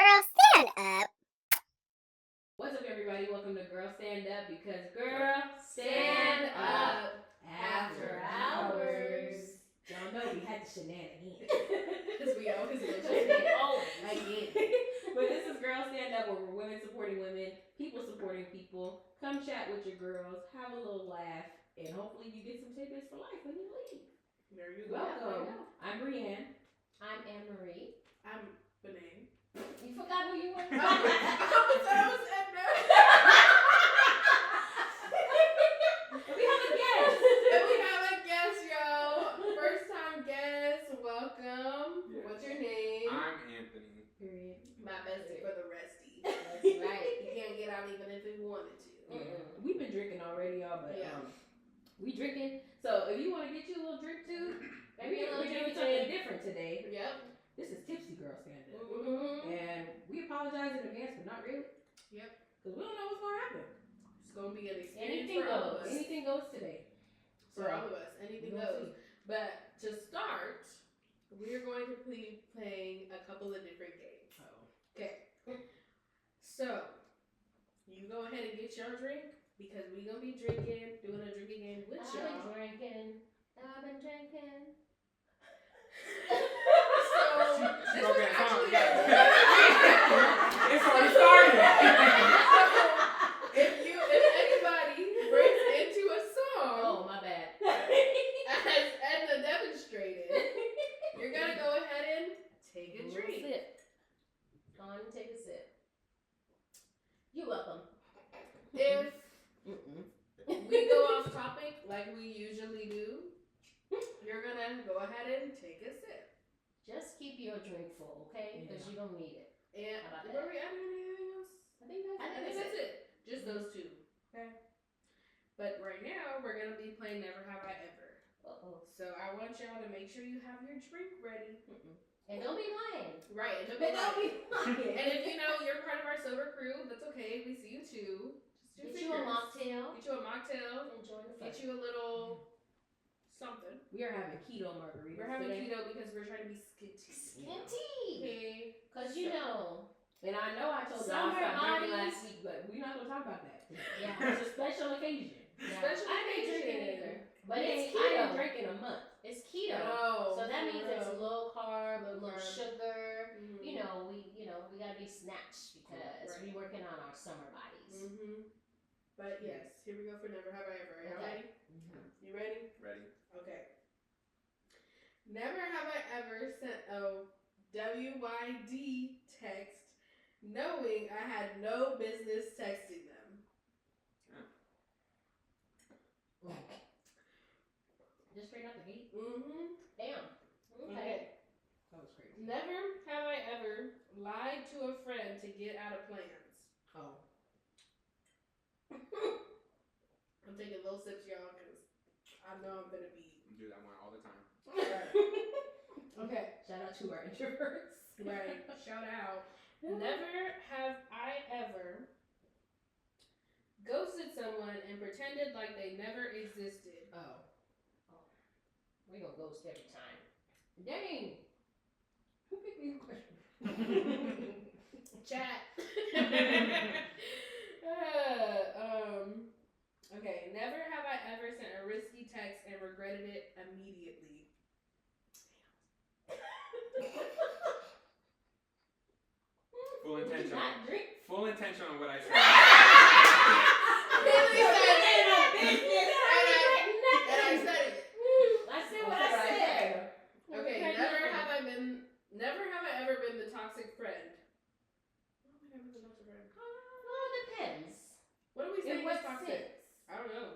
Girl, stand up. What's up, everybody? Welcome to Girl Stand Up because Girl Stand Up After Hours. Y'all know we had the shenanigans. Because we always go Always. Again. But this is Girl Stand Up where we're women supporting women, people supporting people. Come chat with your girls, have a little laugh, and hopefully you get some tidbits for life when you leave. There you go. Welcome. I'm Brienne. I'm Anne-Marie. I'm Benin. You forgot who you were? I was Edna. We have a guest. And we have a guest, y'all. First time guest. Welcome. Yes. What's your name? I'm Anthony. Period. My bestie for the restie. That's right. He can't get out even if he wanted to. We've been drinking already, y'all, but Yeah. we drinking. So if you want to get you a little drink too, maybe we're doing something different today. Yep. This is Tipsy Girl Stand Up. Mm-hmm. And we apologize in advance, but not really. Yep. Because we don't know what's going to happen. It's going to be an experience Anything for all of goes. us. Anything goes today. For all of us. Anything goes. But to start, we're going to be playing a couple of different games. Okay. So, you go ahead and get your drink because we're going to be doing a drinking game with y'all. I've been drinking. So, this was actually It's already started. if anybody breaks into a song, Oh, my bad. as Edna demonstrated, you're going to go ahead and take a drink. Sip. Go on and take a sip. You're welcome. If we go off topic like we usually do, you're going to go ahead and take a sip. Just keep your drink full, okay? Because you're going to need it. And How about were that? we adding anything else? I think I think that's it. Just those two. Okay. But right now, we're going to be playing Never Have I Ever. Uh-oh. So I want y'all to make sure you have your drink ready. And don't be lying. Right. And But don't be lying. And if you know you're part of our sober crew, that's okay. We see you too. Just Get you a mocktail. Get you a mocktail. Enjoy the fun. Get you a little something. We are having keto margaritas. We're having today. keto because we're trying to be skinty. Skinty. Okay. Because you know. And I know I told y'all I Summer stopped drinking bodies. last week, but we're not going to talk about that. Yeah. It's a special occasion. Yeah. Special I ain't drinking occasion. either. But I it's ain't keto. drinking a month. It's keto. No. So that means it's no. low carb, Low low carb. sugar. Mhm. We gotta be snatched because Right. we working on our summer bodies. But yes, here we go for Never Have I Ever. Are y'all Okay. ready? You ready? Ready? Okay. Never have I ever sent a WYD text knowing I had no business texting them. Just straight out the gate. Damn. Okay. That was crazy. Never have I ever lied to a friend to get out of plans. Oh. I'm taking little sips, y'all, because I know I'm going to be... Do that one all the time. Okay. Shout out to our introverts. Right. Shout out. Never have I ever ghosted someone and pretended like they never existed. Oh. We gonna ghost every time. Dang. Who picked these questions? Chat. Okay. Never have I ever sent a risky text and regretted it immediately. Full intention. Not drink. Full intention on what I said. Really said it. business. And I said it. I said what I said. Okay. Never have I ever been the toxic friend. When have I been the toxic friend? Well, it depends. What do we say In is what toxic? sense? I don't know.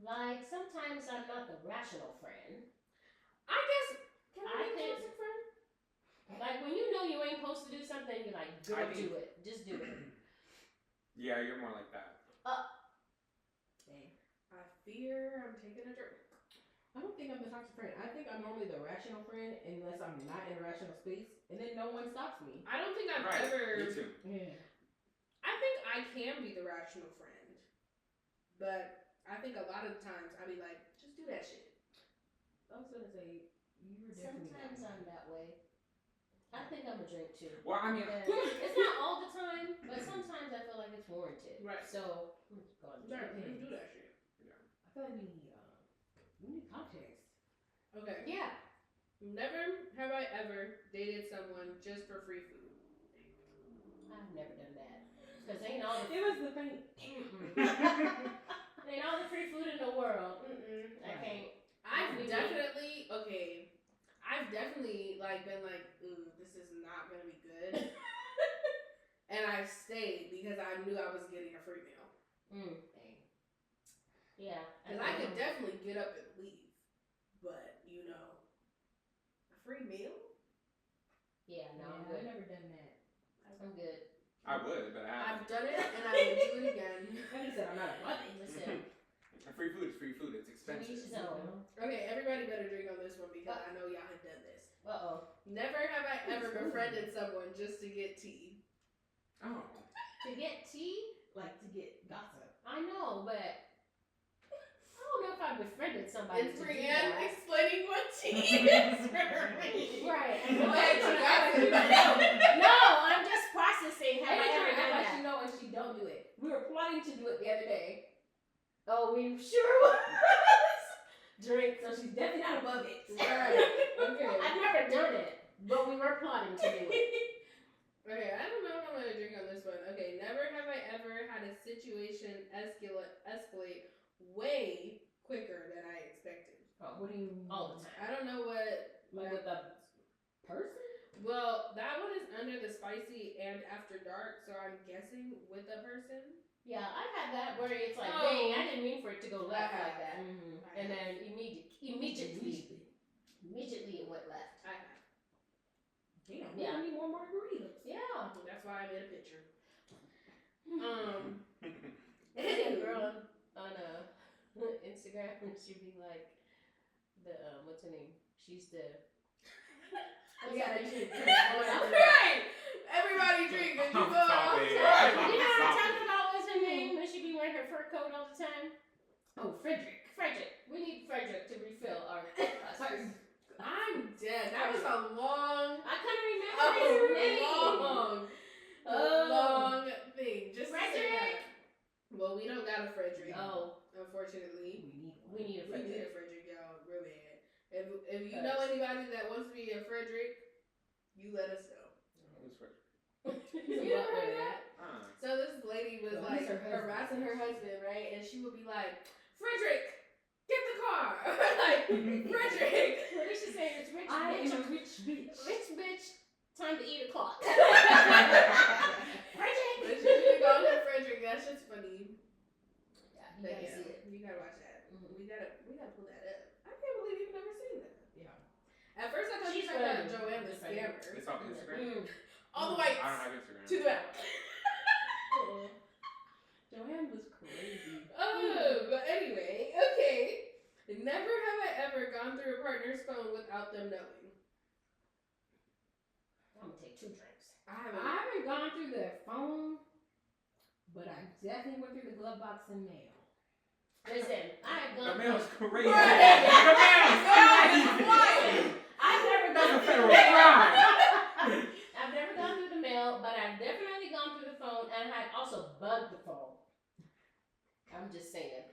Like sometimes I'm not the rational friend. I guess. Can I I be a think- toxic friend? Like when you know you ain't supposed to do something, you're like, I girl, think- do it. Just do it. Yeah, you're more like that. Dang. I fear I'm taking a drink. I don't think I'm the toxic friend. I think I'm normally the rational friend unless I'm not in a rational space, and then no one stops me. I don't think I've Right. ever. Me too. Yeah. I think I can be the rational friend, but I think a lot of times I be like, just do that shit. I was gonna say you were definitely Sometimes not. I'm that way. I think I'm a drink too. Well, I mean, It's not all the time, but sometimes I feel like it's warranted. Right. So I'm going to Right, drink. you do that shit. I feel like we need context. Okay. Yeah. Never have I ever dated someone just for free food. I've never done that. Because ain't all the It was the faint. ain't all the free food in the world. I Right. can't. I've definitely like been like, ooh, this is not gonna be good. And I stayed because I knew I was getting a free meal. Dang. Yeah. Because I could definitely get up and leave. But, you know, a free meal? Yeah, no, I'm I've good. never done that. I'm good. I would, but I haven't. I've done it and I would do it again. Like I said, I'm not a buddy. Listen, Free food is free food. It's each expensive. his own. Okay, everybody better drink on this one because I know y'all have done this. Uh-oh. Never have I ever befriended someone just to get tea. Oh. To get tea? Like to get gossip. I know, but I don't know if I befriended somebody It's to do Brienne that. explaining what tea is for me. Right. Okay, No, I'm just processing. Have I ever done like that? you know and she don't do it. We were plotting to do it the other day. Oh, we sure was. Drink, so she's definitely not above it. Right. Okay. I've never done it, but we were plotting to do it. Okay, I don't know if I'm gonna drink on this one. Okay, never have I ever had a situation escalate way quicker than I expected. What do you mean? All the time. I don't know what. Like with a person? Well, that one is under the spicy and after dark, so I'm guessing with a person. Yeah, I've had that where it's like, Oh. dang, I didn't mean for it to go left I like that. Mm-hmm. And then immediately it went left. I have. Damn, Yeah. we need more margaritas. Yeah. That's why I made a picture. A girl on Instagram, she'd be like, what's her name? She's the. You gotta drink. Right. Everybody drink, and you I'm go. sorry. You know what I'm talking about? What's her name? When she be wearing her fur coat all the time? Oh, Frederick. Frederick. We need Frederick to refill our glasses. I'm dead. That was a long. I couldn't remember his name. long thing. Just to say Frederick? that. Well, we don't got a Frederick. Oh, Unfortunately. We need one. we need a We need Frederick. a Frederick, y'all. Real bad. If you know anybody that wants to be a Frederick, you let us know. Who's Frederick? You never heard of that? Ah. So this lady was Well, like he's her husband. harassing her husband, right? And she would be like, Frederick, get the car. Like, Frederick. What did she say? It's rich I bitch. am a rich bitch. Rich bitch. Time to eat a clock. But Frederick. she should call him Frederick. That shit's funny. Yeah, you But gotta yeah, see it. you gotta watch that. Mhm. We gotta pull that up. I can't believe you've never seen that. Yeah. At first, I thought you She's talking about funny. Joanne the She's funny. scammer. It's on Instagram. All the way I don't have Instagram. to the back. Joanne was crazy. Oh, but anyway, okay. Never have I ever gone through a partner's phone without them knowing. I'm gonna take 2 drinks. I I haven't. haven't gone through their phone, but I definitely went through the glove box and mail. Listen, I have The gone. mail's crazy. Right. The mail's crazy. I've never That's a gone federal through. crime. I've never gone through the mail, but I've definitely gone through the phone, and I've also bugged the phone. I'm just saying.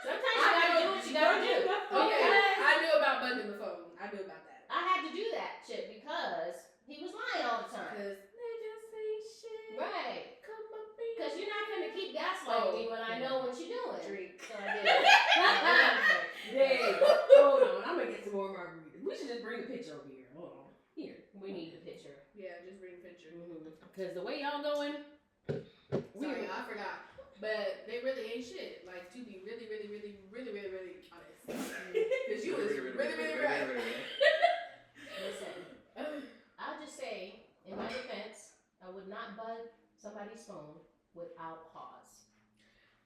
Sometimes you gotta do what you gotta do. Okay, Because I knew about bugging the phone. I knew about that. I had to do that shit because he was lying all the time. Because they just say shit. Right. Come up Because you're not gonna keep gaslighting me when I know what you're doing. drink. So I did it. Dang. Hold on, I'm gonna get some more margaritas. We should just bring the picture over here. Hold on. Here. We need the picture. Yeah, just bring a picture. Because the way y'all going, Sorry, I forgot. But they really ain't shit. Like, to be really, really, really, really, really, really honest. Because you was really, really right. Listen, I'll just say, in my defense, I would not bug somebody's phone without cause.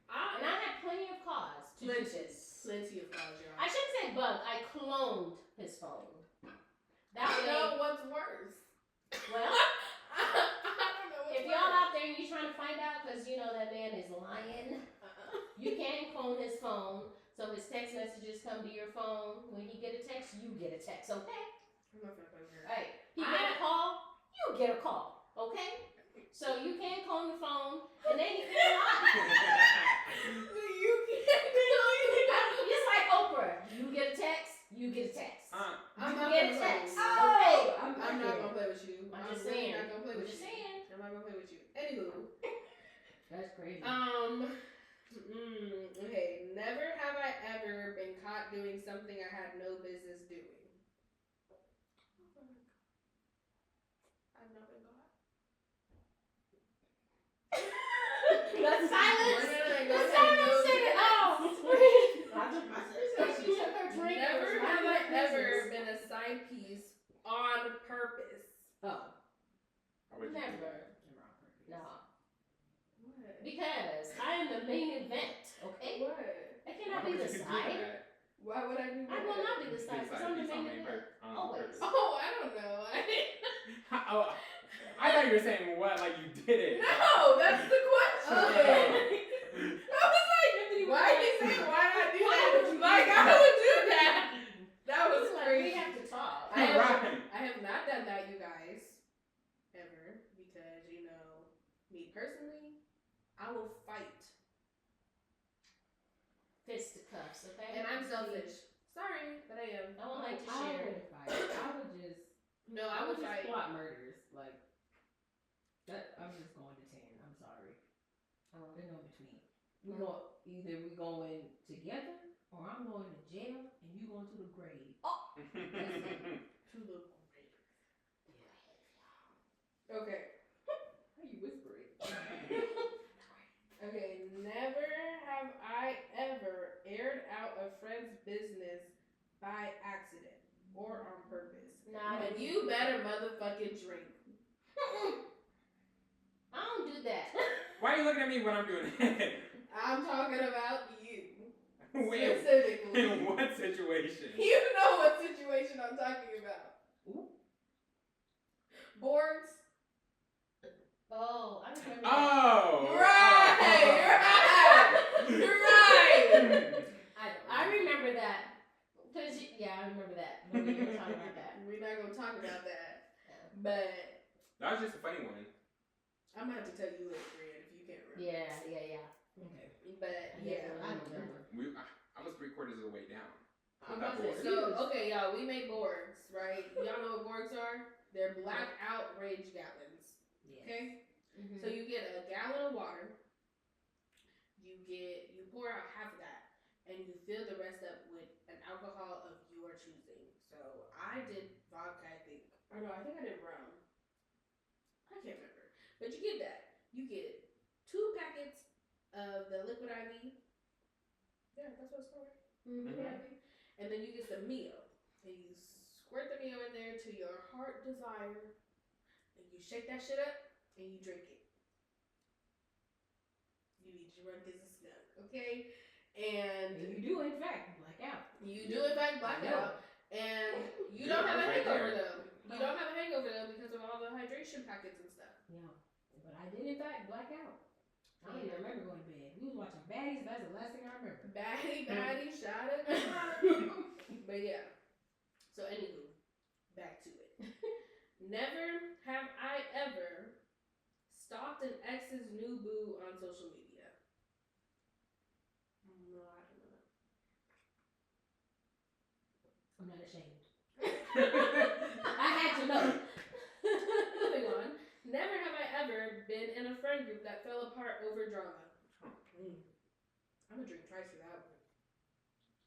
And I had plenty of cause to do this. Plenty of cause, y'all. I shouldn't say bug, I cloned his phone. That I way, know what's worse. well, I don't know what's if y'all out there and you're trying to find out because you know that man is lying, you can clone his phone so his text messages come to your phone. When he get a text, you get a text, okay? I'm not gonna play with her. Right. he get a call, you get a call, okay? So you can't call on the phone, and then you feel hot. You can't It's like Oprah. You get a text, you get a text. I'm You not get a gonna text. play. Okay. I'm not gonna play with you. I'm just really saying. not gonna play with Just you. saying. I'm not gonna play with you. Anywho. That's crazy. Okay. Never have I ever been caught doing something I had no business doing. I've not been caught. The silence. The silence said it all. She took her drink. Never have I ever been a side piece on purpose. Oh. Never. No. What? Because I am the main event, okay? What? I cannot be the side. Why would I do that? I will not be the side because I'm the main event. Always. Oh, I don't know. I thought you were saying what, like you did it. No, that's the question. Okay. I was like, why you say why not do Why that? would you Like do I that? would do that. That was It's like crazy. we have to talk. I have, Right. I have not done that, you guys, ever, because me personally, I will fight, Fisticuffs, okay? and I'm selfish. Sorry, but I am. I don't like to I share. wouldn't fight. I would just. No, I I would would just fight. plot murders. Like that. I'm just going to 10. I'm sorry. There's no between. We go either we going together or I'm going to jail and you going to the grave. To the grave. Okay. How you whispering? Okay. Never have I ever aired out a friend's business by accident or on purpose. Nah, And you better motherfucking drink. I don't do that. Why are you looking at me when I'm doing it? I'm talking about you. Wait, Specifically. in what situation? You know what situation I'm talking about. Ooh. Boards. Oh, I remember. Oh. You're right. I remember that. Cause I remember that. When we were talking about that. We're not gonna talk about that. But That was just a funny one. I'm gonna have to tell you later, Brian, if you can't remember. Yeah. Okay. But yeah. I don't remember. I was 3/4 of the way down. I'm With that about to say, board. so okay, y'all, we made boards, right? Y'all know what boards are? They're black outrage gallons. Yeah. Okay? Mm-hmm. So you get a gallon of water, you pour out half of that, and you fill the rest up with an alcohol of your choosing. So I did vodka, I think. Or no, I think I did rum. I can't remember. But you get that. You get 2 packets of the liquid IV. Yeah, that's what it's called. Mm-hmm. And then you get the Mio. And you squirt the Mio in there to your heart desire. And you shake that shit up and you drink it. You be drunk as a skunk, okay? And You do in fact black out. you do in fact black out. And you Yeah, don't have a right hangover there. though. You don't have a hangover though because of all the hydration packets and stuff. Yeah. But I did in fact black out. I don't even remember going to bed. We was watching Baddies. That's the last thing I remember. Baddie, shot it. But yeah. So anywho, back to it. Never have I ever stalked an ex's new boo on social media. No, I don't know. I'm not ashamed. I had to know. Moving on. Never have I ever been in a friend group that fell apart over drama. I'm gonna drink twice for that one.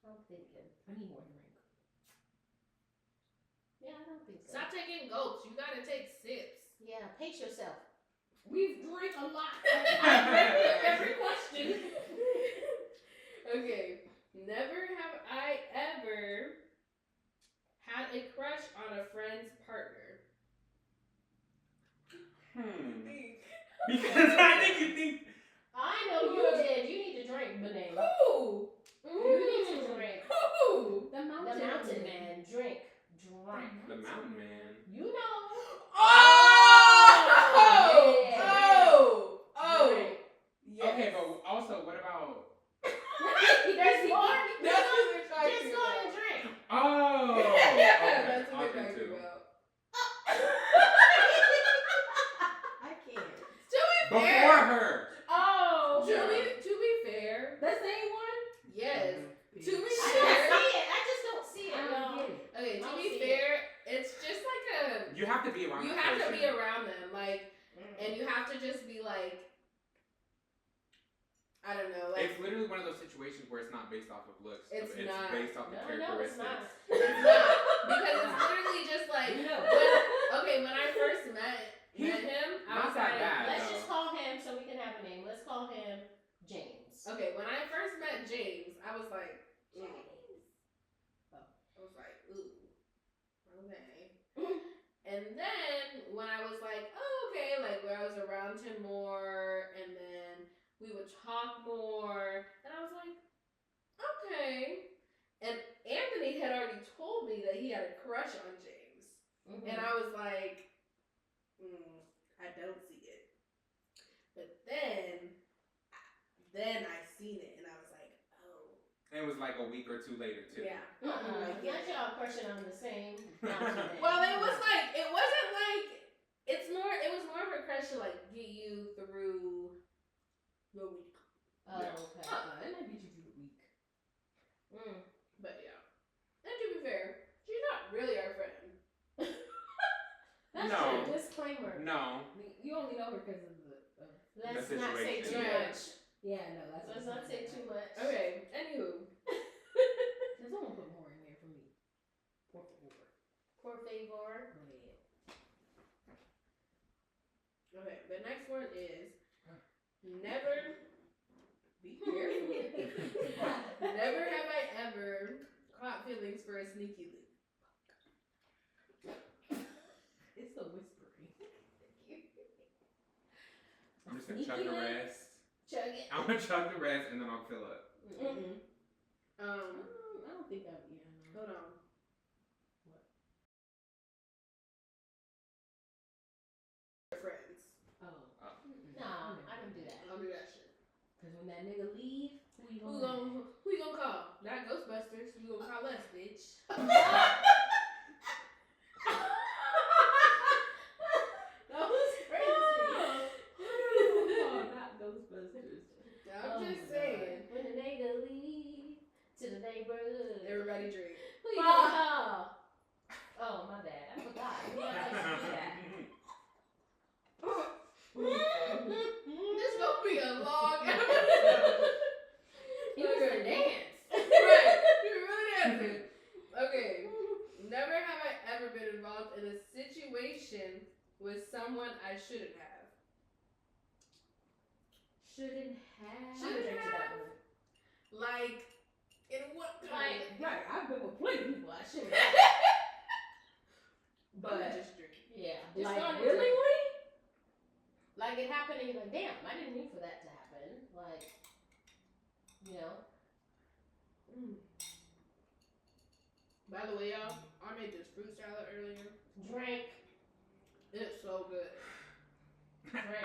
I'm thinking. I need more drink. Yeah, I don't think so. Stop taking gulps. You gotta take sips. Yeah, pace yourself. We've drank a lot. Every question. Okay. Never have I ever had a crush on a friend's partner. Because I think you think. I know you did. You need to drink, Benet. Who? You need to drink. Who? The mountain, The mountain man. Drink. The mountain man. You know. Oh! Yeah. Oh! Drink. Yes. Okay, but also, what about? There's more. That's what we're Just talking go about. and drink. Oh. Yeah, Okay, that's what I'll we're drink talking too. about. Before her. Oh, Yeah. To be fair, The same one? yes. Mhm. To be I fair, don't see it. I just don't see it. I don't No. get it. okay. I To don't be see fair, it's just like a. You have to be around. You that have to person. be around them, like, Mm. and you have to just be like, I don't know, like. It's literally one of those situations where it's not based off of looks. It's it's not. based off the No, characteristics. it's not. It's not, because it's literally just like You know. when I first met him, I Not was that like, bad. Let's though. just call him so we can have a name. Let's call him James. okay, when I first met James, I was like, I was like, ooh, okay. And then when I was like, oh, okay, like where I was around him more, and then we would talk more, and I was like, okay. And Anthony had already told me that he had a crush on James. Mm-hmm. And I was like, I don't see it. But then I seen it, and I was like, oh. And it was like a week or two later too. Yeah. Not y'all crushing on the same mountain. Well, it was like, it wasn't like, it was more of a crush to like get you through the week. Oh, Yeah. okay. It might get you through the week. Mm. But yeah. And to be fair, she's not really our friend. That's No. a disclaimer. No. You only know her because of the. Let's The not say situation. too Yeah. much. Yeah, no, that's. Let's not say too much. Okay, anywho. Can someone put more in there for me? Por favor. Por favor. Go ahead. Okay, the next one is never be careful. Never have I ever caught feelings for a sneaky link. It's the whispering. I'm just gonna Sneaky chug the link? rest. Chug it. I'm gonna chug the rest and then I'll fill up. Mm-mm. Um, I don't think that. Yeah. No. hold on. What? Friends. Oh. Nah, I don't do that. I'll do that shit. Cause when that nigga leave, who you Who gonna? you gonna call? Not Ghostbusters. You gonna call us, bitch? That was crazy. Oh, not Ghostbusters. I'm Oh just my saying. When the neighbor leave to the neighborhood. Everybody drink. Who you gonna call? Oh, my bad. I forgot. We don't like to do that. This gonna be a long He was gonna dance. Right. You're really dancing. Okay. Never have I ever been involved in a situation with someone I shouldn't have. Shouldn't have. Shouldn't Drink to that have. one. Like, in what kind? Right. I've been with plenty of people I should. But But just drink. Yeah. Just like started willingly. Like it happened and you're like, damn, I didn't mean for that to happen. Like, you know. By the way, y'all, I made this fruit salad earlier. Drink. It's so good.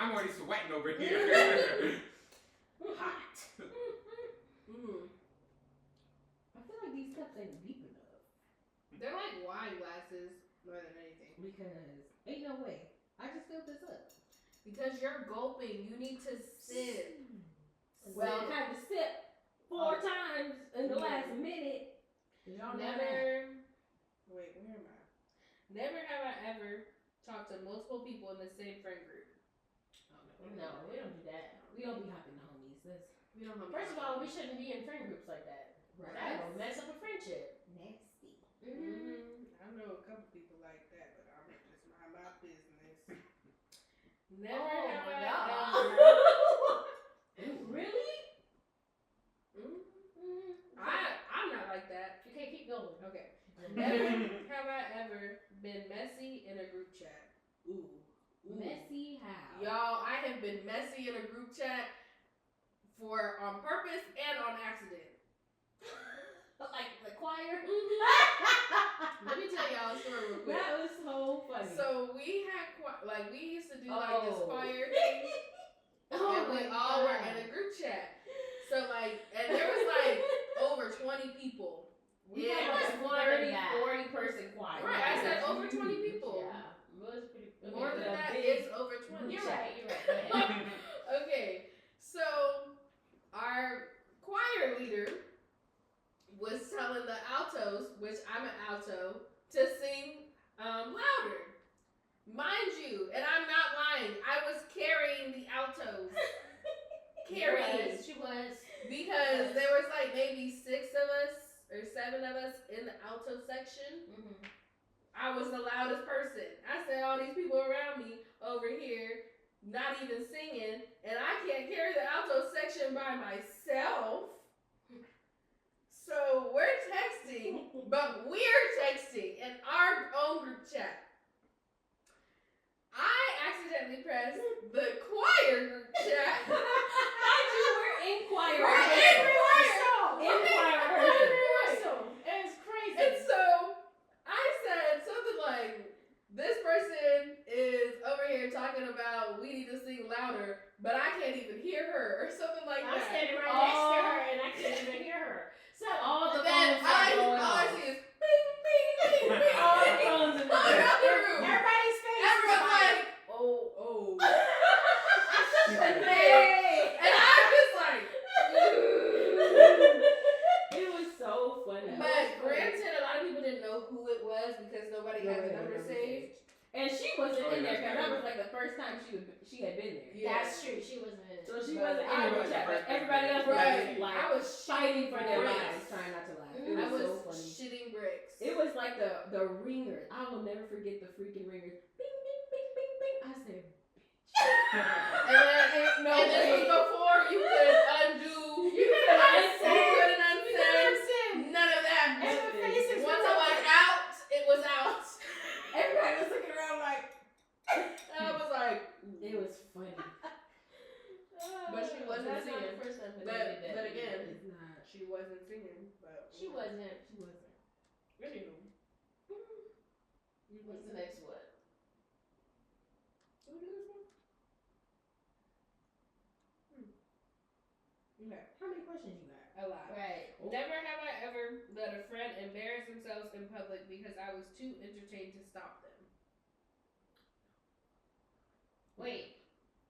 I'm already sweating over here. Hot. I feel like these cups ain't deep enough. They're like wine glasses more than anything. Because ain't no way. I just filled this up. Because you're gulping, you need to sip. Well, I had to sip 4 times in the last minute. Y'all know that. Never. Wait, where am I? Never have I ever talked to multiple people in the same friend group. Oh, No, we don't do that. We don't be hopping the homies. That's We don't have. First of all, we shouldn't be in friend groups like that. right. That'll mess up a friendship. Nasty. I know a couple people like that, but I'm gonna just mind my business. Never Oh have my I God. ever. Really? I'm not like that. Okay, keep going. Okay. Never have I ever been messy in a group chat. Ooh. Messy how? Y'all, I have been messy in a group chat for on purpose and on accident. Like the choir? Let me tell y'all a story real quick. That was so funny. So we had we used to do like this Oh. choir thing, and we my all were God. in a group chat. So and there was like over 20 people. we Yeah, had it was like more 30, than that. 40 person choir. Right, I said over 20 people. Yeah. It was pretty. More than a that, big it's over 20. You're right. You're right. Go ahead. because there was like maybe 6 of us or 7 of us in the alto section. Mm-hmm. I was the loudest person. I said all these people around me over here not even singing, and I can't carry the alto section by myself. So we're texting, but we're texting in our own group chat. I accidentally pressed the choir group chat. Mind you, we're in choir. We're in choir. In choir. It was crazy. And so I said something like, this person is over here talking about we need to sing louder, but I can't even hear her, or something like I'm that. standing right next to her and I can't even hear her. So All the Then phones are going all I off. see is bing, bing, bing, bing. All the phones in the All around the room. everybody's face is Everyone's like, Oh. hey. And I'm just like, It was so funny. but granted, a lot of people didn't know who it was because nobody had the number saved. And she wasn't Oh, in there yeah, because that's that was like the first time she had been there. Yeah. That's true. She wasn't in it. So she But wasn't in I the was chat, the but first everybody else was Right. like I was fighting for their bricks. lives, trying not to laugh. It I was was so funny. shitting bricks. It was like the ringers. I will never forget the freaking ringers. Bing, bing, bing, bing, bing. I said, and this was before you could undo. You couldn't unsend. None of that. And her face is Once it was out, it was out. everybody was looking around like, And I was like, it was funny. But she wasn't That's not singing. the first time that But- they did that. but again, It's not. she wasn't singing. But She wasn't. She wasn't. Anywho. What's the next one? Who did this one? Okay. How many questions you got? A lot. Right. Never have I ever let a friend embarrass themselves in public because I was too entertained to stop them. Wait.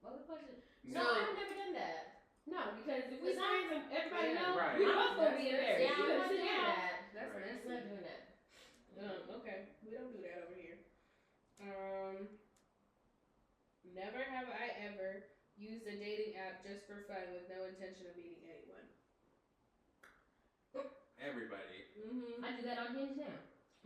What was the question? No. No, I've never done that. No, because if we It's sign them, everybody Yeah, know, right. we both gonna be That's- embarrassed. Yeah, You I'm gonna not sit doing down. that. That's Right. I'm nasty. not doing that. Okay. We don't do that over here. Never have I ever used a dating app just for fun with no intention of meeting anyone. Everybody. Mm-hmm. I do that on Hinge now.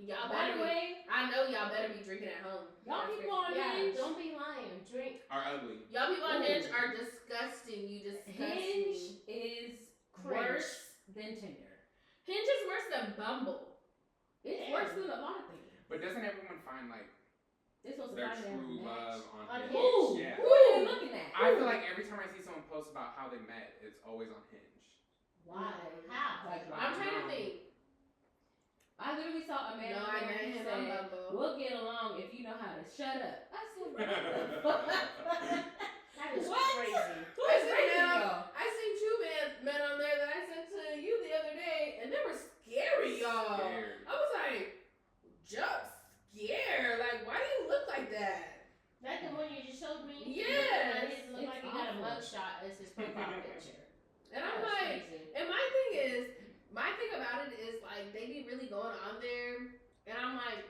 Y'all By better the be, way, I know y'all better be drinking at home. y'all That's people on crazy. Yeah, Hinge, don't be lying. Drink. Are ugly. Y'all people on Ooh. Hinge are disgusting. You disgust Hinge me. is Worse. worse than Tinder. Hinge is worse than Bumble. It's Yeah. worse than a lot of things. But doesn't everyone find like It's supposed to their find their true match. love on On Hinge? Who? Yeah. Who are you looking at? I feel like every time I see someone post about how they met, it's always on Hinge. Why? How? Like, I'm trying to think. I literally saw a man No, on I there met who him on said, Bumble. "We'll get along if you know how to shut up." I said, "What the fuck?" That is What? crazy. Who I is said, crazy, now, y'all? I seen 2 men on there that I sent to you the other day, and they were scary, y'all. Scared. I was like, just scared. Like, why do you look like that? That the one you just showed me? Yes. It looked It's like he got a awful. mugshot as his profile picture. And I'm That was like, crazy. and my thing about it is like they be really going on there, and I'm like,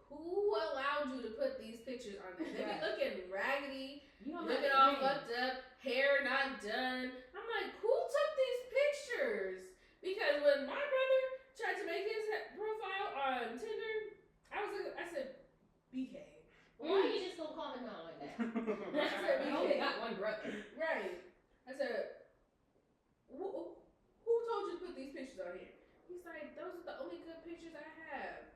who allowed you to put these pictures on there? They be Right. looking raggedy, You don't looking have all to fucked up, hair not done. I'm like, who took these pictures? Because when my brother tried to make his profile on Tinder, I said, behave. Why you just gonna call him out like that? You only got one brother. Right. I said, who told you to put these pictures on here? He's like, those are the only good pictures I have.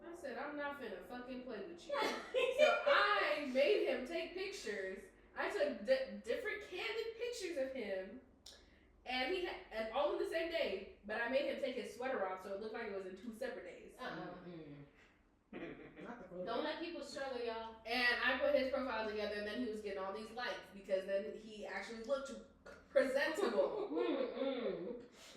I said, I'm not finna fucking play with you. So I made him take pictures. I took different candid pictures of him, and and all in the same day. But I made him take his sweater off, so it looked like it was in 2 separate days. Don't let people struggle, y'all. And I put his profile together, and then he was getting all these likes because then he actually looked presentable.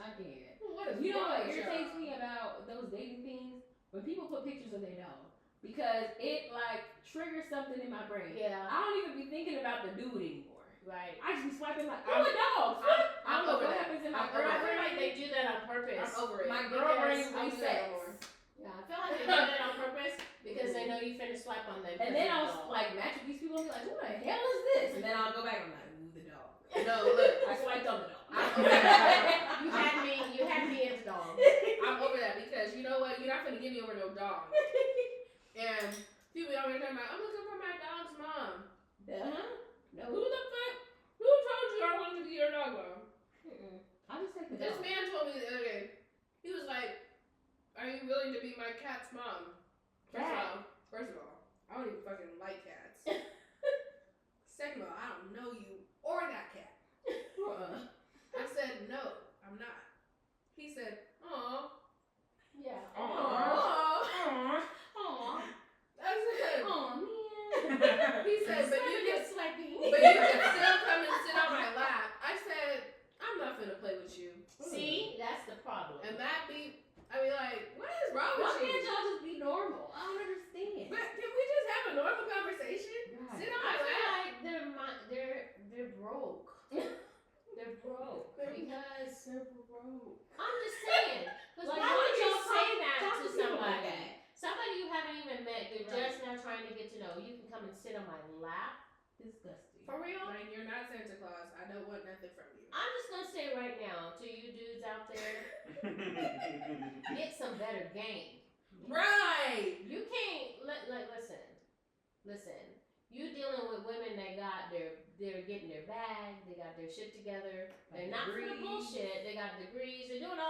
I can't. What is You know wrong what with irritates y'all? me about those dating things? When people put pictures of their dog. Because it like triggers something in my brain. Yeah. I don't even be thinking about the dude anymore. Right. I just be swiping like, oh, a dog. I'm over that. Happens in my I'm Or I over feel that. like they do that on purpose. I'm over it. My girl Because brain I don't do that no more. resets. Yeah, I feel like they do that on purpose because they know you finna swipe on them. And then I'll like match with these people and be like, who the hell is this? And then I'll go back and I'm like, ooh, the dog. No, look. I swiped on the dog. I'm over that. You had me at the dog. I'm over that because you know what? You're not gonna give me over no dog. And people always talking about, I'm looking for my dog's mom. No. Who the fuck? Who told you I wanted to be your dog mom? I'll just take the This dog. man told me the other day. He was like, "Are you willing to be my cat's mom?" First of all, I don't even fucking like cats. Second of all, I don't know you or that cat. I said, no, I'm not. He said, "Aw." Yeah. Aw. I said, Oh man. he said, but you can still come and sit on my lap. I said, I'm not finna play with you. See, that's the problem. And that be, I be like, what is wrong Why with can't you? y'all just be normal? I don't understand. But can we just have a normal conversation? Right. Sit on I my feel lap. like they're broke. They're broke because I'm just saying. Because Like, why why would you y'all say talk that to to people like somebody? that? Somebody you haven't even met, they're Right. just now trying to get to know. You can come and sit on my lap. Disgusting. For real? Like, you're not Santa Claus. I don't want nothing from you. I'm just gonna say right now to you dudes out there, get some better game. Right. You can't listen. You dealing with women that they're getting their bag, they got their shit together. They're not for the bullshit. They got degrees. They doing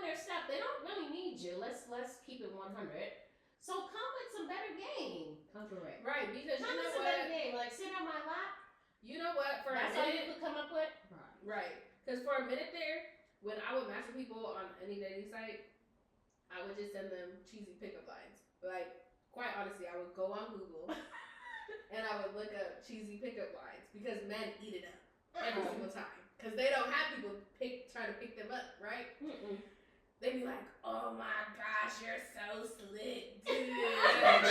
their stuff. They don't really need you. Let's keep it 100. So come with some better game. Correct. Right, because Come you with know some better what? game. Like sit on my lap. You know what? For That's a all you minute, could come up with. right? Because for a minute there, when I would match with people on any dating site, I would just send them cheesy pickup lines. Like, quite honestly, I would go on Google and I would look up cheesy pickup lines because men eat it up every single time. Because they don't have people try to pick them up, right? They be like, "Oh my gosh, you're so slick, dude."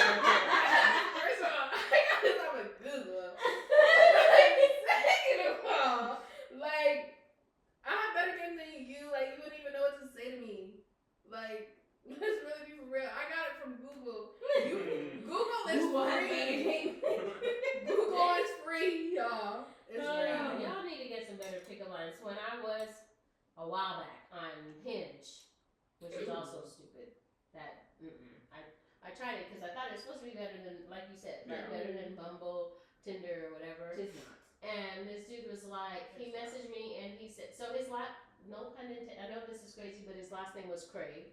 First of all, I got this on Google. Second of all, like, I have better game than you. Like, you wouldn't even know what to say to me. Like, let's really be for real. I got it from Google. Google is free. Google is free, y'all. It's free. Y'all need to get some better pickup lines. When I was a while back on Hinge, which is also stupid. I tried it because I thought it was supposed to be better than, like you said, like better than Bumble, Tinder, or whatever. Tis not. And this dude was like, he messaged me and he said, so his no pun intended. I know this is crazy, but his last name was Craig.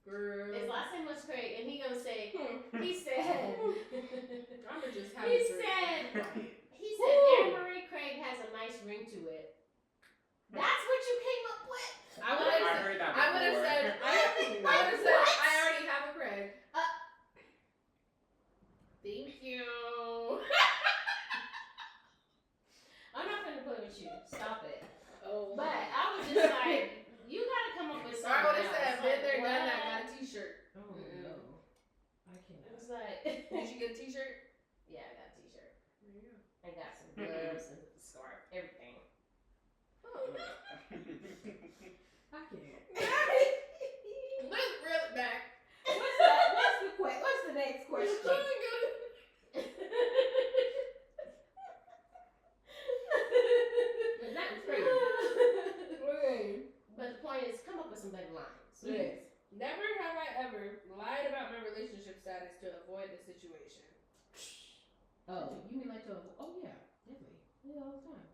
Girl. His last name was Craig, and he gonna say, he said, I'ma just have he a drink. he said, Anne Marie Craig has a nice ring to it. That's what you came up with. I would have heard that I would have before. said, I already have a Craig. Thank you. I'm not gonna play with you. Stop it. Oh. But I was just like, you gotta come up with So something I would have else. said, been there, Like, done that, what? got a t-shirt. Oh no. I can't. It was like, Did you get a t-shirt? yeah, I got a t-shirt. Yeah. I got some gloves and a scarf, everything. I can't. Let's reel it back. What's the next question? That was crazy. Okay. But the point is, come up with some better lines. Yes. Never have I ever lied about my relationship status to avoid the situation. Oh, you mean like to? Oh yeah, definitely. Yeah, all the time.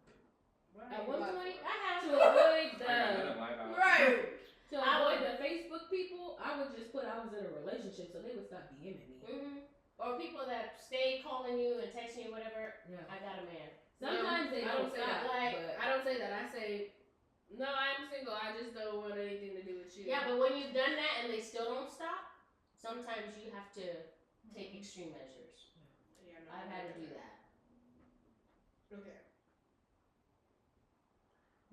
At one point, I have To avoid I got nothing the light out. Right. to avoid the Facebook people, I would just put I was in a relationship, so they would stop DMing me. Or people that stay calling you and texting you, whatever. Yeah. I got a man. Sometimes they I don't don't say stop. that. Like, but I don't say that. I say, no, I'm single. I just don't want anything to do with you. Yeah, but when you've done that and they still don't stop, sometimes you have to take extreme measures. Yeah, no, I've had to do that. Okay.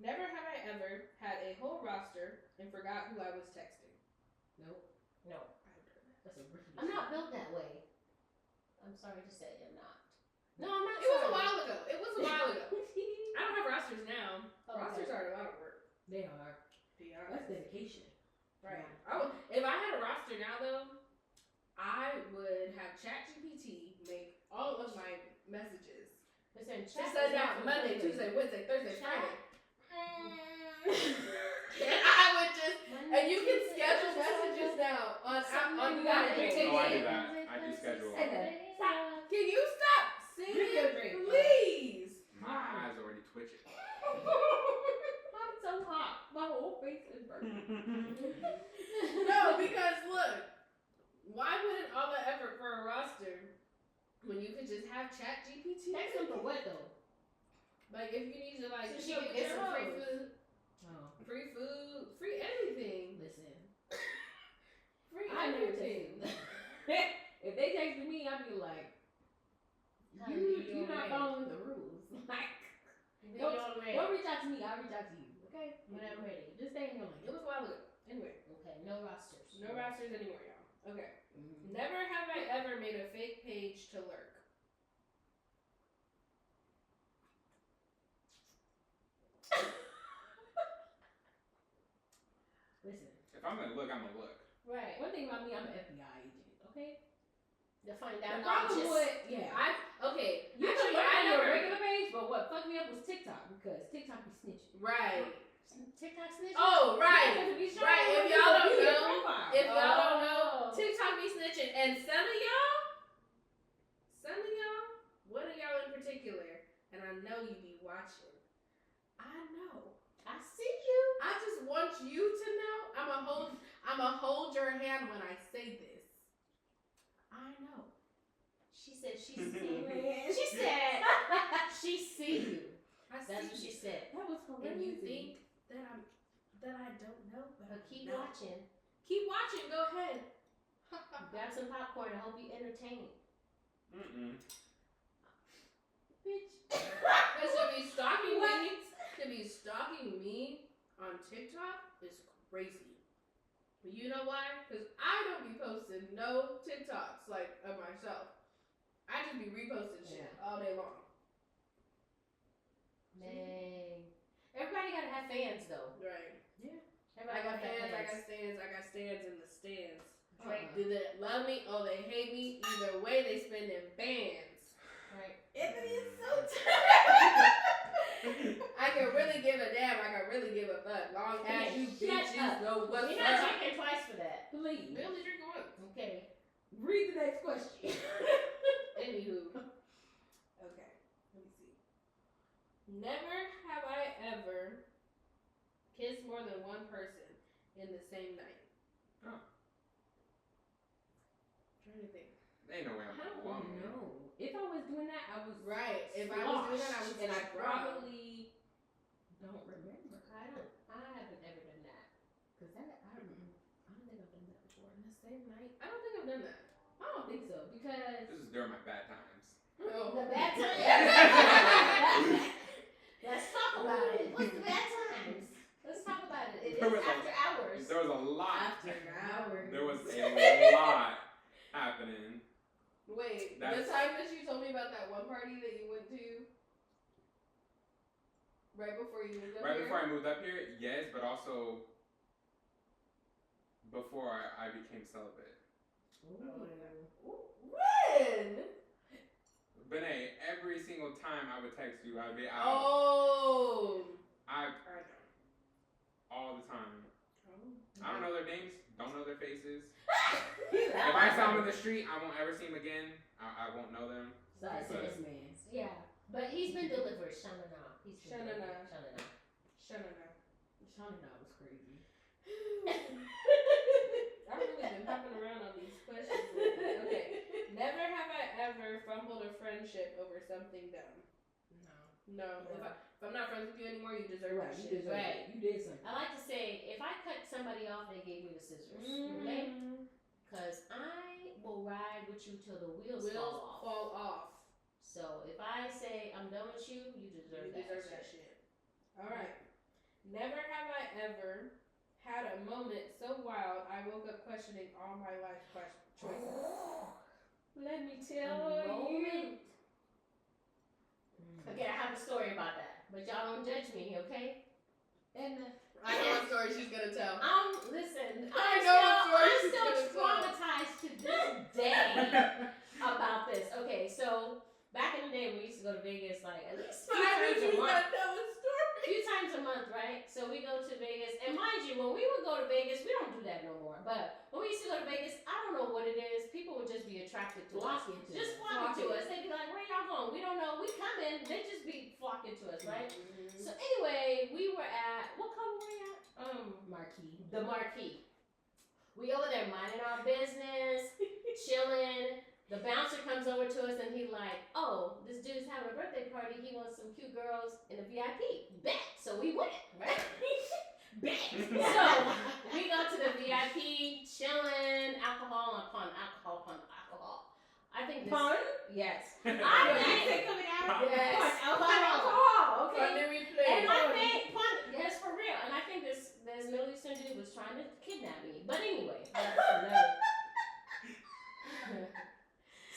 Never have I ever had a whole roster and forgot who I was texting. nope, No. I've done that. that's a rookie. I'm not built that way. I'm sorry to say, I'm not. No, I'm not It was sorry. a while ago. I don't have rosters now. Oh, Rosters okay. are a lot of work. They are. Be That's honest. dedication. Right. Yeah. If I had a roster now, though, I would have ChatGPT make all of my messages Listen, She chat said is not that for Monday, women. Tuesday, Wednesday, Thursday, Chat. Friday. And I would just, and you can schedule messages now on You Google. gotta drink Oh, I do it. that. I do schedule. Stop. Can you stop Drink your singing, drink. please? My eyes already twitching. I'm so hot. My whole face is burning. No, because look, why wouldn't all the effort for a roster when you could just have Chat GPT? Text them for what though? Like if you need to like So she go can get get some free hers. food, Oh, free anything, listen. free I never everything. text them. If they texted me, I'd be like, you're not following the rules. Like, don't reach out to me. I'll reach out to you. Okay? When I'm ready. Just stay in your It lane. was a while ago. Anyway, Okay, no rosters. no rosters anymore, y'all. Okay. Mm-hmm. Never have I ever made a fake page to lurk. Listen, If I'm gonna look, I'm gonna look. Right. one thing about me, I'm an FBI agent. Okay? To find The out problem just with, yeah. Okay. You Actually, can I learn your never. regular page, but what fucked me up was TikTok because TikTok be snitching. Right. TikTok snitch. Oh, right. Yeah, 'cause it be showing Right, if what y'all people don't do in know, profile. If y'all don't know, Oh. TikTok be snitching, and some of y'all, one of y'all in particular, and I know you be watching. I know. I see you. I just want you to know. I'ma hold your hand when I say this. I know. She said she see you. She said she see you. I That's see what she you. said. That was crazy. And you think that I don't know, but But keep no. watching. Keep watching. Go ahead. Grab some popcorn. I hope you entertain. Mm-mm. Bitch. Because to be stalking me on TikTok is crazy. But you know why? Because I don't be posting no TikToks like of myself. I just be reposting shit all day long. Dang. Everybody gotta have fans though. Right. Yeah. I Everybody got gotta have fans. I got stands in the stands. Right. Do they love me or they hate me? Either way, they spend in bands. Right. Anthony is so I can really give a damn. I can really give a fuck. Long as you Shut bitches up. know what's You're not up. drinking twice for that. Please. We only drink once. Okay. Read the next question. Anywho. Okay. Let me see. Never have I ever kissed more than one person in the same night. Oh. Trying to think. Ain't no way I I'm don't alone. know. If I was doing that, I was Right. If I was doing that, I was and I drunk. probably don't remember. I haven't ever done that. Cause that I don't think I've done that before. In the same night? I don't think I've done that. I don't think so because This is during my bad times. No. The bad times. Let's talk about it. What's the bad times? Let's talk about it. It is There was after hours. There was a lot. after hours. There was a lot happening. Wait, the That's- time that you told me about that one party that you went to right before you moved up Right here? before I moved up here, yes, but also before I became celibate. When? Benet, every single time I would text you, I'd be out. Oh. I all the time. I don't know their names, don't know their faces. If I saw them in the street, I won't ever see them again. I won't know them. Sorry to this man. Yeah. But he's been delivered, Shanana. He's been Shanana. delivered. Shanana. Shanana. Shauna was crazy. I've really been hopping around on these questions lately. Okay. Never have I ever fumbled a friendship over something dumb. No. If I'm not friends with you anymore, you deserve Right, that you shit. deserve Right. it. You did something. I like to say, if I cut somebody off, they gave me the scissors. Okay? Because I will ride with you till the wheels fall off. So if I say I'm done with you, you deserve that shit. Alright. Never have I ever had a moment so wild I woke up questioning all my life choices. Let me A tell moment. you. Okay, I have a story about that. But y'all don't judge me, okay? And I know what story she's gonna tell. Listen, I know what story I'm she's still gonna tell. traumatized to this day about this. Okay, so back in the day we used to go to Vegas like at least So I knew you a was month. gonna tell a story. A few times a month, right? So we go to Vegas, and mind you, when we would go to Vegas, we don't do that no more. But when we used to go to Vegas, I don't know what it is. People would just be attracted to us, just flocking to us. They'd be like, "Where y'all going? We don't know. We coming." They just be flocking to us, right? Mm-hmm. So anyway, we were at what club were we at? Marquee. The Marquee. We over there minding our business, chilling. The bouncer comes over to us and he like, "Oh, this dude's having a birthday party. He wants some cute girls in the VIP." Bet. So we went, right? Bet. So we go to the VIP, chilling, alcohol upon alcohol upon alcohol. I think this. Fun? Yes. I Yes. think coming out. Yes. Fun Fun alcohol. Fun Okay. to replay. And I think, yes, for real. And I think this Middle Eastern dude was trying to kidnap me. But anyway, that's another.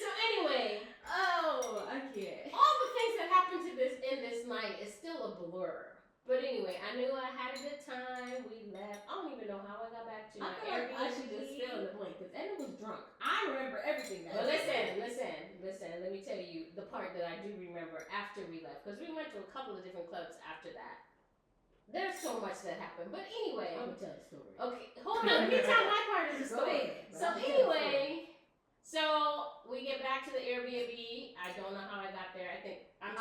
So anyway, Oh, I can't. all the things that happened to this in this night is still a blur. But anyway, I knew I had a good time. We left. I don't even know how I got back to I my feel like I should just fill in the blank because Edna was drunk. I remember everything that. But listen. Let me tell you the part that I do remember after we left, because we went to a couple of different clubs after that. There's so much that happened. But anyway, I'm gonna tell the story. okay, hold on. Let me tell my part of the Go story. ahead. So anyway, so we get back to the Airbnb. I don't know how I got there. I'm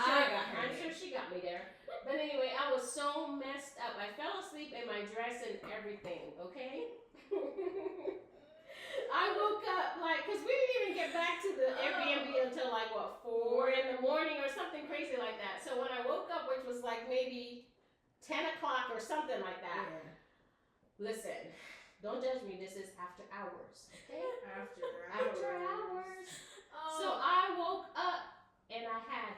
sure she got me there. But anyway, I was so messed up. I fell asleep in my dress and everything. Okay. I woke up because we didn't even get back to the Airbnb until like 4 in the morning or something crazy like that. So when I woke up, which was like maybe 10 o'clock or something like that. Yeah. Listen, don't judge me. This is after hours. Okay. After hours. So I woke up and I had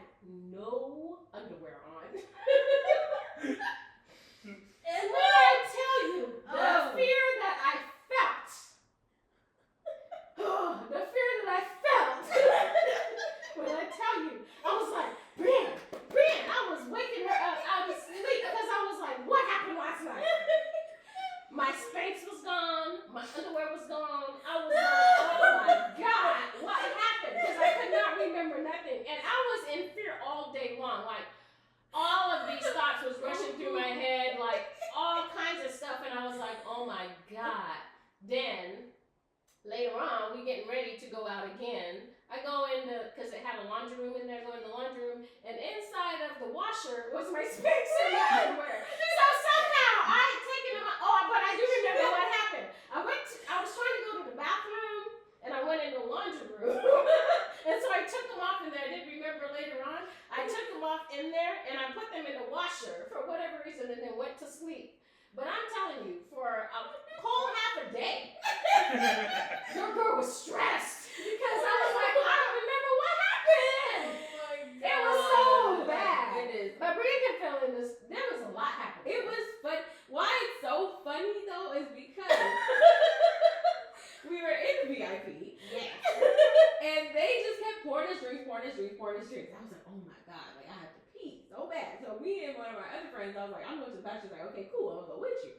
no underwear on. And when I tell you the fear that I felt, when I tell you, I was like, Brian, I was waking her up out of sleep because I was like, what happened last night? My Spanx was gone, my underwear was gone. I was like, oh my God, what happened? Because I could not remember nothing. And I was in fear all day long. Like, all of these thoughts was rushing through my head, like all kinds of stuff. And I was like, oh my God. Then, later on, we getting ready to go out again. I go in because it had a laundry room in there, I go in the laundry room, and inside of the washer was my Spanx and my underwear. So somehow I had taken them out. Oh, but I do remember what happened. I was trying to go to the bathroom, and I went in the laundry room. And so I took them off in there. I did remember later on. I took them off in there, and I put them in the washer for whatever reason, and then went to sleep. But I'm telling you, for a whole half a day, your girl was stressed because I was like, I don't remember what happened. It was so bad. It is. But Brandon fell in this. There was a lot happening. It was fun. Why it's so funny though is because we were in the VIP. Yes. And they just kept pouring us drinks. I was like, oh my God, like I have to pee so bad. So me and one of my other friends, I was like, I'm going to the bathroom. She's like, okay, cool, I'm gonna go with you.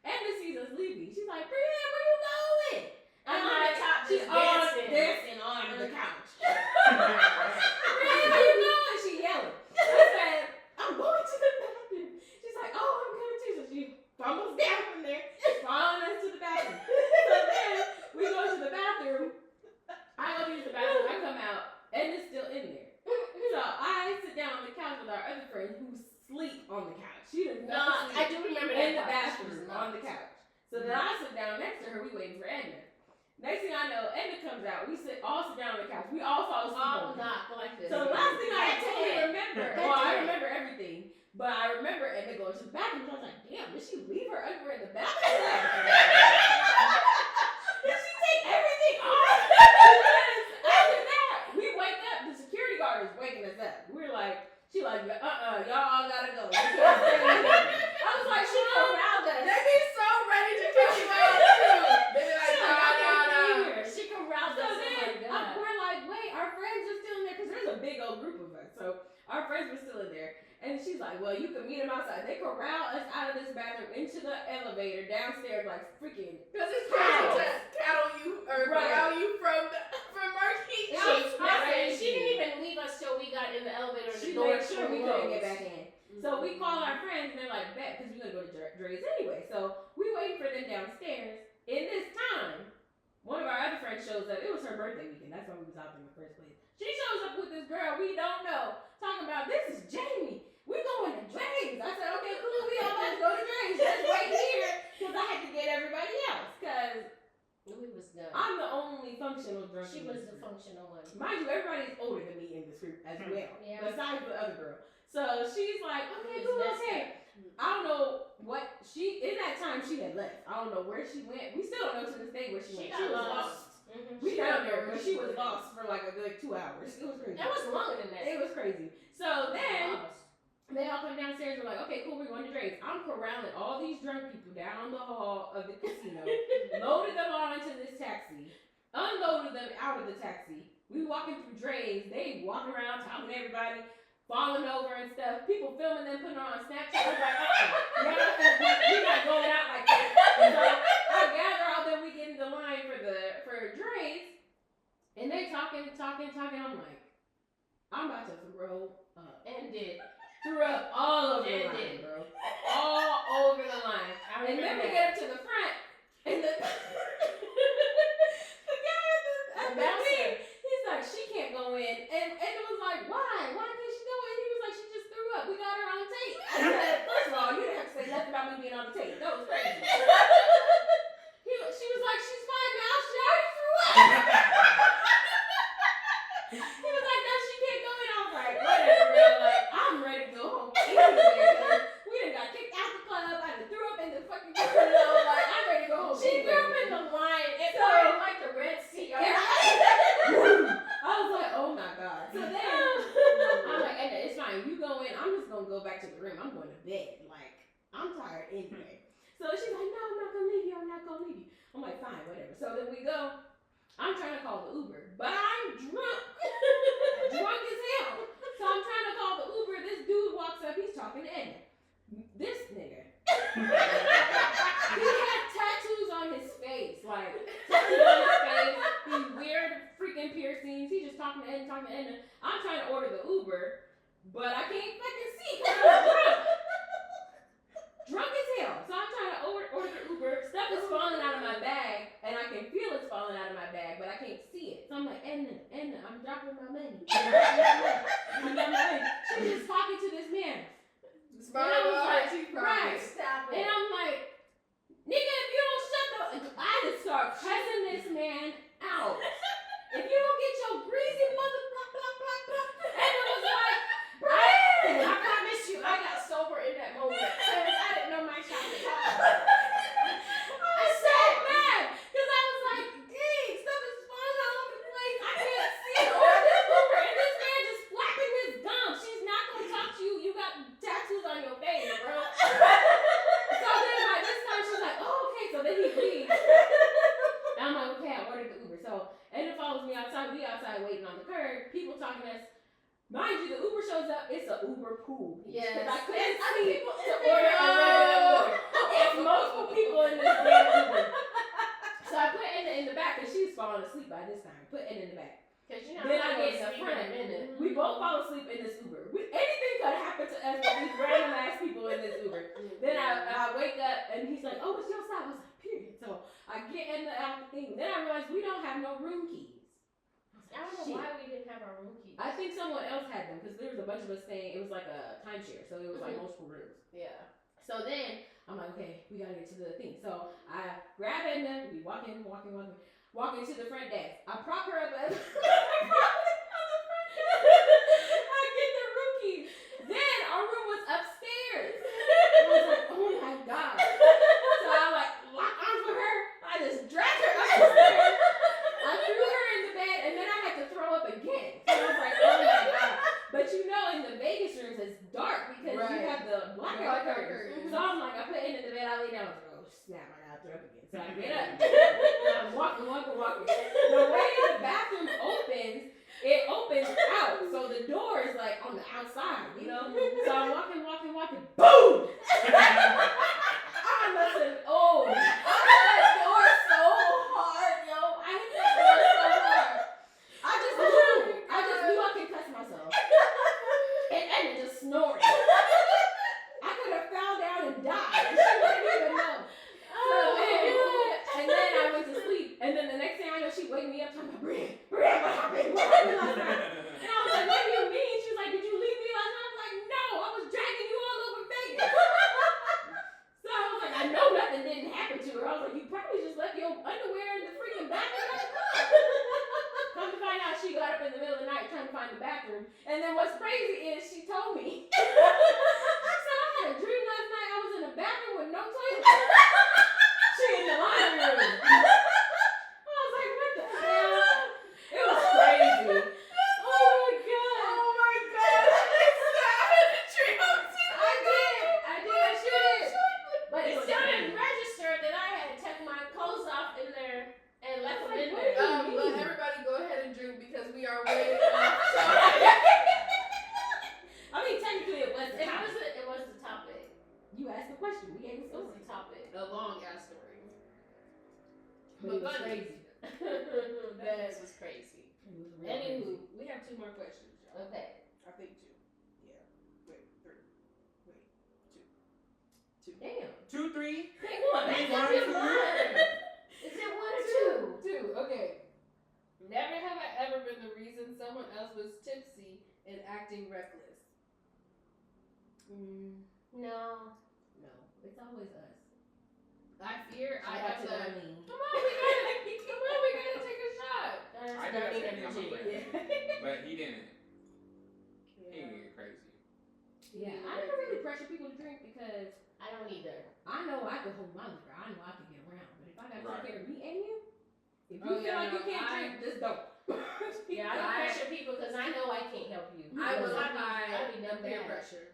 And then sees us leaving. She's like, Brienne, where you going? I'm on the top She's just dancing on the couch. Brienne, where you going? She yelling. I said, I'm going to the bathroom. She's like, oh, I'm coming too. So she fumbles down from there, following us to the bathroom. So then we go to the bathroom. I go use the bathroom. I come out, and it's still in there. So I sit down on the couch with our other friend who sleep on the couch. She does not sleep I do remember that in the part. bathroom on the couch. So then I sit down next to her. We waiting for Edna. Next thing I know, Edna comes out. We all sit down on the couch. We all fall asleep. All on the not like this. So the last thing I totally remember, That's well, I it. remember everything, but I remember Edna going to the bathroom. I was like, damn, did she leave her underwear in the bathroom? Did she take everything off? After that, we wake up. The security guard is waking us up. We're like, she like, y'all all gotta go. You can't stay here. I was like, she corralled us. They be so ready to kick you out too. They be like, nah. She corralled So us. then Oh my God. we're like, wait, our friends are still in there because there's a big old group of us. So our friends were still in there. And she's like, well, you can meet them outside. They corral us out of this bathroom into the elevator downstairs like freaking. Because it's trying to cattle you or Right. corral you from Marquis. She didn't even leave us till we got in the elevator and the She door made sure we couldn't get back in. Mm-hmm. So we call our friends and they're like, bet, because we're going to go to Dre's anyway. So we waiting for them downstairs. In this time, one of our other friends shows up. It was her birthday weekend. That's why we was out there in the first place. She shows up with this girl we don't know, talking about, this is Jamie. We going to Dre's. I said, okay, cool. We all about to go to Dre's. Just wait here because I had to get everybody else because We was done. I'm the only functional drunk. She in was this the group. functional one. Mind you, everybody is older than me in this group as well, Yeah. besides the other girl. So she's like, okay, Who's cool, this okay. I don't know what in that time she had left. I don't know where she went. We still don't know to this day where she went. got She was lost. lost. Mm-hmm. We found her, but she was lost for like a good 2 hours. It was crazy. That was longer than that. It was crazy. So then Lost. they all come downstairs. We're like, okay, cool, we're going to Dre's. I'm corralling all these drunk people down the hall of the casino, loaded them all into this taxi, unloaded them out of the taxi. We walking through Dre's. They walking around talking to everybody, falling over and stuff. People filming them, putting on Snapchat. I was like, we're not going out like that. So I gather all them. We get in the line for Dre's, and they talking. I'm like, I'm about to throw up. And did. Threw up all over the And line, did. bro. All over the line. I And then remember we that. get up to the front, and the guy at the thing, he's like, she can't go in. And it was like, why? Why can't she go in? He was like, she just threw up. We got her on tape. I said, first of all, you didn't have to say nothing about me being on the tape. That was crazy. She was like, she's fine now. She already threw up. He was like, no, she can't go in. I was like, whatever, bro. Like, I'm ready to go home anyway. We done got kicked out the club. I done threw up in the fucking casino. Like, I'm ready to go home. She anyway. threw up in the line. It So- was like the Red Sea. I was like, oh my god. So then I'm like, Edna, it's fine. You go in. I'm just gonna go back to the room. I'm going to bed. Like, I'm tired anyway. So she's like, no, I'm not gonna leave you. I'm not gonna leave you. I'm like, fine, whatever. So then we go. I'm trying to call the Uber, but I'm drunk. Drunk as hell. So I'm trying to call the Uber. This dude walks up. He's talking to Edna. This nigga. He had tattoos on his face. Like, tattoos on his face. These weird freaking piercings. He's just talking to Edna. I'm trying to order the Uber, but I can't fucking see because I'm drunk. Drunk as hell. So I'm trying to order the Uber. Stuff is falling out of my bag, and I can feel it's falling out of my bag, but I can't see it. So I'm like, Edna, I'm dropping my money. I'm dropping my money. She's just talking to this man. Smart And I was like, right. Stop And it. I'm like, nigga, if you don't shut the, I just start cussing this man out. If you don't get your greasy mother, blah, blah, blah, blah. And it was like, I promise you, I got sober in that moment because I didn't know my shot was hot. I was so mad because I was like, dang, stuff is falling all over the place. I can't see it on this Uber, and this man just flapping his gum. She's not gonna talk to you. You got tattoos on your face, bro. So then by this time she's like, oh, okay. So then he leaves. And I'm like, okay, I ordered the Uber. So Edna follows me outside. We outside waiting on the curb. People talking to us. Mind you, the Uber shows up. It's an Uber pool. Yes. Because I couldn't There's see people to in there. order a regular Uber. It's multiple people in this damn Uber. So I put Edna in the back because she's falling asleep by this time. Put Edna in the back. Because you know, Then I I'm get in the gonna sleep in a front. minute. We both fall asleep in this Uber. Anything could have happened to us with these random ass people in this Uber. Then I wake up and he's like, oh, it's your side. I was like, period. So I get in the out the thing. Then I realize we don't have no room keys. I don't know Shit. why we didn't have our room keys. I think someone else had them because there was a bunch of us staying. It was like a timeshare, so it was like multiple rooms. Yeah. So then I'm like, okay, we gotta get to the thing. So I grab Edna. We walk into the front desk. I prop her up on the front desk. I get the room keys. Then our room was upstairs. I was like, oh my god. So I like lock arms with her. I just dragged her upstairs. I threw her in the bed, and then I had to throw up again. So I was like, oh my god. But you know, in the Vegas rooms, it's dark because you Right. have the blackout Blackout curtains. curtains. So I'm like, I put in the bed, I lay down. I was like, oh snap, I gotta throw up again. So I get up. And I'm walking. The way the bathroom opens, it opens out. So the door is like on the outside, you know? So I'm walking. Boom! I must have, I hit that door so hard, yo. I hit that door so hard. I just knew I can cuss myself. find the bathroom. And then what's crazy is she told me. She said, I had a dream last night. I was in the bathroom with no toilet. She in the laundry room. I was like, what the hell? It was crazy. Oh my god. Oh my god. I had a dream too. I sure did. But it still didn't register that I had took my clothes off in there and left them in What there. do you Let mean? everybody go ahead and drink because we are way off topic. I mean, technically it was the topic. It was the topic. You asked the question. We gave It a was story. the topic. A long ass story. But it was funny. crazy. This was crazy. It was real Anywho, crazy. we have 2 more questions, y'all. Okay. I think 2. Yeah. Wait, 3. Wait, 2. 2. Damn. 2, 3. Pick one. Pick That's one. your one. Is it 1 or 2? 2. Okay. Never have I ever been the reason someone else was tipsy and acting reckless. No. No, it's always us. I fear I Shout out am to the. Darlene. Come on, we gotta take a shot. That's I did that Darlene same and thing on my Virginia. birthday. But he didn't. He didn't get crazy. Yeah, I never really pressure people to drink because I don't either. I know I can hold my liquor. I know I can get around. But if I got to Right. take care of me and you, if you Oh, feel yeah, like you no, can't I- drink, just don't. Yeah, I don't I- pressure people because I know I can't help you. I will Because apply I'd be the dumb peer bad. pressure.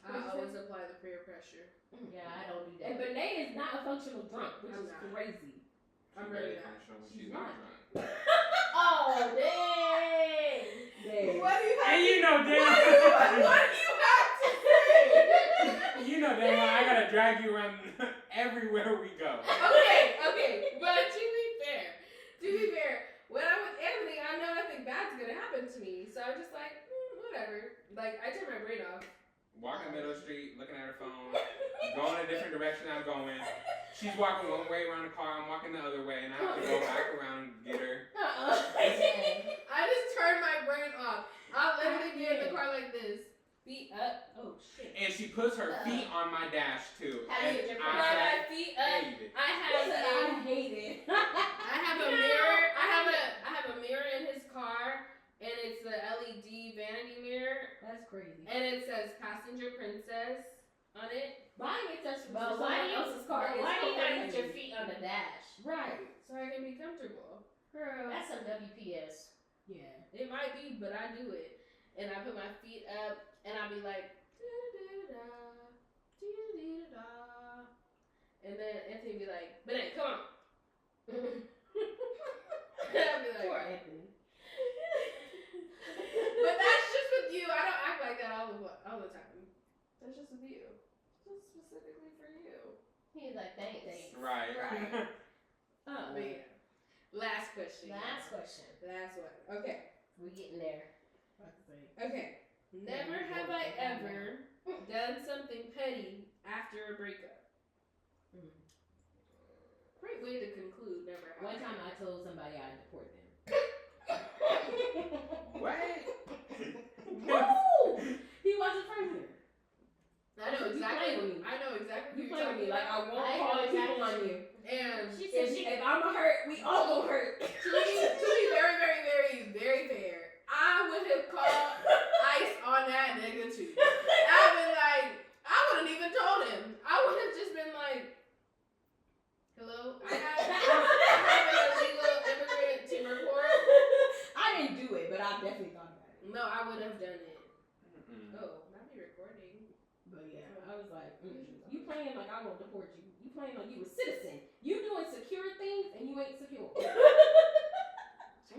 I always apply the peer pressure. Yeah, I don't do And that. Benet is not a functional drunk, which I'm is not. crazy. I'm She's ready very now. functional when She's she's not. not drunk. Oh, dang! Dang. What do you have And you know damn What do you have to say? you know damn well I gotta drag you around everywhere we go. Okay, but to be fair, when I'm with Anthony, I know nothing bad's gonna happen to me, so I'm just like, whatever. Like, I turn my brain off. Walking middle of the street, looking at her phone, going a different direction I'm going. She's walking one way around the car, I'm walking the other way, and I have to go back around and get her. I just turn my brain off. I'll literally be in the car like this, feet up. Oh shit. And she puts her feet on my dash too. How And you get your I Got said, my feet up. hate it. I have I hate it. I have a mirror. I have a mirror in his car, and it's the LED vanity mirror, That's crazy. and it says "Passenger Princess" on it. Buying accessories But for why someone do you, else's car is why do you so gotta put crazy. your feet on the dash? Right. So I can be comfortable. Girl. That's some WPS. Yeah. It might be, but I do it. And I put my feet up, and I'll be like, da-da-da-da, da-da-da-da. And then Anthony be like, Benet, come on. And I'll be Poor like, Anthony. but that's just with you. I don't act like that all the time. That's just with you. Just specifically for you. He's like, thanks. Right. Right. Uh-uh. But yeah. Last question. Last question. Last one. Okay. We're getting there. Okay. Never have I ever done something petty after a breakup. Great way to conclude. Never have. One time I told somebody I'd deport them. What? Woo! He wasn't from here. I know You exactly. play with me. I know exactly You who play you're with me talking like I about. won't I call know people exactly. on you. And She said she If I'm hurt, we all gonna hurt. to be very, very, very, very fair, I would have called ICE on that nigga too. I've been like, I wouldn't even told him. I would have just been like, hello, I have an illegal immigrant to report. I didn't do it, but I definitely thought about it. No, I would have done it. Mm-mm. Oh, not me recording. But yeah, I was like, you playing like I won't deport you. You playing like you a citizen. You doing secure things and you ain't secure.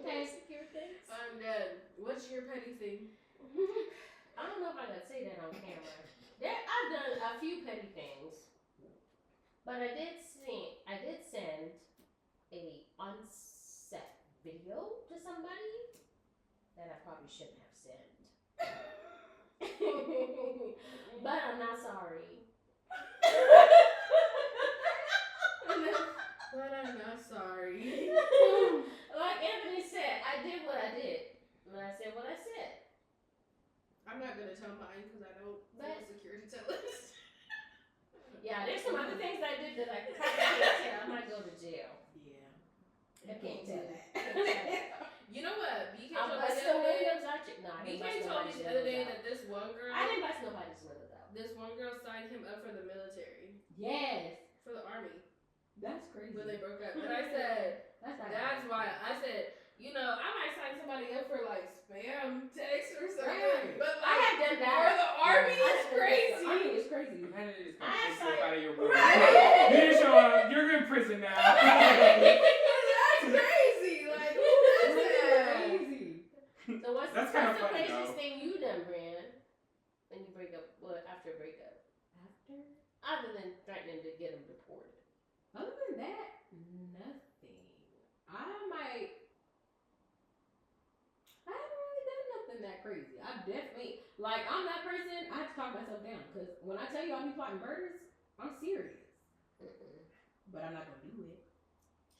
Okay, secure things. I'm done. What's your petty thing? I don't know if I can say that on camera. I've done a few petty things, but I did send a on-set video to somebody that I probably shouldn't have sent. But I'm not sorry. But I'm not sorry. Like Anthony said, I did what I did. And I said what I said. I'm not gonna tell mine because I don't But- feel secure to tell us. Yeah, there's some other things I did that I probably can't tell. I might go to jail. Yeah. I can't tell do that. that. You know what? BK I told me bust the other day. windows out. No, I didn't BK bust told me nobody's the other day windows that this one girl. out. I didn't bust nobody's windows out. This one girl signed him up for the military. Yes. For the army. That's crazy. When they broke up. And I said, that's why. I said, you know, I might sign somebody up for like spam text or something. Right. But I like, have done that. for the army Yeah. is crazy. The army is crazy. Imagine they just I come have pick you up out of your room. Right. You didn't show up. You're in prison now. That's crazy. Like, who does that? Crazy. So what's That's the kinda funny, craziest though. thing you done, Brian? When you break up, after a breakup? After? Other than threatening to get him deported. Other than that, nothing. I haven't really done nothing that crazy. I definitely, like, I'm that person, I have to talk myself down. Because when I tell you I'll be plotting murders, I'm serious. But I'm not going to do it.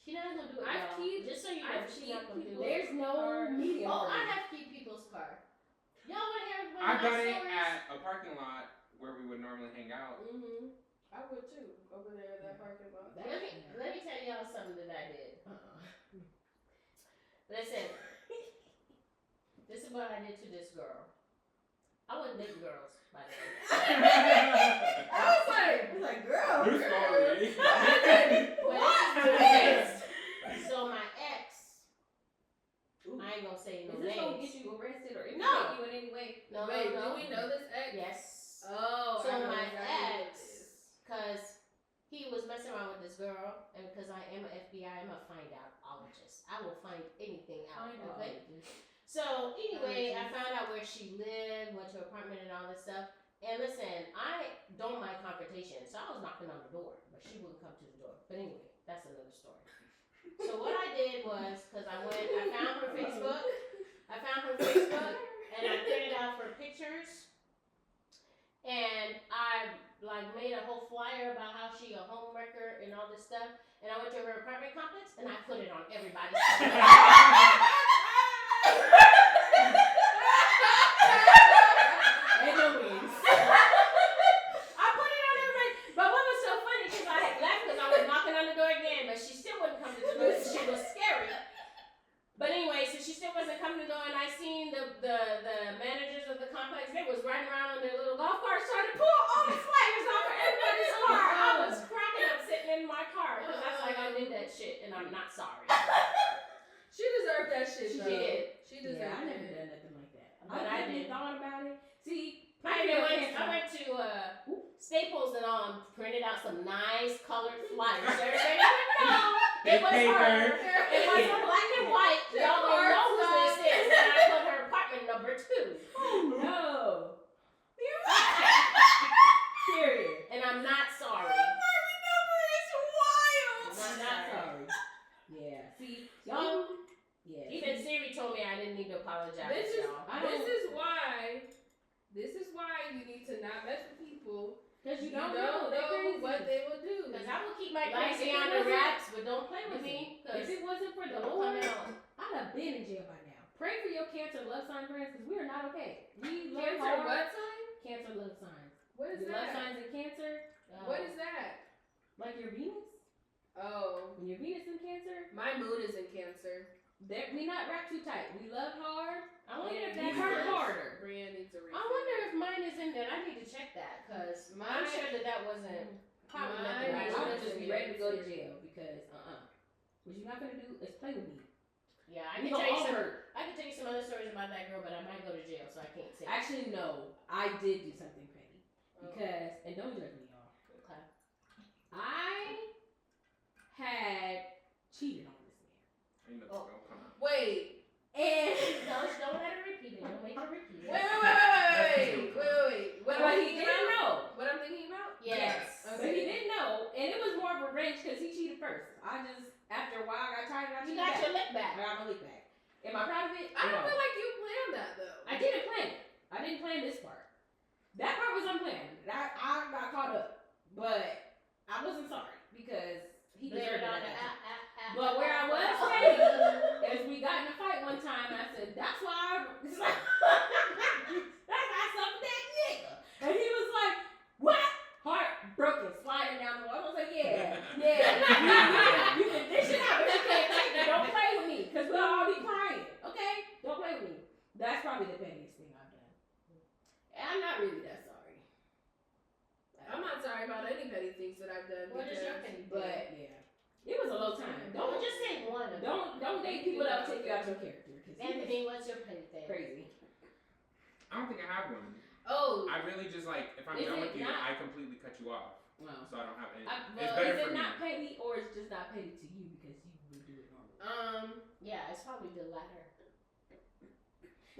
She not gonna do it, I've y'all. keyed- Just so you know, I've she keyed not gonna do people's it. There's no cars. medium. Oh, I for it. have keyed people's car. Y'all wanna hear one of I've my done it stories? at a parking lot where we would normally hang out. Mm-hmm. I would too. Over there in that parking lot. That- Let me tell y'all something that I did. Listen, this is what I did to this girl. I wasn't dating girls, by the way. I was like, girl. New story. So my ex, I ain't gonna say no Is this gonna names. get you arrested or No. implicate you in any way? No, Wait, no, do we know this ex? Yes. Oh, So I know my exactly what ex, it is. cause he was messing around with this girl, and because I am an FBI, I'm a find outalogist. I will find anything out. Okay. So anyway, I found out where she lived, went to her apartment, and all this stuff. And listen, I don't mind confrontation, so I was knocking on the door, but she wouldn't come to the door. But anyway, that's another story. So what I did was, cause I found her Facebook, and I printed out her pictures, and I like made a whole flyer about how she a homewrecker and all this stuff. And I went to her apartment complex, and I put it on everybody's. And no wings. I put it on everybody. But what was so funny, because I had left because I was knocking on the door again, but she still wouldn't come to the door. She was scary. But anyway, so she still wasn't coming to the door, and I seen the managers of the complex, they was riding around on their little golf carts trying to pull all the flyers off of everybody's car. I was cracking up sitting in my car because I was like, I did that shit, and I'm not sorry. She deserved that shit. She though. did. She deserved Yeah, I never it. done nothing like that. But I did. Thought about it. See, I went to Staples and all and printed out some nice colored flyers. So everybody would know it was her. It was black and white. Y'all don't know who this is. And I put her apartment number 2. No. Period. And I'm not sorry. Apartment number is wild. I'm not sorry. Yeah. See, y'all. Yeah. Even Siri told me I didn't need to apologize, This is y'all. this is why you need to not mess with people. Because You don't know what they will do. Because I will keep my Like, crazy if on it the wasn't- wraps, but don't play with me. If Because it wasn't for the don't Lord, come out. I'd have been in jail by now. Pray for your Cancer love sign friends because we are not okay. We love Cancer hard. what sign? Cancer love signs. What is Your love that? signs in Cancer, What is that? like your Venus. Oh, When your Venus in Cancer, my moon is in Cancer. we not wrapped too tight. We love hard. I wonder if We that's hurt hers. harder. Brienne needs a refill. I wonder if mine is in there. I need to check that because I'm sure that wasn't probably Mine nothing. I is- would just be ready to go to jail because what you're not gonna do is play with me. Yeah, I We can gonna tell you all some. hurt. I can tell you some other stories about that girl, but I might go to jail, so I can't say. Actually, no. I did do something petty Oh. because, and don't judge me, y'all. Okay. I had cheated on this man. You know, Oh. come on. Wait. And Don't let her repeat it. Don't make her repeat it. What but am I he thinking didn't about? know. What I'm thinking about? Yes. But he didn't know, and it was more of revenge because he cheated first. I just, after a while, I got tired and I You cheated got back. your lick I back. got my lick back. Am I proud of it? I don't No. feel like you planned that though. I didn't plan it. I didn't plan this part. That part was unplanned. I got caught up, but I wasn't sorry because he Blame deserved it it. on at the that time. But where I was petty. petty is we got in a fight one time, and I said, "That's why it's like that's why I something that nigga." And he was like, "What?" Heartbroken, sliding down the wall. I was like, "Yeah, you can dish it out, but you can't take it. Don't play with me, cause we'll all be crying." thing I've done. And I'm not really that sorry. I'm not sorry about any petty things that I've done. What is your petty thing? But yeah, it was a low time. Don't just say one of them. Don't date people that'll take you out your character. Anthony, what's your petty thing? Crazy. I don't think I have one. Oh. I really just like, if I'm Is done it with you, not- I completely cut you off. No. So I don't have any. Well, it's better is for it me. not petty or it's just not petty to you because you would do it normally? Yeah, it's probably the latter.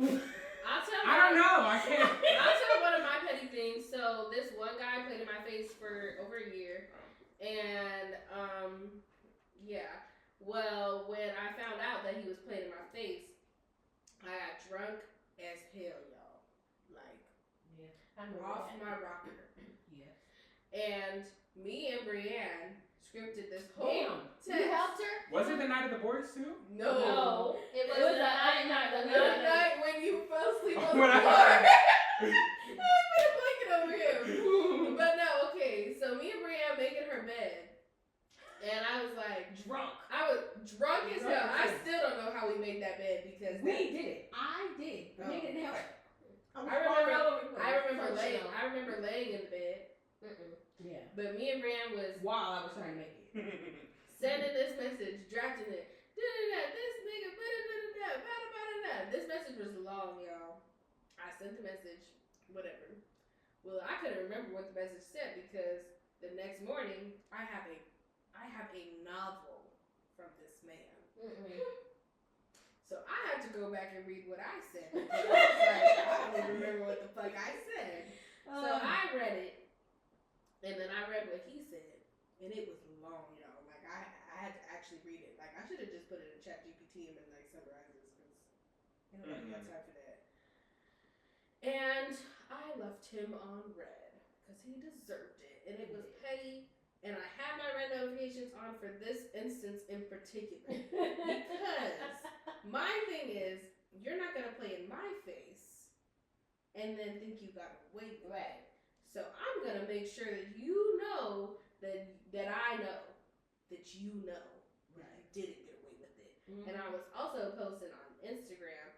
I don't know. I can't. I'll tell one of my petty things. So this one guy played in my face for over a year, and yeah. Well, when I found out that he was playing in my face, I got drunk as hell, y'all. Like, off my rocker. Yeah. And me and Brienne scripted this whole text. You helped her? Was it the night of the boys too? No. It was the night when you fell asleep on the When I- floor. I put a blanket over him. But no, okay. So me and Brienne making her bed. And I was like, Drunk. I was drunk as hell. I still don't know how we made that bed because We did it. I did. Oh. Nigga didn't help. I remember laying in the bed. Yeah. But me and Brienne was While I was trying to make it. sending this message, drafting it. This nigga, da-da-da. This message was long, y'all. I sent the message, whatever. Well, I couldn't remember what the message said because the next morning I have a novel from this man. So I had to go back and read what I said. Because I was like, I don't even remember what the fuck I said. So I read it, and then I read what he said, and it was long, y'all. Like I had to actually read it. Like I should have just put it in ChatGPT and then like summarize this because nobody got time for that. And I left him on red because he deserved it, and it was petty. And I had my red notifications on for this instance in particular because my thing is you're not gonna play in my face and then think you got away with it. So I'm gonna make sure that you know that I know that you know that I didn't get away with it. And I was also posting on Instagram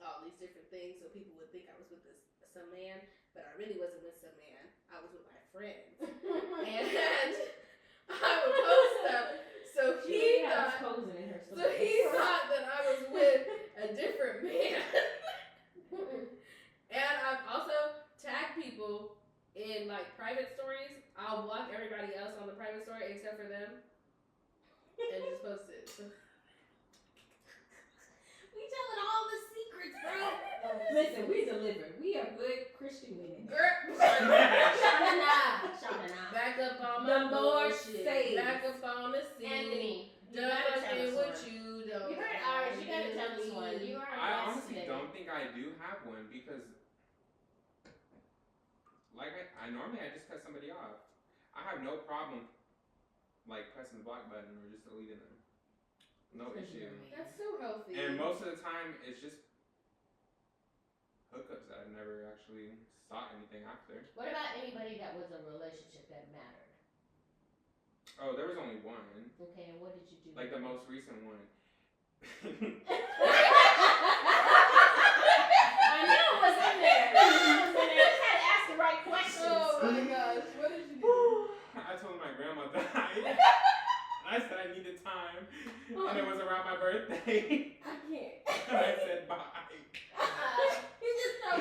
all these different things so people would think I was with some man, but I really wasn't with some man. I was with my friends. And I would post stuff so he thought that I was with a different man. And I've also tagged people in like private stories. I'll block everybody else on the private story except for them and just post it. So. We telling all the secrets, bro. Listen, we delivered. We are good Christian women. Back up on The my Lord bullshit. saves. Back up on the scene. Anthony, you Done gotta tell fucking us with one. you. Don't You heard ours. You gotta tell us one. You are I our guest honestly today. don't think I do have one because, like, I normally I just cut somebody off. I have no problem, like, pressing the block button or just deleting them. No issue. That's so healthy. And most of the time, it's just hookups that I've never actually sought anything after. What about anybody that was a relationship that mattered? Oh, there was only one. Okay, and what did you do? Like the most recent one. I knew it was in there. You had to ask the right questions. Oh my gosh, what did you do? I told him my grandma died. I said I needed time. And it was around my birthday. I can't. And I said bye. You just so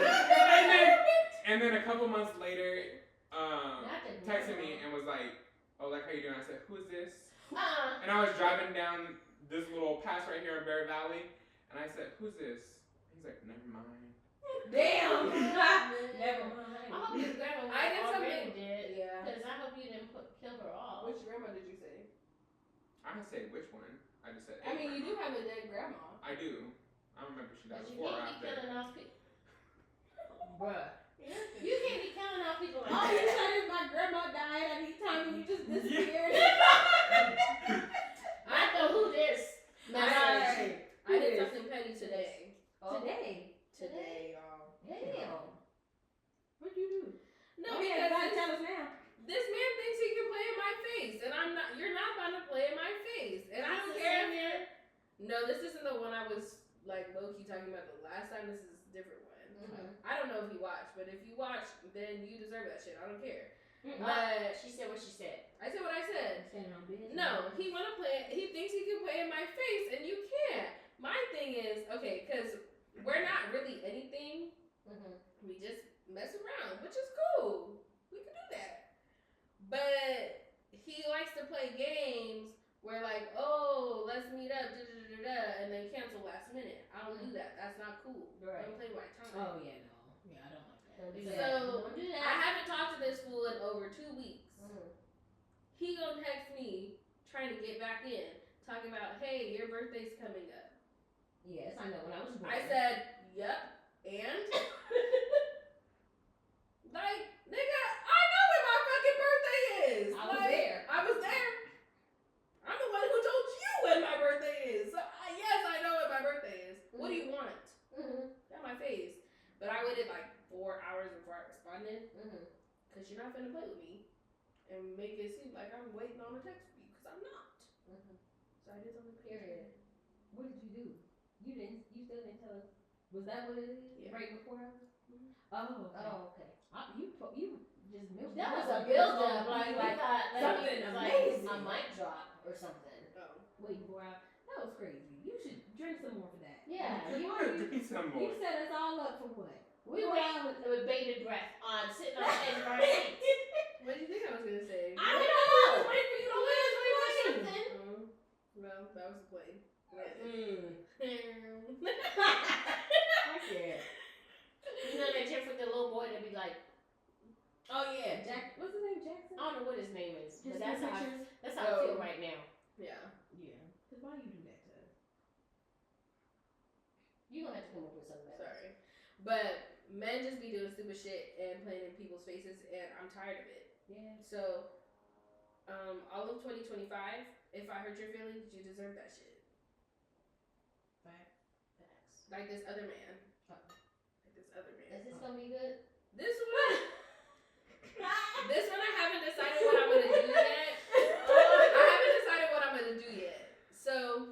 And then a couple months later, Not the texted me grandma. and was like, oh, like how you doing? I said, who is this? Uh-uh. And I was driving down this little pass right here in Bear Valley. And I said, who's this? He's like, never mind. damn. Never I mind. hope your grandma I did already something- did. Yeah. Because I hope you didn't kill her off. Which grandma did you say? I didn't say which one. I just said. I mean, you do grandma. have a dead grandma. I do. I don't remember if she died But you before or can't be after. killing off people. Bruh. You can't be killing off people like All you that. said is my grandma died at any time and you just disappeared. I know who this. Message. I did something petty today. Today. Y'all. Damn. What'd you do? No, Okay, because gotta tell us now. this man thinks he can play in my face, and I'm not. You're not about to play in my face, and I don't Is this care. the same man? No, this isn't the one I was like low key talking about the last time. This is a different one. watch. But if you watch, then you deserve that shit. I don't care. But she said what she said. I said what I said. Standing on business. No, he wanna play. He thinks he can play in my face, and you can't. My thing is okay, because we're not really anything. We just mess around, which is cool. We can do that. But he likes to play games where like, oh, let's meet up, and then cancel last minute. I don't do that. That's not cool. Right. Don't play my time. Oh yeah, no. Yeah, I don't like that. Don't do So that. Don't do that. I haven't talked to this fool in over 2 weeks. He gonna text me trying to get back in, talking about, hey, your birthday's coming up. Yes, I know. When I was born. I said, yep, and like, nigga, I know when my fucking birthday is. I was there. I was there. I'm the one who told you when my birthday is. So yes, I know when my birthday is. What do you want? Got my face. But I waited like 4 hours before I responded. Cause you're not finna play with me and make it seem like I'm waiting on a text from you. Cause I'm not. So I did something. Period. What did you do? You still didn't tell us. Was that what it is? Yeah. Right before? Oh, okay. Oh, okay. You just milked That it was out. a build up. Like, Like something like amazing. a mic drop or something. Oh. Wait, 4 hours. That was crazy. You should drink some more for that. Yeah. You want to drink some You more? set us all up for what? We waited with bated breath on sitting on the edge of our seats. What do you think I was gonna say? I don't know. Wait for you to win. Something. Well, that was the play. I can't. You know that chick with the little boy that be like, Oh yeah, Jack. What's his name? Jackson. I don't know what his name is, His but that's how pictures. I feel right now. Yeah. Yeah. Cause why you do that to us? You gonna have to come up with something better. Sorry. But men just be doing stupid shit and playing in people's faces, and I'm tired of it. Yeah. So, all of 2025, if I hurt your feelings, you deserve that shit. Facts. Like this other man. Is this Like gonna be good? This one. This one I haven't decided what I'm gonna do yet. So,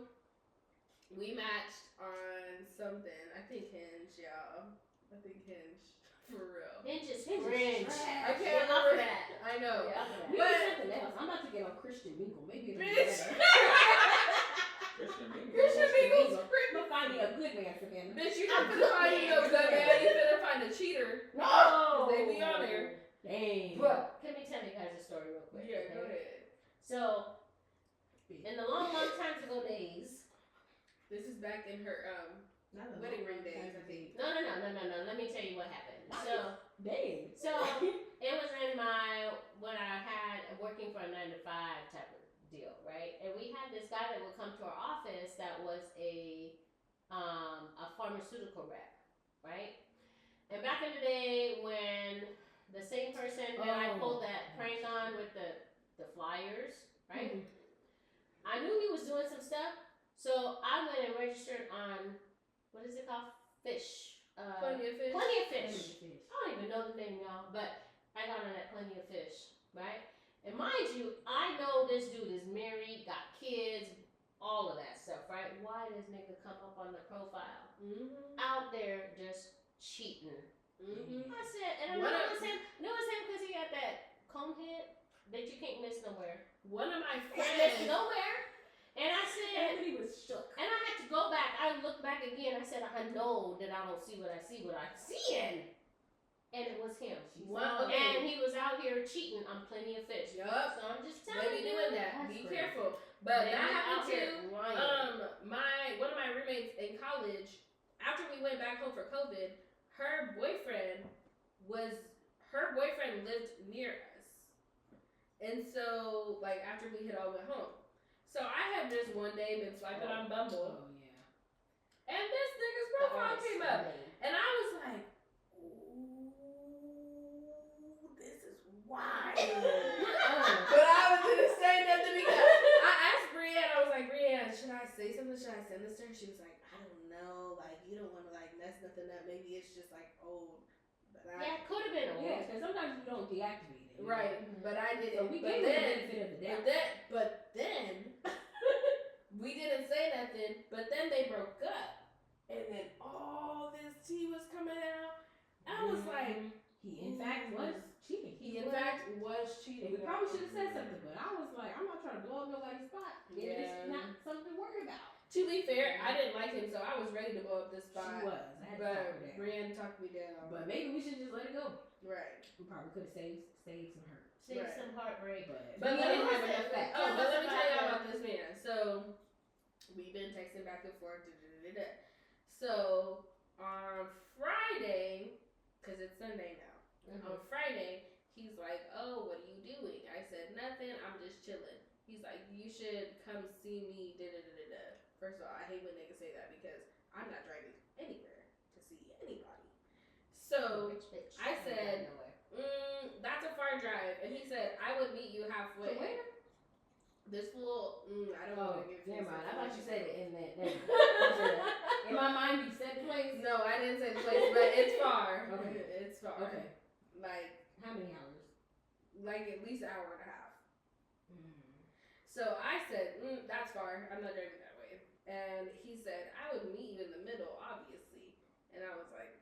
we matched on something. I think Hinge, y'all. For real. Hinge is cringe. I can't Get off remember. of that. I know. Get off of that. We But- need something else. I'm about to get on Christian Mingle. Maybe it'll be Bitch. better. Christian Mingle's I'm gonna find me a good man for him. Bitch, you not gonna find you no good man. You finna find a cheater. No. 'Cause they be on there. Dang. Bro, let me tell you guys a story real quick. Yeah, go okay? ahead. So, in the long times ago days. This is back in her wedding ring days, I think. No. Let me tell you what happened. So, Dang. it was in when I had working for a 9 to 5 type of deal, right? And we had this guy that would come to our office that was a pharmaceutical rep, right? And back in the day when the same person that I pulled that prank on with the flyers, right? I knew he was doing some stuff, so I went and registered on, what is it called? Fish. Plenty of fish. Plenty of Fish. I don't even know the name, y'all, but I got on that Plenty of Fish, right? And mind you, I know this dude is married, got kids, all of that stuff, right? Why does nigga come up on the profile? Out there just cheating. I said, and I know it was him because he had that comb head that you can't miss nowhere. One of my Can't miss friends. nowhere. And I said, He was shook. and I had to go back. I looked back again. I said, I know that I don't see what I'm seeing. And it was him. Wow. And he was out here cheating on Plenty of Fish. Yup. So I'm just They telling be you. doing that. That's Be crazy. careful. But They that be out happened here to lying. one of my roommates in college. After we went back home for COVID, her boyfriend lived near us. And so, like, after we had all went home. So I had just one day been swiping on Bumble, Oh yeah. and this nigga's profile came up. And I was like, ooh, this is wild. But I was gonna say nothing because I asked Brienne, I was like, Brienne, should I say something? Should I send this to her? She was like, I don't know. Like, you don't want to, like, mess nothing up. Maybe it's just, like, old. But Yeah, it could have been old. Yeah, because sometimes you don't deactivate it. you know? Right, but I didn't. So we but gave then, him the benefit of the doubt. but then, we didn't say nothing. But then they broke up, and then all this tea was coming out. I was like, like, he in fact was cheating. He in fact was cheating. We probably should have said something, but I was like, I'm not trying to blow up nobody's spot. Yeah. It's not something to worry about. To be fair, I didn't like him, so I was ready to blow up this spot. She was. I had to talk her down. Brienne talked me down. But maybe we should just let it go. Right. We probably could have saved some hurt. Saved some heartbreak. But let me have enough facts. but let me tell y'all about this man. So we've been texting back and forth. So on Friday, because it's Sunday now, on Friday, he's like, oh, what are you doing? I said, nothing, I'm just chilling. He's like, you should come see me, First of all, I hate when niggas say that because I'm not driving anywhere to see anybody. So I said, that's a far drive. And he said, I would meet you halfway. To where? This fool, I don't want to give you. Never mind. I thought you said it in that. In my mind, you said the place. No, I didn't say the place, but it's far. Okay. It's far. Okay. Like, how many hours? Like at least an hour and a half. So I said, that's far. I'm not driving that way. And he said, I would meet you in the middle, obviously. And I was like,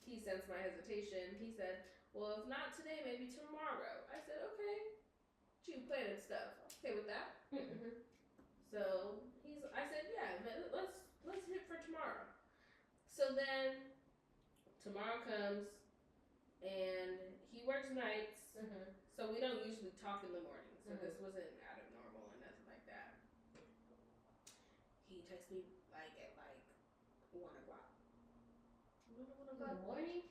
He sensed my hesitation. He said, well, if not today, maybe tomorrow. I said, okay. You planning stuff. I'm okay with that. So I said, yeah, let's hit for tomorrow. So then tomorrow comes and he works nights. So we don't usually talk in the morning. So this wasn't out of normal and nothing like that. He texts me like at 1 o'clock. 1 o'clock? In the morning?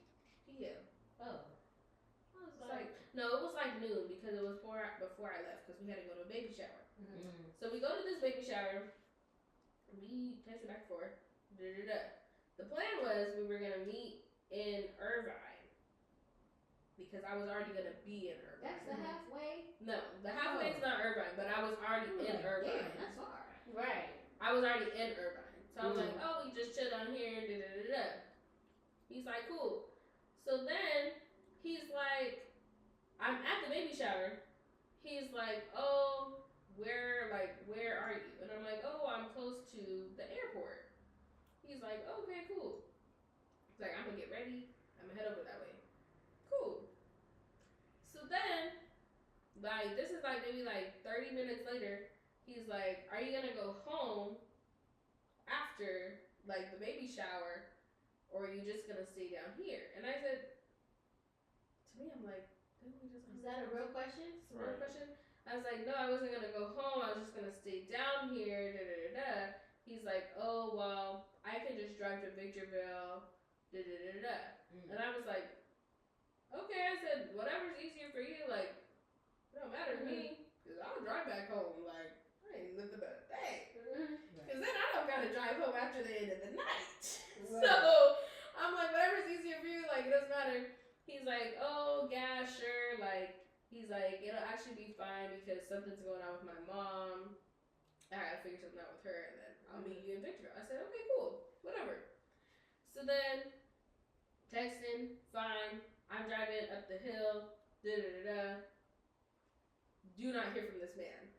Yeah. Oh. No, it was like noon because it was before I left because we had to go to a baby shower. So we go to this baby shower. We texted back and forth. The plan was we were gonna meet in Irvine because I was already gonna be in Irvine. That's the halfway? No, the halfway is not Irvine, but I was already in Irvine. Yeah, that's far. Right. I was already in Irvine, so I was like, oh, we just chill down here. He's like, cool. So then he's like, I'm at the baby shower. He's like, oh, where are you? And I'm like, oh, I'm close to the airport. He's like, okay, cool. He's like, I'm gonna get ready. I'm gonna head over that way. Cool. So then, this is maybe 30 minutes later. He's like, are you gonna go home after the baby shower, or are you just gonna stay down here? And I said, to me, I'm like, is that a real question? It's a real question. I was like, no, I wasn't gonna go home. I was just gonna stay down here. He's like, oh well, I can just drive to Victorville. And I was like, okay. I said, whatever's easier for you. It don't matter to me, cause I'll drive back home. I ain't living better day. Cause then I don't gotta drive home after the end of the night. Right. So I'm like, whatever's easier for you. It doesn't matter. He's like, oh, yeah, sure. He's like, it'll actually be fine because something's going on with my mom. I gotta figure something out with her, and then I'll meet you in Victorville. I said, okay, cool, whatever. So then, texting, fine. I'm driving up the hill. Do not hear from this man.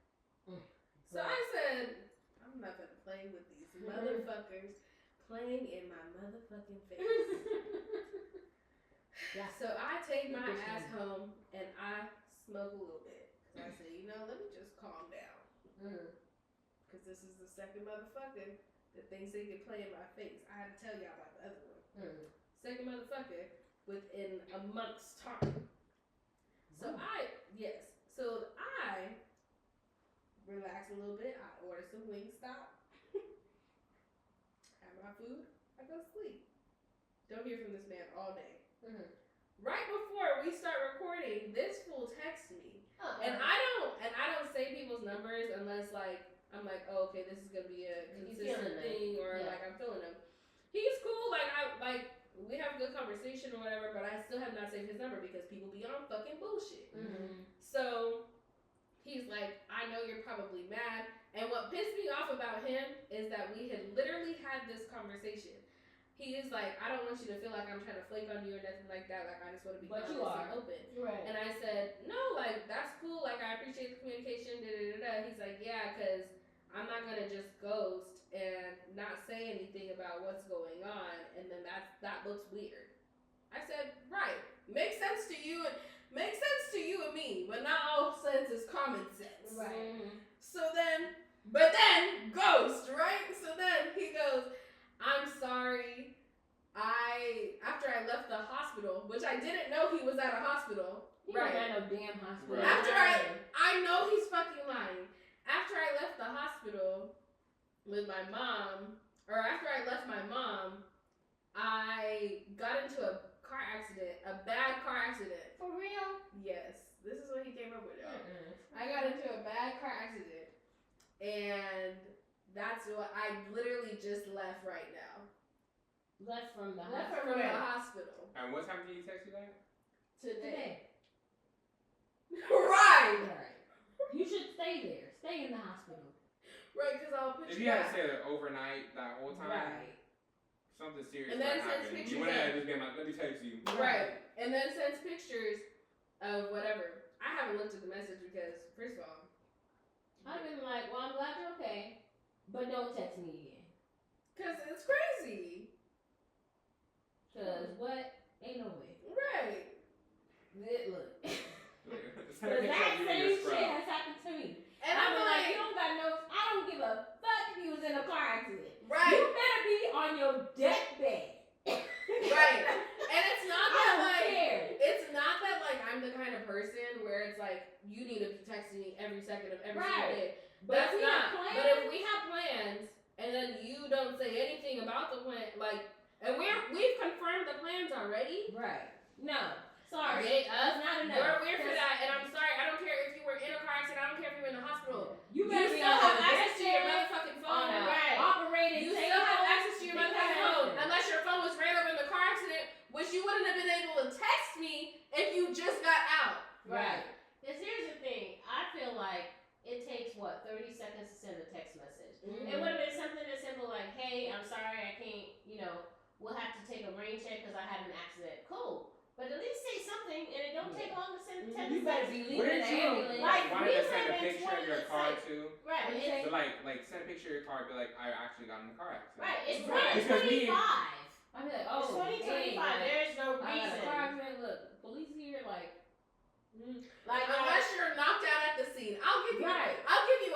So I said, I'm not gonna play with these motherfuckers playing in my motherfucking face. Yeah. So I take my ass home and I smoke a little bit. Cause I said, let me just calm down. Cause this is the second motherfucker that thinks they can play in my face. I had to tell y'all about the other one. Second motherfucker within a month's time. So I relax a little bit. I order some Wingstop. Have my food. I go sleep. Don't hear from this man all day. Right before we start recording, this fool texts me, and I don't say people's numbers unless I'm like, oh, okay, this is gonna be a consistent thing, or I'm feeling him. He's cool, we have a good conversation or whatever, but I still have not saved his number because people be on fucking bullshit. So he's like, I know you're probably mad, and what pissed me off about him is that we had literally had this conversation. He is like, I don't want you to feel like I'm trying to flake on you or nothing like that. I just want to be honest and open. Right. And I said, no, that's cool. I appreciate the communication. He's like, yeah, because I'm not going to just ghost and not say anything about what's going on. And then that looks weird. you and me, but not all sense is common sense. Right. But then ghost, right? So then he goes, I'm sorry. After I left the hospital, which I didn't know he was at a hospital. He wasn't at no damn hospital. Right. After I know he's fucking lying. After I left the hospital with my mom, or after I left my mom, I got into a car accident, a bad car accident. For real? Yes, this is what he came up with, y'all. I got into a bad car accident, and that's what I literally just left right now. Left from the hospital. And what time did he text you that? Today. Right. You should stay there. Stay in the hospital. Right, because I'll put If you you had to back. stay there overnight that whole time, Right. something serious And then might sends happen. pictures You wouldn't of- have just been like, let me text you. Right. And then sends pictures of whatever. I haven't looked at the message because, first of all, I've been like, well, I'm glad you're okay, but don't text me again. because it's crazy. Cause what? Ain't no way. Right. Look. Send a Cause picture that of you in same your shit scrub. has happened to me. And I'm I'm like, like, you don't got no. I don't give a fuck if you was in a car accident. right. You better be on your deathbed. Right. And it's not I that don't like care. it's not that like I'm the kind of person where it's like you need to be texting me every second of every single Right. day. But That's if we not. have plans, But if we have plans and then you don't say anything about the plan, like, and we've confirmed the plans already. right? No, sorry, They, that's not enough. You're weird for that, and I'm sorry. I don't care if you were in a car accident. I don't care if you were in the hospital. You You better be still on have your access to your deathbed, motherfucking on phone. a Right. operated You table. still have access to your Because motherfucking phone, unless your phone was ran over in the car accident, which you wouldn't have been able to text me if you just got out. Right. Because here's the thing. I feel like it takes, 30 seconds to send a text message. It would have been something as simple like, hey, I'm sorry, I can't, we'll have to take a rain check because I had an accident. Cool. But at least say something, and it don't take long to send a text You better message. be Wouldn't leaving the you ambulance. Like, wanted we to send a live in picture of your 20, car like- too? Right. What you It's, say? But like send a picture of your car, be like, I actually got in a car accident. right. It's Right. Because me- 2025. I'm like, It's oh, 2025. dang, There's no I got a reason. car accident. Look, police here, like, Like, Unless you're knocked out at the scene, I'll give you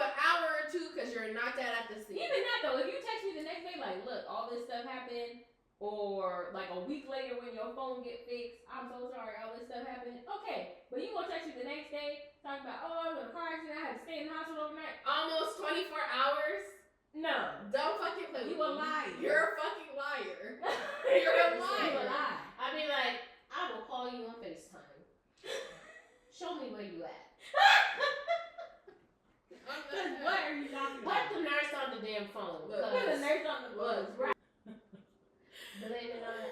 an hour or two because you're knocked out at the scene. even that though, if you text me the next day, like, look, all this stuff happened, or like a week later when your phone get fixed, I'm so sorry, all this stuff happened. Okay, but you gonna text me the next day talking about, oh, I was in a car accident, I had to stay in the hospital overnight. Almost 24 hours. No, Don't fucking play with you a me. liar. You're a fucking liar. You're a You a liar. lie. I mean, like, I will call you on FaceTime. Show me where you at. Cause what are you talking Put about? the nurse on the damn phone. Look, Put a 'cause nurse on the bus, right? blame it on the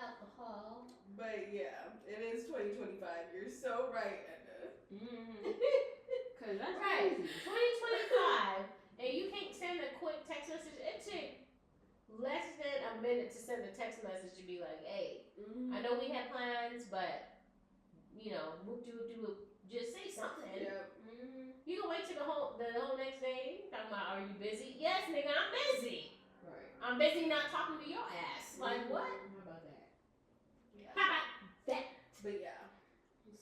alcohol. But yeah, it is 2025. You're so right, Edna. Cause that's Right. crazy. 2025, and you can't send a quick text message. It took less than a minute to send a text message to be like, hey, I know we had plans, but, we'll do just say something. Yep. You can wait till the whole next day. Talking about, are you busy? Yes, nigga, I'm busy. Right. I'm busy not talking to your ass. Like, what? How about that? Yeah. How about that? But yeah.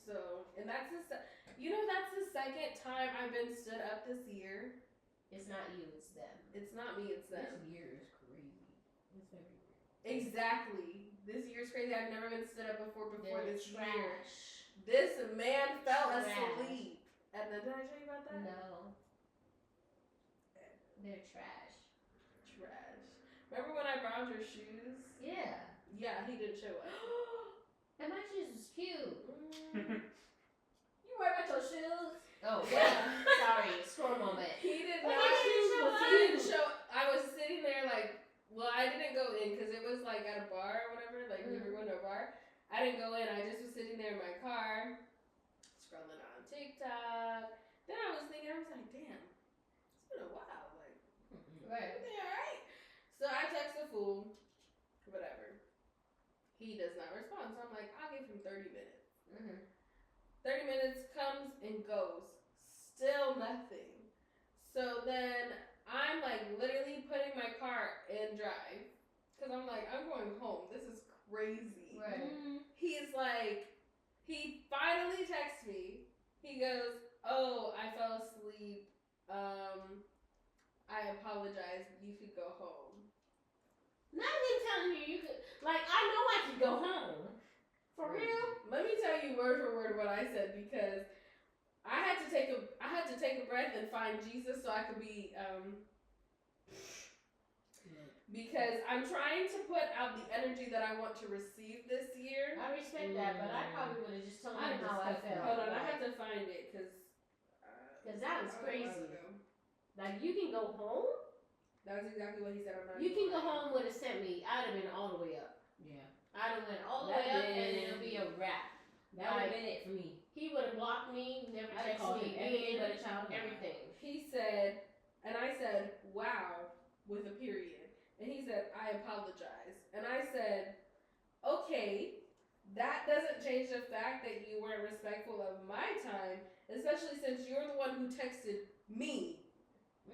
So, and that's the second time I've been stood up this year. It's not you, it's them. It's not me, it's them. This year is crazy. It's everywhere. Exactly. This year's crazy. I've never been stood up before They're this year. trash. This man fell Trash. asleep. And then, did I tell you about that? No. They're trash. Trash. Remember when I borrowed your shoes? Yeah. Yeah, he didn't show up. And my shoes is cute. You worry about your shoes? Oh, yeah. Sorry, store moment. He did But not. he didn't show up. He didn't show. I was sitting there like, well, I didn't go in because it was like at a bar or whatever. Like we were going to a bar. I didn't go in. I just was sitting there in my car, scrolling on TikTok. Then I was thinking, I was like, damn, it's been a while. Like, Right. everything all right? So I text the fool, whatever. He does not respond. So I'm like, I'll give him 30 minutes. 30 minutes comes and goes. Still nothing. So then I'm like literally putting my car in drive. Because I'm like, I'm going home. This is crazy. Right. He's like, he finally texts me. He goes, "Oh, I fell asleep. I apologize. You could go home." Not him telling you could. Like, I know I could go home. For real? Let me tell you word for word what I said, because I had to take a breath and find Jesus so I could be because I'm trying to put out the energy that I want to receive this year. I respect that, but I probably would have just told him how I felt. Hold on, I have to find it because that was crazy. Like, you can go home? That's exactly what he said. You can go home would have sent me. I'd have been all the way up. Yeah. I'd have went all the way up, and then it'll be a wrap. That would have been it for me. He would have blocked me, never I'd texted called me him everything again, but a child. everything. He said, and I said, "Wow," with a period. And he said, "I apologize." And I said, "Okay, that doesn't change the fact that you weren't respectful of my time, especially since you're the one who texted me.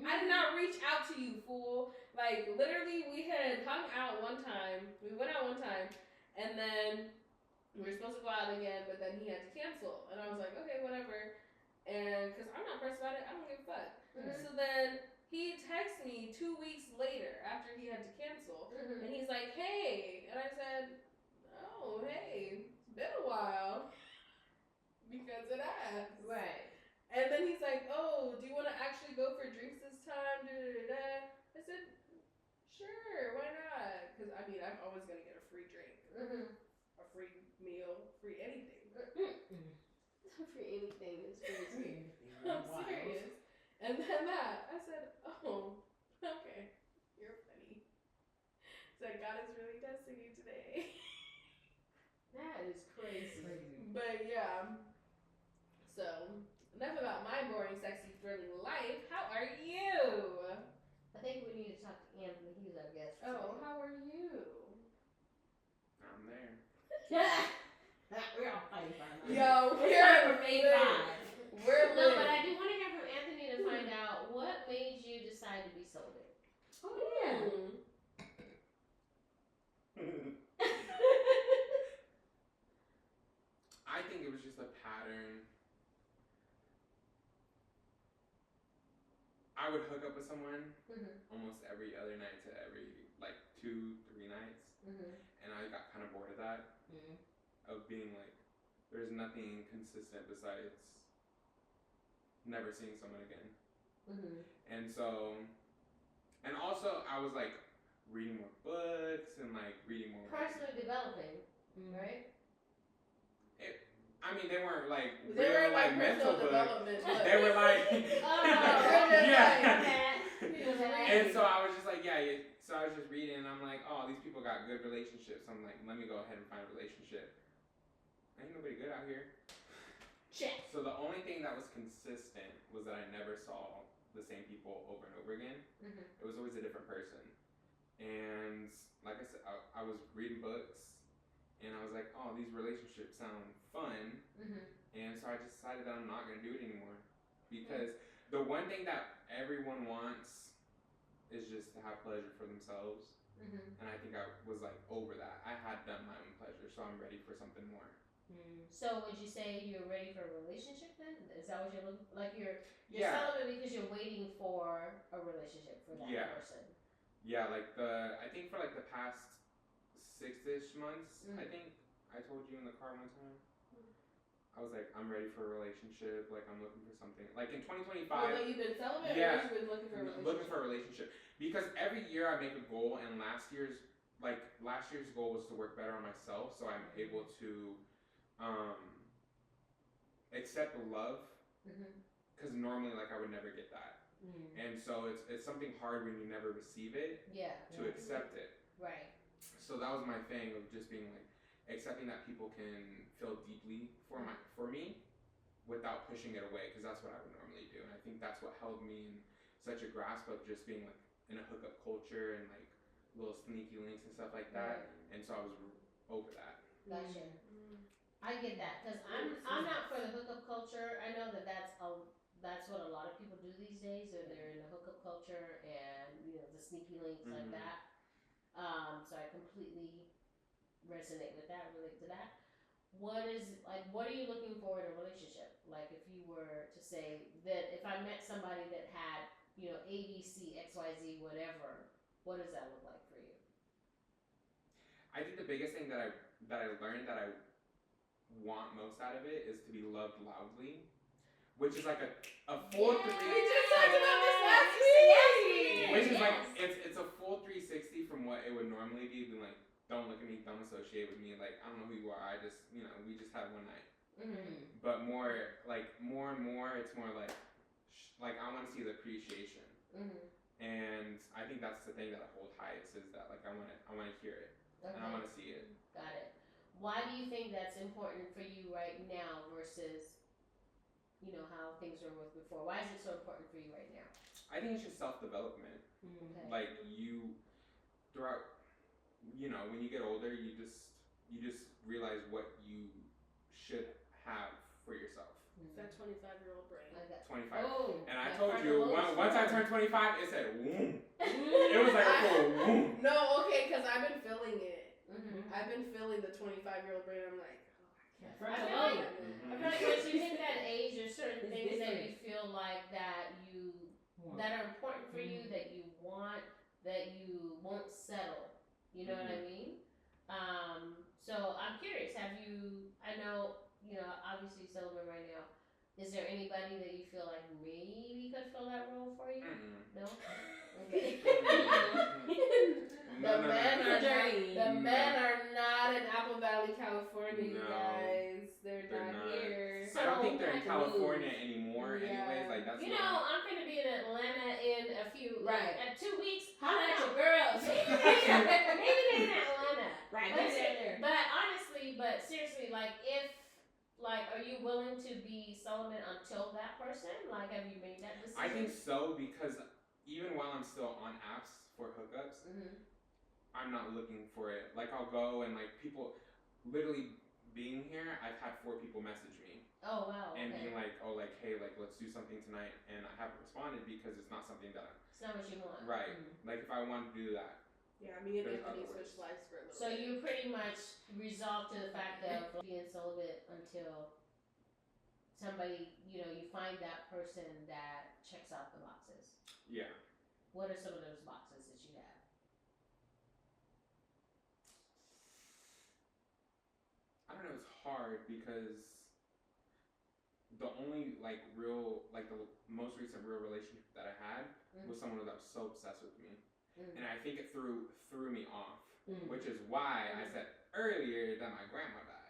I did not reach out to you, fool." Like, literally, we had hung out one time. We went out one time, and then we were supposed to go out again, but then he had to cancel. And I was like, okay, whatever. And because I'm not pressed about it, I don't give a fuck. So then he texts me 2 weeks later after he had to cancel, and he's like, "Hey," and I said, "Oh, hey, it's been a while," because it has. Right. And then he's like, "Oh, do you want to actually go for drinks this time?" I said, "Sure, why not?" Because I mean, I'm always gonna get a free drink, a free meal, free anything. For anything, it's crazy. I'm serious. And then I said, "Oh, okay, you're funny." Said, "God is really testing you today." That is crazy. But yeah. So enough about my boring, sexy, thrilling life. How are you? I think we need to talk to Anthony. He's our guest. Oh, how are you? I'm there. We're all fighting for him. Yo, we're made five. We're No, lit. but I do want to hear from Anthony to find out what made you decide to be sober. Oh yeah. I think it was just a pattern. I would hook up with someone almost every other night to every, like, 2-3 nights. And I got kind of bored of that. Of being like, there's nothing consistent besides never seeing someone again. And so, and also I was like reading more books and like reading more. Personally developing, right? I mean, they weren't like They real, were like mental personal development books. They were like, yeah. And so I was just like, so I was just reading, and I'm like, oh, these people got good relationships. I'm like, let me go ahead and find a relationship. Ain't nobody good out here. Check. So the only thing that was consistent was that I never saw the same people over and over again. It was always a different person. And like I said, I was reading books, and I was like, oh, these relationships sound fun. And so I just decided that I'm not going to do it anymore. Because the one thing that everyone wants is just to have pleasure for themselves. And I think I was like over that. I had done my own pleasure, so I'm ready for something more. So would you say you're ready for a relationship then? Is that what you're looking for? Like you're celibate because you're waiting for a relationship for that person? Yeah, like I think for like the past 6-ish months, I think I told you in the car one time. I was like, I'm ready for a relationship. Like, I'm looking for something. Like, in 2025. Well, you've been celibate, or you've been looking for a relationship? Looking for a relationship. Because every year I make a goal, and last year's goal was to work better on myself, so I'm able to accept love. Because normally, like, I would never get that. And so it's something hard when you never receive it to accept it. Right. So that was my thing of just being like, accepting that people can feel deeply for me without pushing it away, because that's what I would normally do. And I think that's what held me in such a grasp of just being like in a hookup culture and like little sneaky links and stuff like that. And so I was over that. Gotcha. I get that, because I'm not for the hookup culture. I know that's what a lot of people do these days. They're in the hookup culture and the sneaky links like that. So I completely resonate with that, relate to that. what are you looking for in a relationship? Like, if you were to say that if I met somebody that had, A, B, C, X, Y, Z, whatever, what does that look like for you? I think the biggest thing that I learned that I want most out of it is to be loved loudly, which is like a full We just talked about this last week. Which is like it's a full 360 from what it would normally be. Being like, don't look at me, don't associate with me. Like, I don't know who you are. I just we just had one night. Mm-hmm. But more and more, it's more like I want to see the appreciation. Mm-hmm. And I think that's the thing that I hold highest is that I want to hear it. Okay. And I want to see it. Got it. Why do you think that's important for you right now versus, how things were with before? Why is it so important for you right now? I think it's just self-development. Okay. Like throughout, when you get older, you just realize what you should have for yourself. That 25-year-old brain. I got 25. Oh, and I that told frontal you, lobe once I strong. turned 25, it said, womb. It was like a full womb. No, okay, because I've been feeling it. Mm-hmm. I've been feeling the 25-year-old brain. I'm like, I frontal feel lobe. like once you hit that age, there's certain It's things that different. you feel like that are important for you, that you want, that you won't settle. You know what I mean? So I'm curious, have you, I know, obviously celibate right now. Is there anybody that you feel like maybe could fill that role for you? No? Okay. No. The men are not in Apple Valley, California, you No. guys. They're not here. I don't think they're in So, California anymore. Yeah. Anyways, like that's. I'm gonna be in Atlanta in a few, Right. at 2 weeks. Holla at your girls. Maybe they're in Atlanta. Right, But, maybe they're there. but honestly, seriously, are you willing to be celibate until that person? Like, have you made that decision? I think so because even while I'm still on apps for hookups, I'm not looking for it. Like I'll go and people, literally being here, I've had 4 people message me. Oh wow. And Okay. being like, oh, hey, let's do something tonight, and I haven't responded because it's not something that It's not what you want. right. Like if I want to do that. Yeah, me and There's Anthony other ways. switched lives for a little So bit. you pretty much resolved to the fact of being celibate until somebody, you find that person that checks out the boxes. Yeah. What are some of those boxes that you have? I don't know. It's hard because the only the most recent real relationship that I had was someone that was so obsessed with me, and I think it threw me off, which is why I said earlier that my grandma died.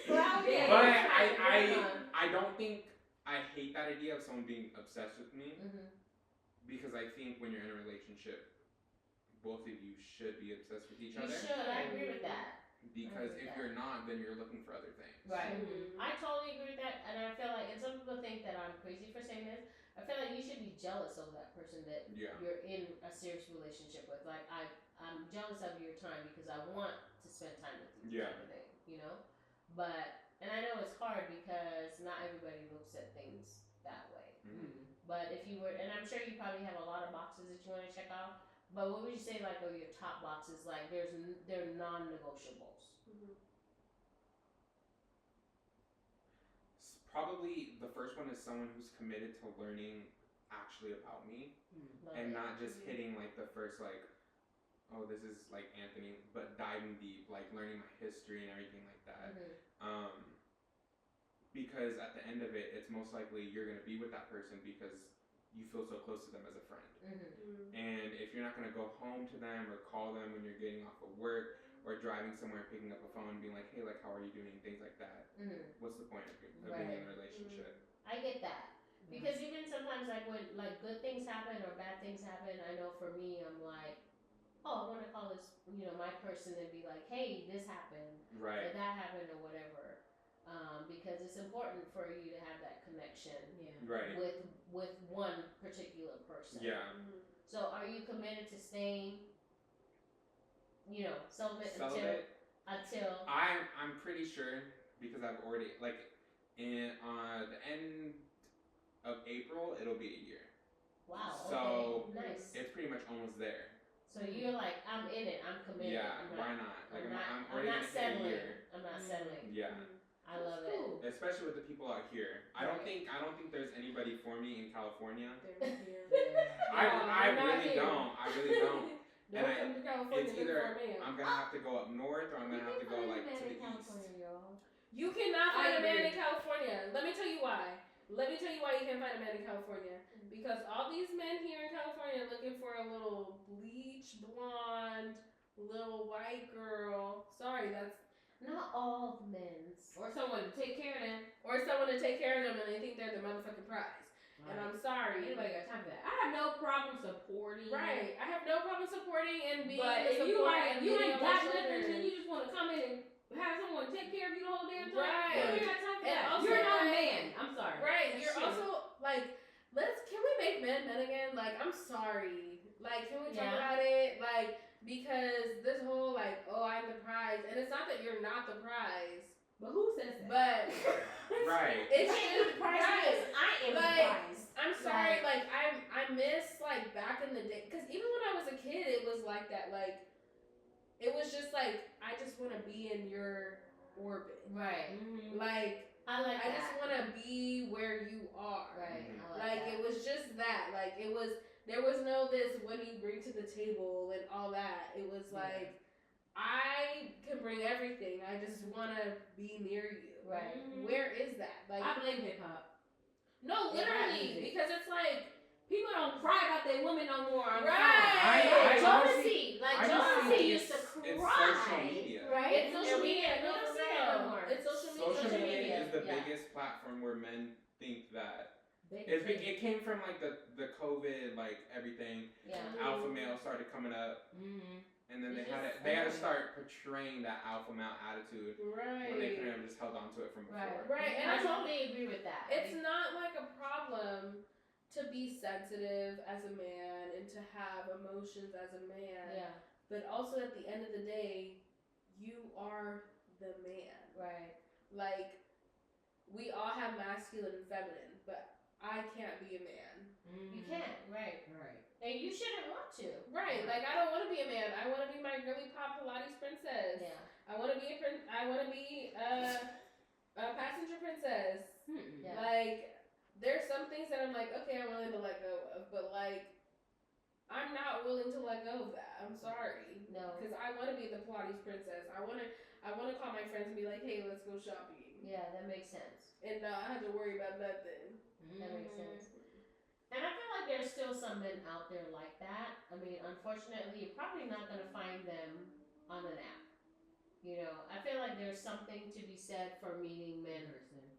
Well, yeah. But I don't think I hate that idea of someone being obsessed with me, because I think when you're in a relationship, both of you should be obsessed with each You other. should. I agree with that. Because if you're not, then you're looking for other things. Right. I totally agree with that, and I feel like, and some people think that I'm crazy for saying this. I feel like you should be jealous of that person that you're in a serious relationship with. Like I'm jealous of your time because I want to spend time with you. Yeah. Type of thing, But and I know it's hard because not everybody looks at things that way. But if you were, and I'm sure you probably have a lot of boxes that you want to check out. But what would you say are your top boxes? Like they're non-negotiables. Probably the first one is someone who's committed to learning actually about me, and not just hitting the first oh, this is Anthony, but diving deep, learning my history and everything like that. Because at the end of it, it's most likely you're gonna be with that person because you feel so close to them as a friend. And if you're not gonna go home to them or call them when you're getting off of work or driving somewhere, picking up a phone and being like, hey, how are you doing, things like that, what's the point of being in a relationship? I get that. Because even sometimes when good things happen or bad things happen, I know for me, I'm like, oh, I want to call this, my person and be like, hey, this happened, right, or that happened, or whatever, because it's important for you to have that connection, right, with one particular person. Yeah. So, are you committed to staying, celibate until? I'm pretty sure because I've already in the end of April it'll be a year. Wow. So okay. Nice. it's pretty much almost there. So you're like, I'm in it. I'm committed. Yeah. Why not? I'm not Definitely. Yeah. I love cool. it. Especially with the people out here. I don't think there's anybody for me in California. They're here. I they're not really here. don't. I really don't. Don't come to California It's looking either for a man. I'm gonna have to go up north or I'm gonna have to go like to the east. California, y'all. You cannot find a man agree. in California. Let me tell you why. Let me tell you why you can't find a man in California. Because all these men here in California are looking for a little bleach blonde, little white girl. Sorry, that's Not all men's. Or someone to take care of them. or someone to take care of them and they think they're the motherfucking prize. And I'm sorry. Anybody got time for that? I have no problem supporting. Right. I have no problem supporting and being But a if you support like, and you being ain't on got my nothing, shoulder. and you just want to come in and have someone take care of you the whole damn time. Right. You ain't got time for And that. also, You're not a like- man. I'm sorry. Right. You're Shit. also like, can we make men men again? Like, I'm sorry. Like, can we talk Yeah. about it? Like, because this whole like, oh, I'm the prize, and it's not that you're not the prize, But who says that? but Right. it's the prize right. because I am the Like, prize. I'm sorry, like I miss like back in the day, because even when I was a kid, it was like that. Like, it was just like I just want to be in your orbit. Right. Like, I like I that. just want to be where you are. Right. Mhm. I Like that. it was just that. Like it was. There was no this. What do you bring to the table and all that. It was like I can bring everything. I just want to be near you. Right. Where is that? Like I blame hip hop. no, Yeah, rap literally, music. because it's like. People don't cry about their women no more. I'm Right. I Jodeci, like I just Jodeci think used to it's cry. social media. Right? It's social media. We No, don't for see that real. no more. It's social media. Social Social media media, is the yeah. biggest platform where men think that They it came from like the COVID, like everything. Yeah. Alpha male started coming up, and then It's they had to just start portraying that alpha male attitude Right. when they could have just held on to it from before. Right. Right, and I it's totally agree with that. It's not like a problem to be sensitive as a man and to have emotions as a man. Yeah. But also at the end of the day, you are the man. Right. Like, we all have masculine and feminine, but I can't be a man. You can't. Right. Right. And you shouldn't want to. Right, like I don't want to be a man. I want to be my girly pop Pilates princess. Yeah. I want to be a passenger princess. Yeah. Like, there's some things that I'm like, okay, I'm willing to let go of, but like, I'm not willing to let go of that. I'm sorry. No. Because I want to be the Pilates princess. I want to call my friends and be like, hey, let's go shopping. Yeah, that makes sense. And not have to worry about nothing. That makes sense. And I feel like there's still some men out there like that. I mean, unfortunately, you're probably not going to find them on an app. You know, I feel like there's something to be said for meeting men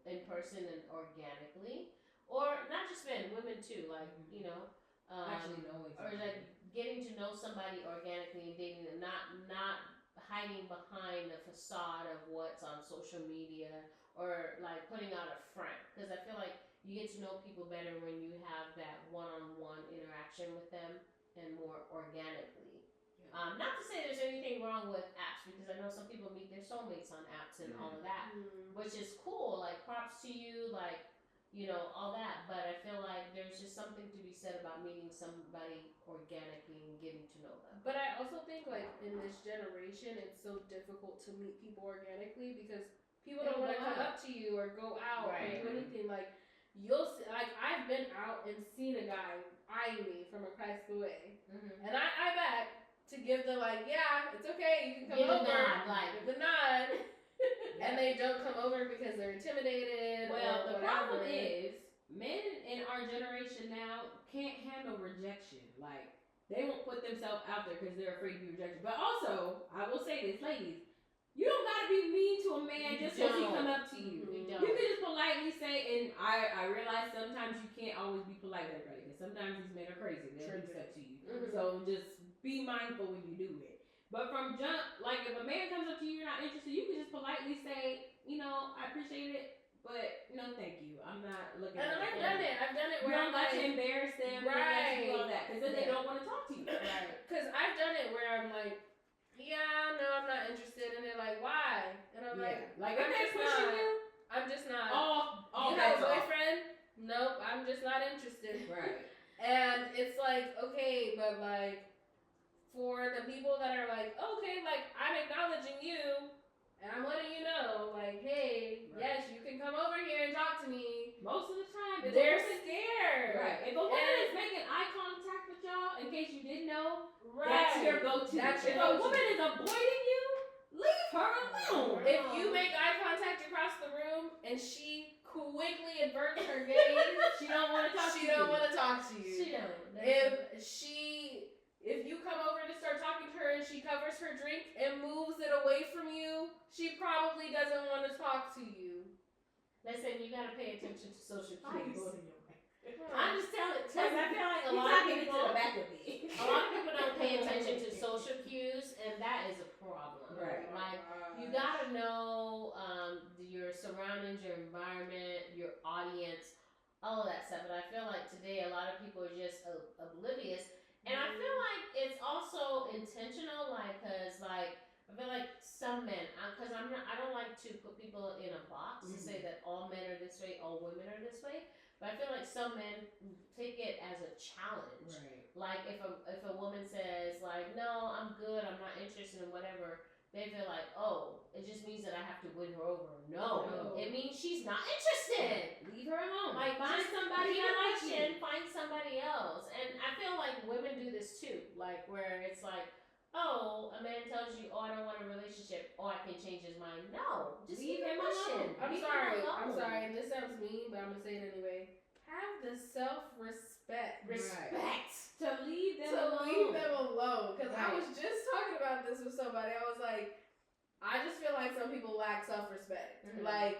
in person and organically. Or not just men, women too. Like, you know, Actually knowing or like getting to know somebody organically and dating them, not hiding behind the facade of what's on social media or like putting out a front. Because I feel like you get to know people better when you have that one-on-one interaction with them and more organically. Not to say there's anything wrong with apps, because I know some people meet their soulmates on apps and all of that, which is cool. Like, props to you, like, you know, all that. But I feel like there's just something to be said about meeting somebody organically and getting to know them. But I also think, like, in this generation, it's so difficult to meet people organically because people don't want to come up to you or go out or do anything. Like, you'll see, like, I've been out and seen a guy eyeing me from across the way. And I back to give the, like, yeah, it's okay, you can come Give the over. nod, like. Give the nod. And they don't come over because they're intimidated. Well, or the whatever. problem is, men in our generation now can't handle rejection. Like, they won't put themselves out there because they're afraid to be rejected. But also, I will say this, ladies, you don't gotta be mean to a man just because he come up to you. You You don't. can just politely say, and I realize sometimes you can't always be polite to everybody because sometimes these men are crazy. They'll do stuff to you. So just be mindful when you do it. But from jump, like if a man comes up to you, you're not interested, you can just politely say, you know, I appreciate it, but no, thank you. I'm not looking And at I've done it. I've done it You where don't I'm got to like, embarrass them. You don't got to do all that because then they don't want to talk to you. Right. because I've done it where I'm like, yeah, no, I'm not interested, and they're like, why? And I'm like if I'm they're just pushing not. you, I'm just not. all You that's have a off. boyfriend? Nope, I'm just not interested. Right. And it's like, okay, but like, for the people that are like, okay, like, I'm acknowledging you, and I'm letting you know, like, Right. If a woman is making eye contact with y'all, in case you didn't know, that's your go-to. That's your if go-to. a woman is avoiding you, leave her alone. If you make eye contact across the room and she quickly averts her gaze, she don't want to talk to you. She don't want to talk to you. She don't. If you come over to start talking to her and she covers her drink and moves it away from you, she probably doesn't want to talk to you. Listen, you gotta pay attention to social cues. Hmm. I'm just telling, because I feel like a lot of people, a lot of people don't pay attention to social cues, and that is a problem. Right. Like, you gotta know your surroundings, your environment, your audience, all of that stuff. But I feel like today a lot of people are just oblivious, and I feel like it's also intentional, like, cause like I feel like some men, cause I don't like to put people in a box to say that all men are this way, all women are this way. But I feel like some men take it as a challenge. Right. Like if a woman says like, no, I'm good, I'm not interested in whatever, they feel like, oh, it just means that I have to win her over. No. It means she's not interested. Leave her alone. Like find somebody keep that likes pushing, you. find somebody else. And I feel like women do this too. Like where it's like, oh, a man tells you, oh, I don't want a relationship. Oh, I can change his mind. No, just Leave keep him pushing. alone. I'm sorry, and this sounds mean, but I'm gonna say it anyway. Have the self-respect. Respect. To leave them alone. Because I Right. was just talking about this with somebody. I was like, I just feel like some people lack self-respect. Mhm. Like,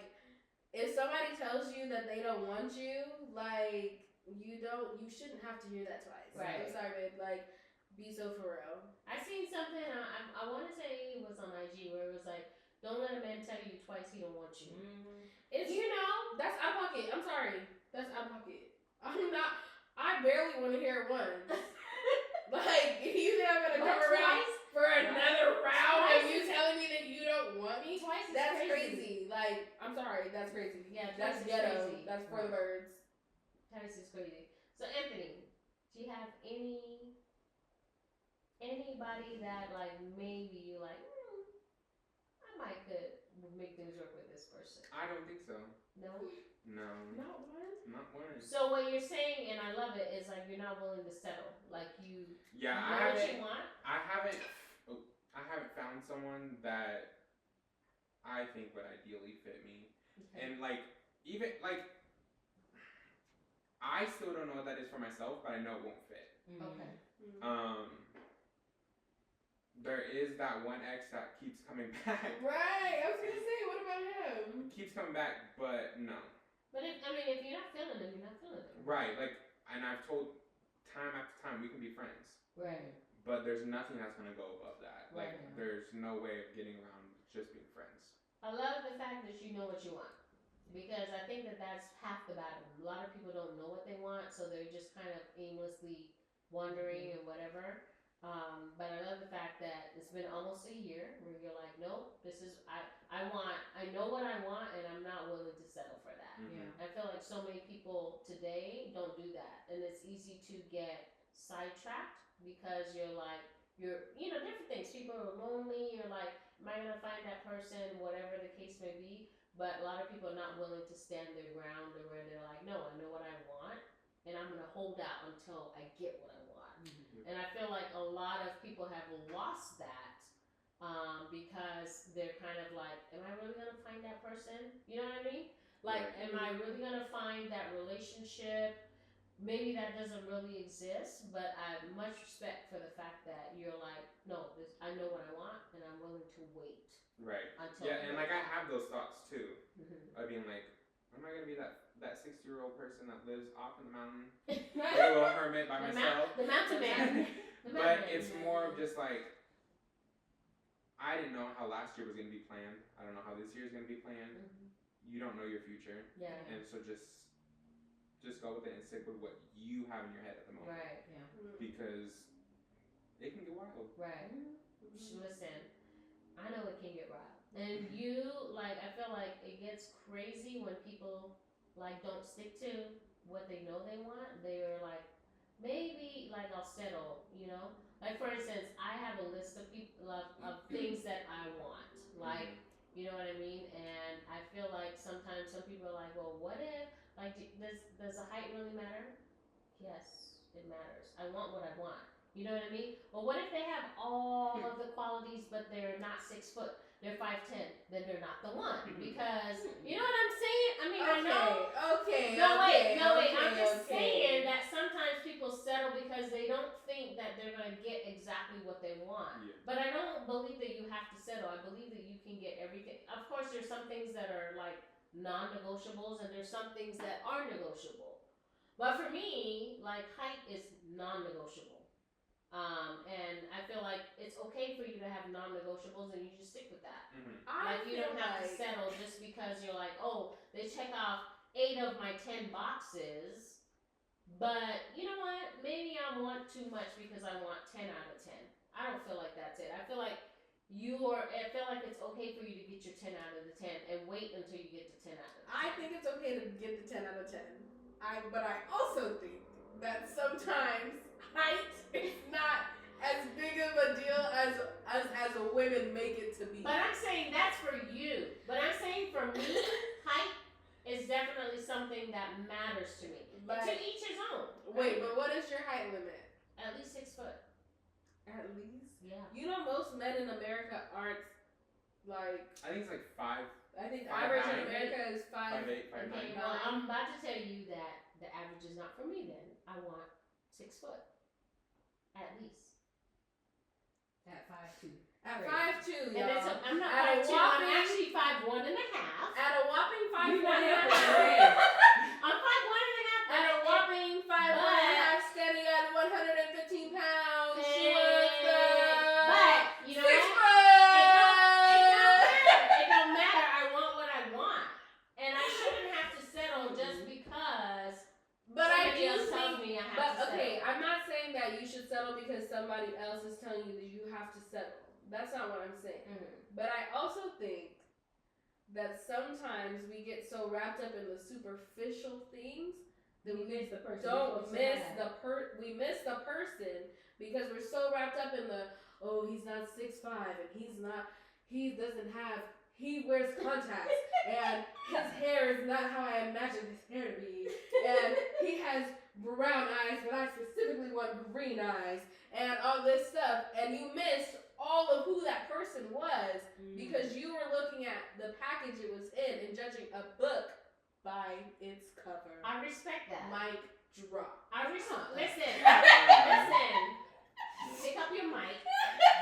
if somebody tells you that they don't want you, like, you shouldn't have to hear that twice. Right. I'm sorry, babe. Like, be so for real. I seen something. I want to say it was on IG where it was like, don't let a man tell you twice he don't want you. It's, You know, that's out of pocket. I'm sorry. That's out of pocket. I barely want to hear it once. Like, if you think I'm going to come around for another round of you telling me that you don't want me, twice is that's crazy. Like, I'm sorry, that's crazy. Yeah, That's twice is ghetto. crazy. That's for the birds. Twice is crazy. So Anthony, do you have anybody that like maybe you like? I might could make things work with this person. I don't think so. No. No. Not one. Not one. So what you're saying, and I love it, is like you're not willing to settle. Like you Yeah, know what you want. I haven't found someone that I think would ideally fit me. Okay. And like even like I still don't know what that is for myself, but I know it won't fit. Okay. There is that one ex that keeps coming back. Right. I was gonna say, what about him? Keeps coming back, but no. But if you're not feeling them, you're not feeling them. Right, like, and I've told time after time we can be friends. Right. But there's nothing that's gonna go above that. Like, Right. there's no way of getting around just being friends. I love the fact that you know what you want. Because I think that that's half the battle. A lot of people don't know what they want, so they're just kind of aimlessly wandering and whatever. But I love the fact that it's been almost a year where you're like, nope, this is I know what I want, and I'm not willing to settle for that. Mm-hmm. I feel like so many people today don't do that, and it's easy to get sidetracked because you're different things. People are lonely. You're like, am I gonna find that person? Whatever the case may be. But a lot of people are not willing to stand their ground, or where they're like, no, I know what I want, and I'm gonna hold out until I get what I want. And I feel like a lot of people have lost that because they're kind of like, am I really gonna find that person? You know what I mean? Like, am I really gonna find that relationship? Maybe that doesn't really exist, but I have much respect for the fact that you're like, no, I know what I want, and I'm willing to wait. Right. Until Yeah, and like I have those thoughts too. Mm-hmm. Of being like, am I gonna be that 60-year-old person that lives off in the mountain, like a little hermit by myself? The mountain man. But it's more of just like, I didn't know how last year was gonna be planned. I don't know how this year is gonna be planned. Mm-hmm. You don't know your future. Yeah. And so just go with it and stick with what you have in your head at the moment. Right. Yeah. Because it can get wild. Right. Listen, I know it can get wild. And you, like, I feel like it gets crazy when people, like, don't stick to what they know they want. They're like, maybe, like, I'll settle, you know? Like, for instance, I have a list of people, of things that I want. Like, you know what I mean? And I feel like sometimes some people are like, well, what if, like, does the height really matter? yes, it matters. I want what I want. You know what I mean? But what if they have all of the qualities, but they're not 6 foot? They're 5'10". Then they're not the one because you know what I'm saying. I mean, I know. No wait. I'm just saying that sometimes people settle because they don't think that they're gonna get exactly what they want. Yeah. But I don't believe that you have to settle. I believe that you can get everything. Of course, there's some things that are like non-negotiables, and there's some things that are negotiable. But for me, like height is non-negotiable. And I feel like it's okay for you to have non-negotiables, and you just stick with that. Mm-hmm. Like you don't have to settle just because you're like, oh, they check off 8 of my 10 boxes, but you know what? Maybe I want too much because I want 10 out of 10. I don't feel like that's it. I feel like I feel like it's okay for you to get your 10 out of the 10 and wait until you get to 10 out of the 10. I think it's okay to get the 10 out of 10. But I also think that sometimes height is not as big of a deal as a women make it to be. But I'm saying that's for you. But I'm saying for me, height is definitely something that matters to me. But to each his own. Wait, but what is your height limit? At least 6 foot. At least? Yeah. You know most men in America aren't like. I think it's like 5. I think 5'9". average in America is 5'8", 5'8", 5'9". Okay, well, I'm about to tell you that the average is not for me then. I want 6 foot. At least. At 5'2". At Great. 5'2", And y'all. it's I'm not At a 5'2", I'm whopping- actually 5'1 and a half. At a whopping 5'1" You and a know half. that. I'm 5'1 and a half. At a whopping 5'1" and a half, standing at 115 pounds. She was the But you know 6 what? foot. It don't matter. I want what I want, and I shouldn't have to settle just because But I somebody do else tells think. me I have But to settle. okay, I'm not saying that you should settle because somebody else is telling you that you have to settle. That's not what I'm saying. But I also think that sometimes we get so wrapped up in the superficial things that we miss the person. we miss the person because we're so wrapped up in the he's not 6'5" and he wears contacts and his hair is not how I imagine his hair to be and he has brown eyes but I specifically want green eyes and all this stuff and you missed all of who that person was because you were looking at the package it was in and judging a book by its cover. I respect that. Mic drop. Listen. Pick up your mic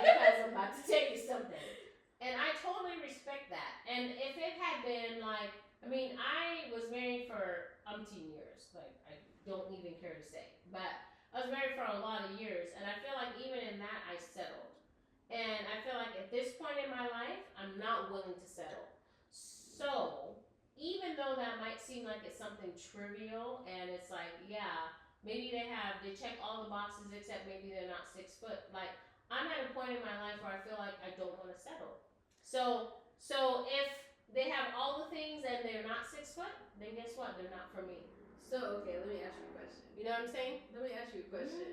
because I'm about to tell you something. And I totally respect that. And if it had been like, I mean, I was married for umpteen years. Like, I don't even care to say. But I was married for a lot of years. And I feel like even in that, I settled. And I feel like at this point in my life, I'm not willing to settle. So, even though that might seem like it's something trivial, and it's like, yeah, maybe they check all the boxes except maybe they're not 6 foot. Like, I'm at a point in my life where I feel like I don't want to settle. So if they have all the things and they're not 6 foot, then guess what? They're not for me. So, okay, let me ask you a question. You know what I'm saying? Let me ask you a question.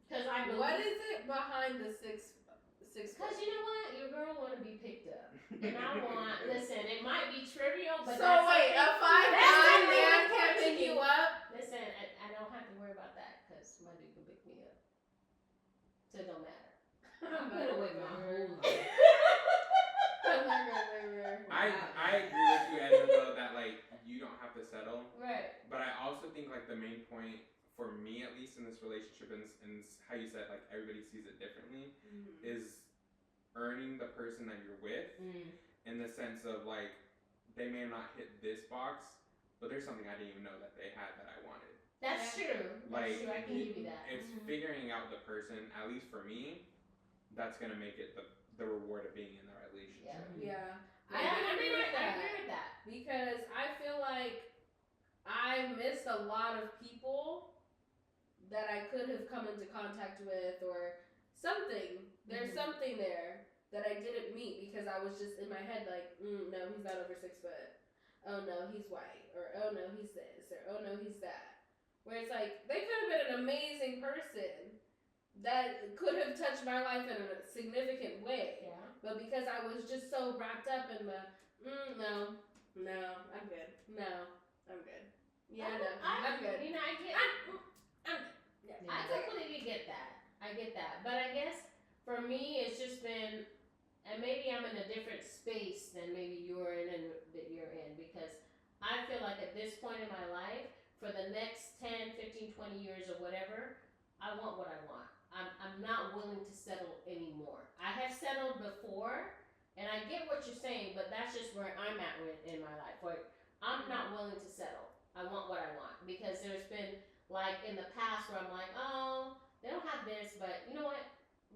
Because I believe. What is it behind the 6 Because you know what? Your girl want to be picked up. And I want, listen, it might be trivial, but so wait, a 5'9" man can't pick you up? Listen, I don't have to worry about that because my dude can pick me up. So it don't matter. I'm gonna wait my whole life. I'm not gonna live I agree with you, Edna, though, that like you don't have to settle. Right. But I also think like the main point for me, at least in this relationship, and how you said like everybody sees it differently, is earning the person that you're with in the sense of like they may not hit this box, but there's something I didn't even know that they had that I wanted. That's true. Like, That's true. I can give you that. It's figuring out the person, at least for me, that's gonna make it the reward of being in the relationship. Yeah. I agree with that. Because I feel like I missed a lot of people that I could have come into contact with or something. There's something there that I didn't meet because I was just in my head like, no, he's not over 6 foot. Oh no, he's white. Or oh no, he's this. Or oh no, he's that. Where it's like, they could have been an amazing person that could have touched my life in a significant way. Yeah. But because I was just so wrapped up in the, no, I'm good. No, I'm good. Yeah, no, I'm good. You know, I get. I completely get that. I get that. But I guess for me, it's just been, and maybe I'm in a different space than maybe you're in and that you're in, because I feel like at this point in my life, for the next 10, 15, 20 years or whatever, I want what I want. I'm not willing to settle anymore. I have settled before, and I get what you're saying, but that's just where I'm at in my life. Like, I'm not willing to settle. I want what I want, because there's been, like, in the past where I'm like, oh, they don't have this, but you know what?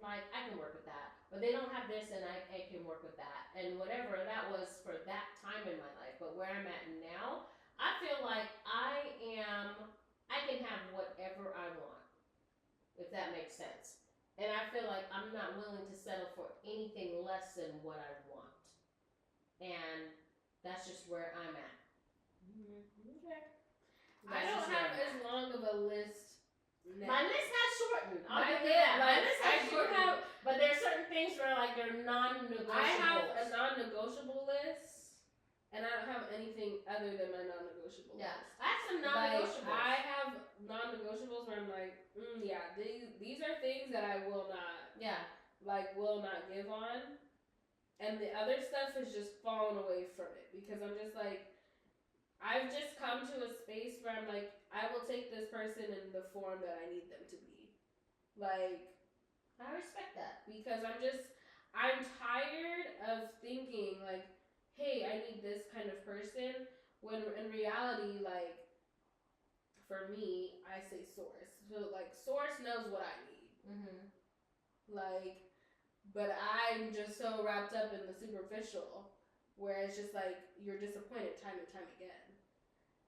Like, I can work with that. But they don't have this, and I can work with that. And whatever that was for that time in my life. But where I'm at now, I feel like I can have whatever I want, if that makes sense. And I feel like I'm not willing to settle for anything less than what I want. And that's just where I'm at. Okay. I don't have as long of a list now. My list has shortened. My list has shortened. But there are certain things where like they're non-negotiable. I have a non-negotiable list, and I don't have anything other than my non-negotiable list. I have some non-negotiables. Like, I have non-negotiables where I'm like, these are things that I will not, will not give on, and the other stuff has just fallen away from it, because I'm just like, I've just come to a space where I'm like, I will take this person in the form that I need them to be. Like, I respect that. Because I'm tired of thinking like, hey, I need this kind of person, when in reality, like, for me, I say source. So like, source knows what I need. Mm-hmm. Like, but I'm just so wrapped up in the superficial, where it's just like, you're disappointed time and time again.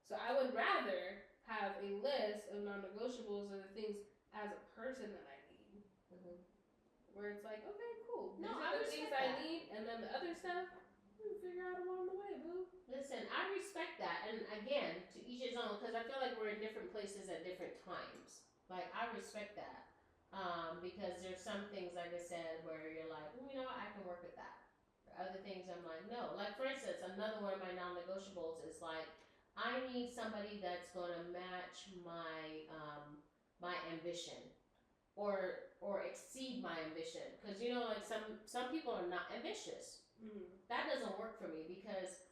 So I would rather have a list of non-negotiables of the things as a person that I need. Mm-hmm. Where it's like, okay, cool. No, These are the things I need, and then the other stuff, we'll figure out along the way, boo. Listen, I respect that, and again, to each his own, because I feel like we're in different places at different times. Like, I respect that, because there's some things, like I said, where you're like, you know what, I can work with that. Other things I'm like, no. Like, for instance, another one of my non-negotiables is like, I need somebody that's going to match my my ambition, or exceed my ambition. Because, you know, like, some people are not ambitious. Mm-hmm. That doesn't work for me, because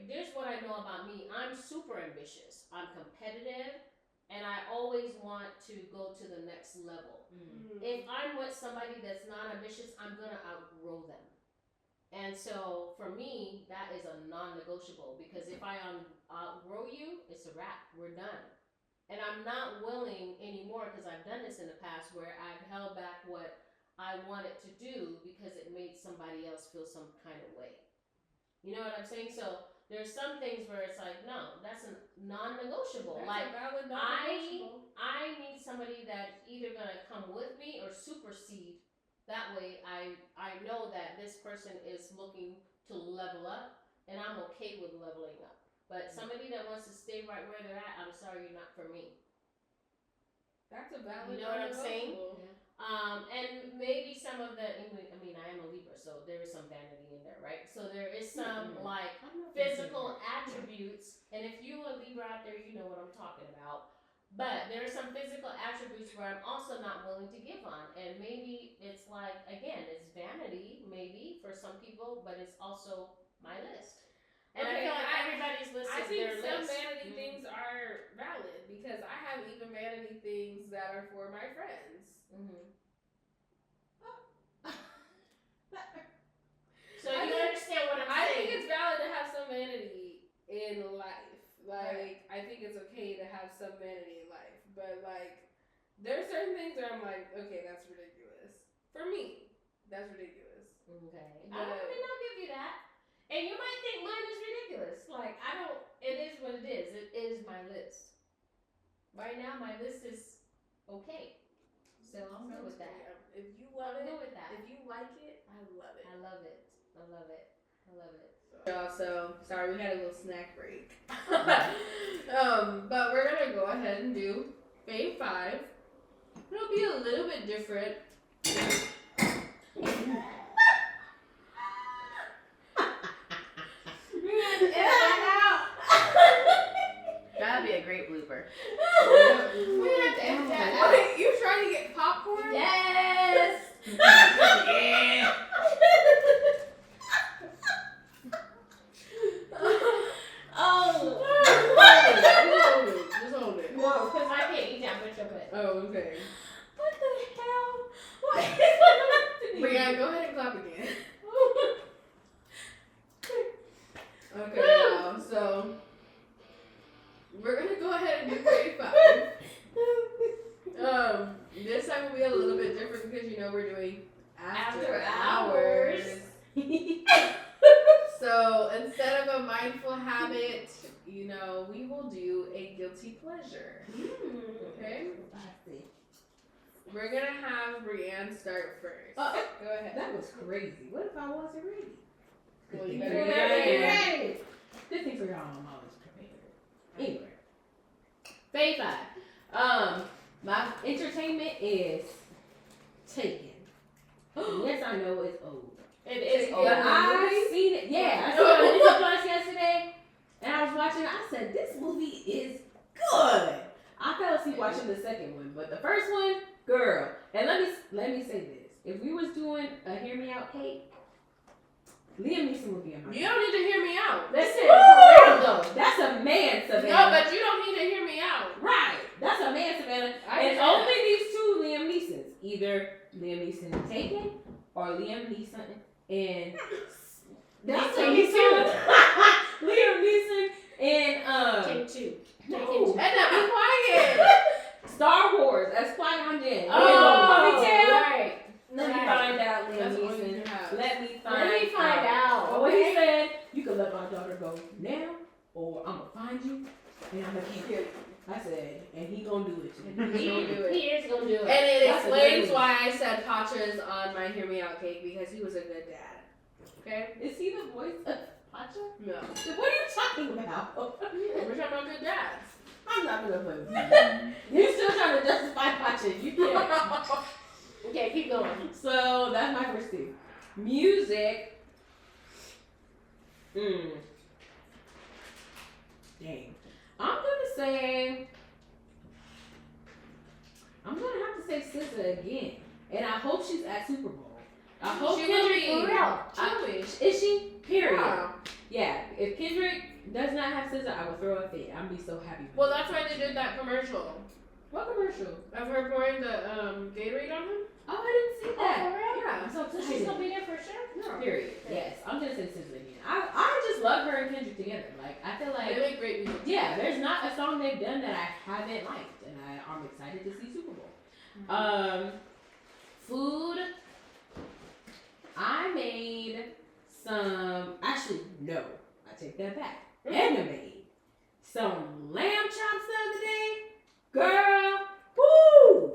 here's what I know about me. I'm super ambitious. I'm competitive, and I always want to go to the next level. Mm-hmm. If I'm with somebody that's not ambitious, I'm going to outgrow them. And so for me, that is a non-negotiable, because if I outgrow you, it's a wrap. We're done. And I'm not willing anymore, because I've done this in the past where I've held back what I wanted to do because it made somebody else feel some kind of way. You know what I'm saying? So there's some things where it's like, no, that's a non-negotiable. That's like, a valid non-negotiable. I need somebody that's either going to come with me or supersede. That way, I know that this person is looking to level up, and I'm okay with leveling up. But somebody that wants to stay right where they're at, I'm sorry, you're not for me. That's a valid. You know what I'm saying? Yeah. And maybe some of the, I mean, I am a Libra, so there is some vanity in there, right? So there is some like physical attributes, and if you a Libra out there, you know what I'm talking about. But there are some physical attributes where I'm also not willing to give on. And maybe it's like, again, it's vanity, maybe, for some people, but it's also my list. And I feel like everybody's list is their list. I think some vanity things are valid, because I have even vanity things that are for my friends. Mm-hmm. So you understand what I'm saying? I think it's valid to have some vanity in life. Like, I think it's okay to have some vanity in life, but like, there's certain things where I'm like, okay, that's ridiculous. For me, that's ridiculous. Okay. But I'll give you that. And you might think mine is ridiculous. Like, it is what it is. It is my list. Right now, my list is okay. So I'm good with that. If you love it, good with that. If you like it, I love it. I love it. I love it. I love it. So, sorry, we had a little snack break. But we're gonna go ahead and do Fave 5. It'll be a little bit different. Brianna, go ahead and clap again. Okay, now, so we're gonna go ahead and do grade 5. This time will be a little bit different because we're doing after hours. So instead of a mindful habit, we will do a guilty pleasure. Okay? We're gonna have Brianne start first. Go ahead. That was crazy. What if I wasn't ready? Well, you Good better thing be ready. Good thing for y'all, I'm always prepared. Anyway, Fave 5. My entertainment is Taken. Yes, I know it's old. It is old. But I've seen it. Yeah, I saw it on Disney Plus yesterday, and I was watching it. I said, this movie is good. I fell asleep watching the second one, but the first one, girl. And let me say this: if we was doing a Hear Me Out cake, Liam Neeson would be in my. You don't need to hear me out. Listen, for real though, that's a man, Savannah. No, but you don't need to hear me out. Right, that's a man, Savannah. And only these two Liam Neesons, either Liam Neeson in Taken or Liam Neeson in. That's Taken too. Liam Neeson in Take 2. No. And now be quiet. Star Wars as Qui-Gon Jinn. Oh, ponytail. right. Let me Right. find out, Liam That's all you Neeson. can have. Let me Let find me find out. But what he said, you can let my daughter go now, or I'm gonna find you and I'm gonna keep you. I said, and he gonna do it to me. He gonna do it. He is gonna do it. And it That's a explains good why I said Pacha's on my Hear Me Out cake because he was a good dad. Okay? Is he the voice of Pacha? No. What are you talking about? We're talking about good dads. I'm not gonna play with you. You're still trying to justify Pacha. You can't. Okay, keep going. So that's my first two. Music. Dang. I'm gonna have to say SZA again. And I hope she's at Super Bowl. I hope She will Kendrick be. For real. is she? Period. Yeah. Yeah. If Kendrick does not have SZA, I will throw a fit. I'm gonna be so happy. Well, that's why they did that commercial What commercial? of her pouring the Gatorade on him. Oh, I didn't see that. For real? Yeah. I'm so So excited. she's gonna be there for sure? No. Period. Yes, I'm gonna say SZA again. I just love her and Kendrick together. Like I feel They like make great music. yeah, there's not a song they've done that I haven't liked, and I'm excited to see Super Bowl. Food. I made some. Actually, no, I take that back. Edna made some lamb chops the other day. Girl, woo!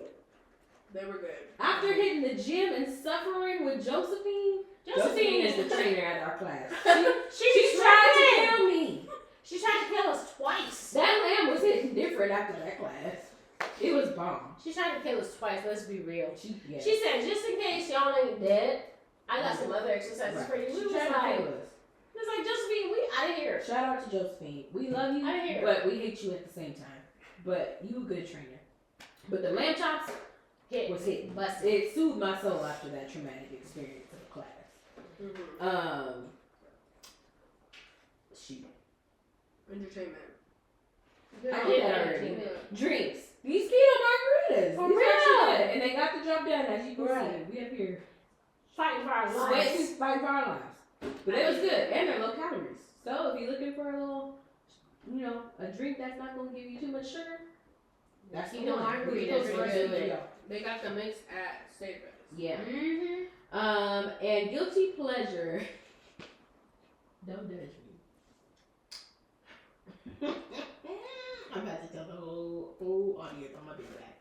They were good. After hitting the gym and suffering with Josephine is the trainer at our class. She tried to kill me. She tried to kill us twice. That lamb was hitting different after that class. It was bomb. She tried to kill us twice, let's be real. Yeah. She said, just in case y'all ain't dead, I got some other exercises for you. She We was tried to like, kill us. it's like, Josephine, we out of here. Shout out to Josephine. We love you, I hear. but we hate you at the same time. But you a good trainer. But the lamb chops was hitting. Busted. It soothed my soul after that traumatic experience of class. Mm-hmm. Shoot. Entertainment. I did that already. Entertainment. Drinks. These keto margaritas. For These are actually real? good. And they got the job done, as you can Right. see. We up here Fighting for our sweating, lives. fighting for our lives. But it was good. And they're low calories. So if you're looking for a little, a drink that's not going to give you too much sugar, that's Keto the one. margaritas We can post are the recipe good. for y'all. They got the mix at Savers. Yeah. Mm-hmm. And guilty pleasure. Don't judge me. I'm about to tell the whole audience I'm gonna be back.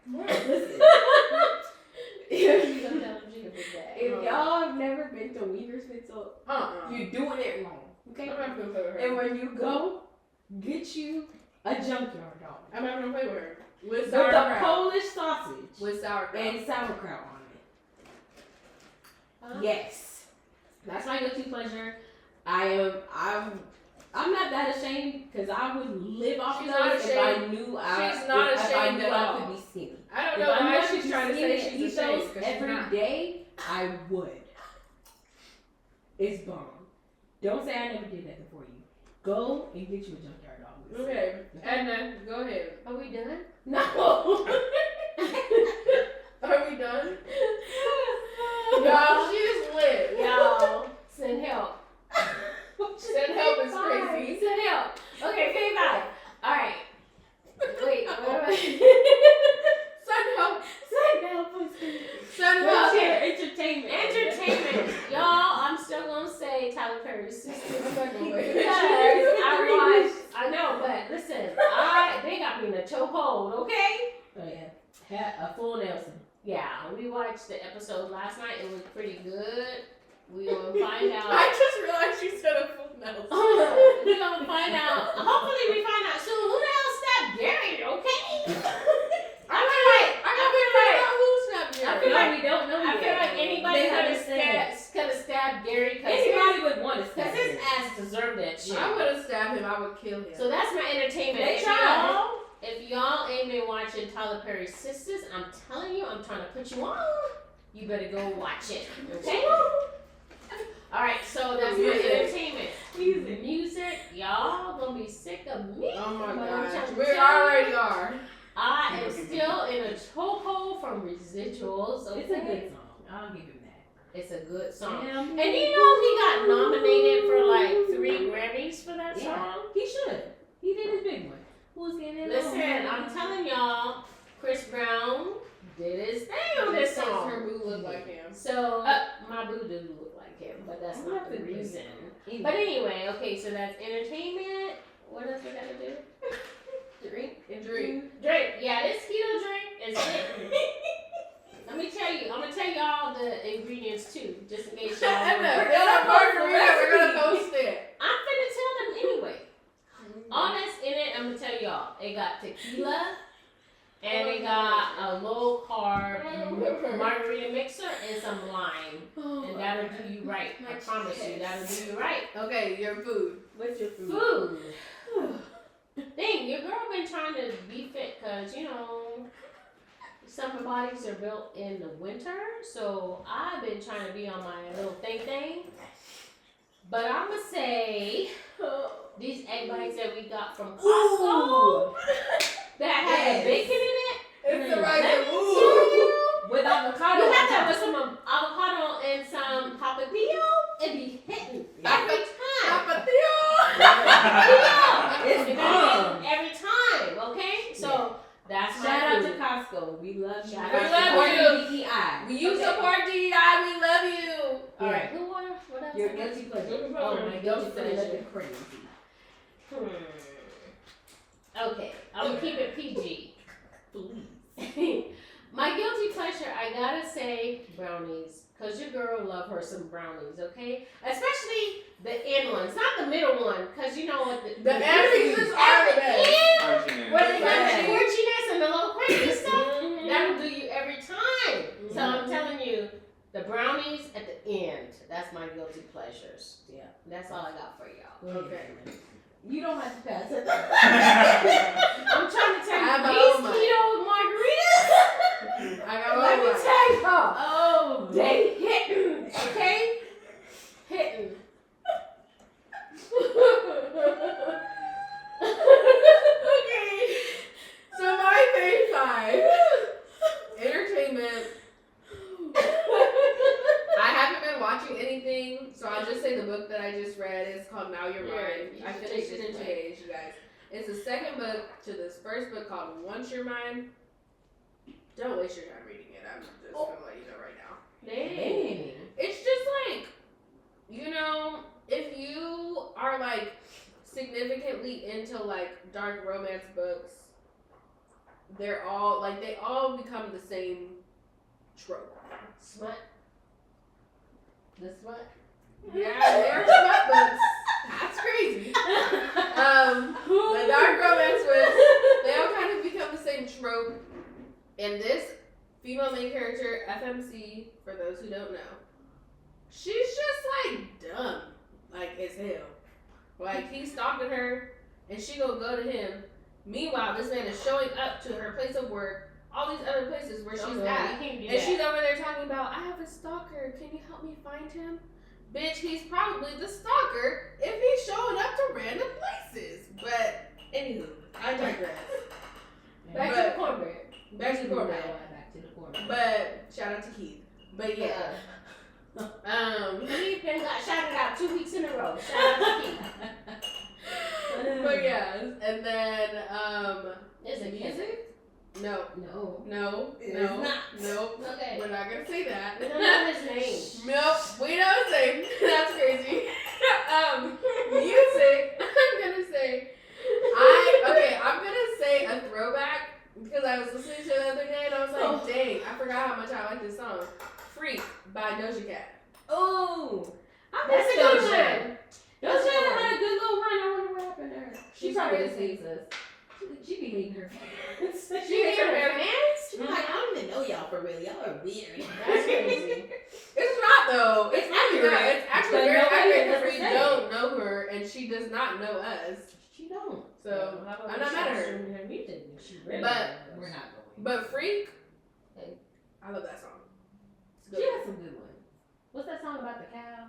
Listen. If y'all have never been to Wienerschnitzel, you're doing it wrong. Okay? I'm not gonna play with her. And when you go, get you a junkyard dog. I'm not gonna play with her. With With the sauerkraut. Polish sausage With sauerkraut. and sauerkraut on it. Yes. That's my guilty pleasure. I'm not that ashamed because I would live off She's of not those if I ashamed. knew She's if not I ashamed knew at I all. could be skinny. I don't If know I why knew I she's could trying to be say skinny and she's eat those ashamed because she's every not. day, I would. It's bomb. Don't say I never did that before you. Go and get you a junkyard dog. Okay. Edna, go ahead. Are we done? No. Are we done? Y'all, she Tyler Perry's sisters because Wait. I know, but listen, they got me in a chokehold, okay? Oh yeah, a full Nelson. Yeah, we watched the episode last night. It was pretty good. We gonna find out. I just realized you said a full Nelson. We gonna find out. Hopefully, we find out soon. Who the hell stabbed Gary? Okay. I feel like we don't know. I feel like anybody They could haven't have said. stabbed Gary because Anybody would want to stab his him. ass deserved that shit. I would have stabbed him. I would kill him. So that's my entertainment. They tried. If y'all ain't been watching Tyler Perry's Sisters, I'm telling you, I'm trying to put you on. You better go watch it. Okay? Alright, so that's my entertainment. Music. Y'all gonna be sick of me. Oh my But I'm gosh. trying to We tell you, already are. I am still in a chokehold from residuals. Okay? It's a good song. I'll give him that. It's a good song. Yeah. And you know he got nominated for like 3 Grammys for that Yeah. song? He should. He did his big one. Who's getting it? Listen, I'm telling y'all, Chris Brown did his thing on this song. Her boo look like him. So my boo do look like him, but that's not the reason. But anyway, okay, so that's entertainment. What else we gotta do? Drink and Drink. Drink. Yeah, this keto drink is hitting. Let me tell you, I'm gonna tell y'all the ingredients too, just in case y'all. Emma, wanna- we're gonna margarita. We're gonna post it. I'm finna tell them anyway. All that's in it, I'm gonna tell y'all. It got tequila, and it got a low carb margarita mixer and some lime, and that'll do you right. I promise you, that'll do you right. Okay, your food. What's your food? Food. Dang, your girl been trying to be fit, cause you know summer bodies are built in the winter, so I've been trying to be on my little thing. But I'ma say these egg bites that we got from Costco that had bacon in it. It's the Let right me thing. tell you, With avocado. you have that with some avocado and some tapatio, it be hitting every time. It's bomb. Every time, okay? So that's my Shout out to food. Costco. We love you. Shout out to Supporting DEI. You support DEI. We love you. All right, who won? What else? Your guilty pleasure. Mhm. Oh, my guilty Pleasure. pleasure. Crazy. Okay, I'm gonna keep it PG. Please. My guilty pleasure, I gotta say brownies, cause your girl love her some brownies, okay? Especially the end ones, not the middle one, cause you know what The emphasis are the best. Archie, where they got Yes. the crunchiness and the little crunchy stuff, Mhm. that'll do you every time. So Mhm. I'm telling you, the brownies at the end, that's my guilty pleasures. Yeah. That's all I got for y'all. Okay. You don't have to pass it. I'm trying to tell I have my you, own these mind. keto margaritas. I got Let me one. tell y'all, Oh, they hitting, okay? Hitting. Okay. So my thing 5. Entertainment. I haven't been watching anything, so I'll just say the book that I just read is called Now You're Yeah, Mine. you I should finished take it in this 2 days, you guys. It's the second book to this first book called Once You're Mine. Don't waste your time reading it. I'm just gonna let you know right now. Dang. It's just like, you know, if you are like significantly into like dark romance books, they're all like they all become the same trope. Smut. The smut. Yeah, they're smut books. That's crazy. The dark romance books, they all kind of become the same trope. And this female main character, FMC, for those who don't know, she's just like dumb, like as hell. Like he's stalking her, and she gonna go to him. Meanwhile, this man is showing up to her place of work, all these other places where she's at, and she's over there talking about, I have a stalker. Can you help me find him? Bitch, he's probably the stalker if he's showing up to random places. But anywho, I digress. Back to But- the cornbread. Back to the format. Back to the format. But shout out to Keith. But yeah. Keith been got shouted out 2 weeks in a row. Shout out to Keith. But yeah, and then Is it music? no, No. no, It no, is not. nope. Okay. We're not gonna say that. We don't know his name. Nope, we don't say. That's crazy. Oh, I That's miss a good Doja. one. Doja had a good little run. I wonder what happened to her. She She's probably crazy. just hates us. She be hating her fans. She hates her fans? She be like, I don't even know y'all for real. Y'all are weird. That's crazy. It's not though. It's accurate. accurate. It's actually But very nobody accurate has because we to say don't know her and she does not know us. She don't. So How about I'm we not mad at start her. streaming her music? She really But- does. We're not going. But Freak, Hey. I love that song. It's She good. has some good ones. What's that song about the cow?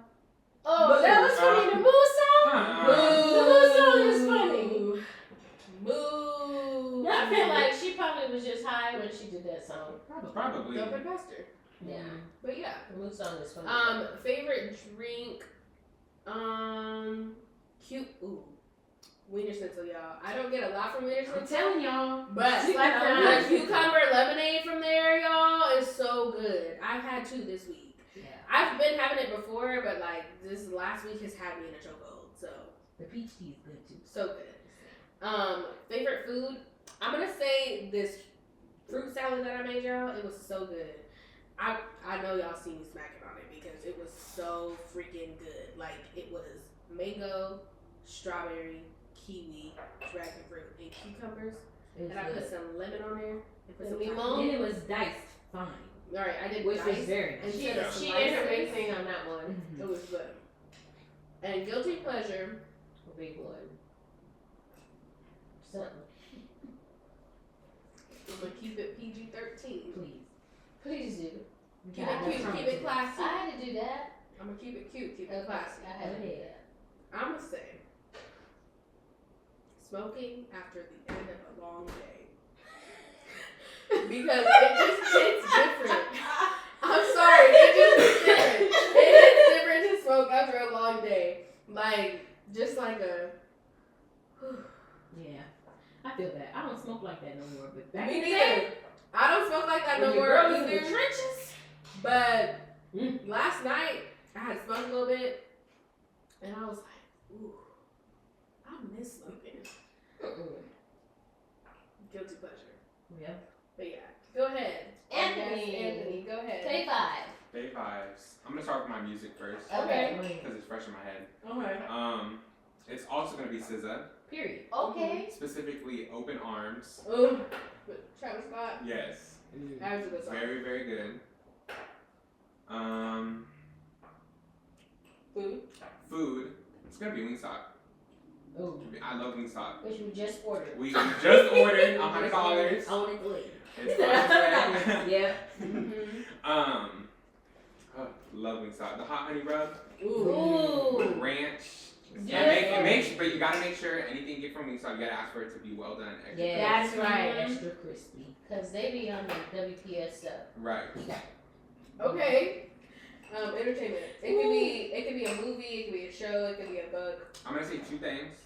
Oh, Boo. that was funny. The Moo song? The Moo song is funny. Moo. I feel like she probably was just high when she did that song. Probably. Dope and Buster. Yeah. But yeah. The Moo song is funny. Favorite drink, cute. Ooh, Wiener Schnitzel, y'all. I don't get a lot from Wiener I'm Schnitzel, telling y'all. but She like the that. cucumber lemonade from there, y'all, is so good. I've had 2 this week. Yeah. I've been having it before, but like this last week has had me in a chokehold. So The peach tea is good too. so good. Favorite food? I'm gonna say this fruit salad that I made, y'all. It was so good. I know y'all see me smacking on it because it was so freaking good. Like it was mango, strawberry, kiwi, dragon fruit, and cucumbers. It was And I put good. some lemon on there. And put And some limon? And it was diced fine, All right, I did which was dice. very and nice. she had She some did her slices. big thing on that one. It was good. And guilty pleasure. A big one. Something. I'm gonna keep it PG-13. Please. Please do. Keep God, it cute. that's Keep it something. classy. I had to do that. I'm gonna keep it cute. Keep it Okay, classy. I had to do that. I'm gonna say smoking after the end of a long day because it just hits different. I'm sorry, it just hits different. It hits different to smoke after a long day, like just like a. Yeah. I feel that. I don't smoke like that no more. But back Me in the neither. day, I don't smoke like that no when your more girl was in the either. trenches. But Mm. last night I had smoked a little bit, and I was like, ooh, I miss smoking. Guilty pleasure. Yeah. But yeah, go ahead. Anthony. Yes, Anthony, go ahead. Day 5. Day 5s. I'm gonna start with my music first Okay. because it's fresh in my head. Okay. It's also gonna be SZA, Period. Okay. specifically "Open Arms." Ooh, but Travis Scott. Yes, That was a good song. very very good. Food. It's gonna be Wingstop. Oh. I love Wingstop. Which we just ordered. We just ordered $100. On its way. It's fun. Yeah. Mm-hmm. Love Wingstop. The hot honey rub, Ooh. with ranch. Yeah. But you gotta make sure anything you get from Wingstop, you gotta ask for it to be well done. Extra Yeah. That's right. Extra crispy. Because they be on the WPS stuff. Right. Okay. Entertainment. It could be a movie. It could be a show. It could be a book. I'm gonna say 2 things.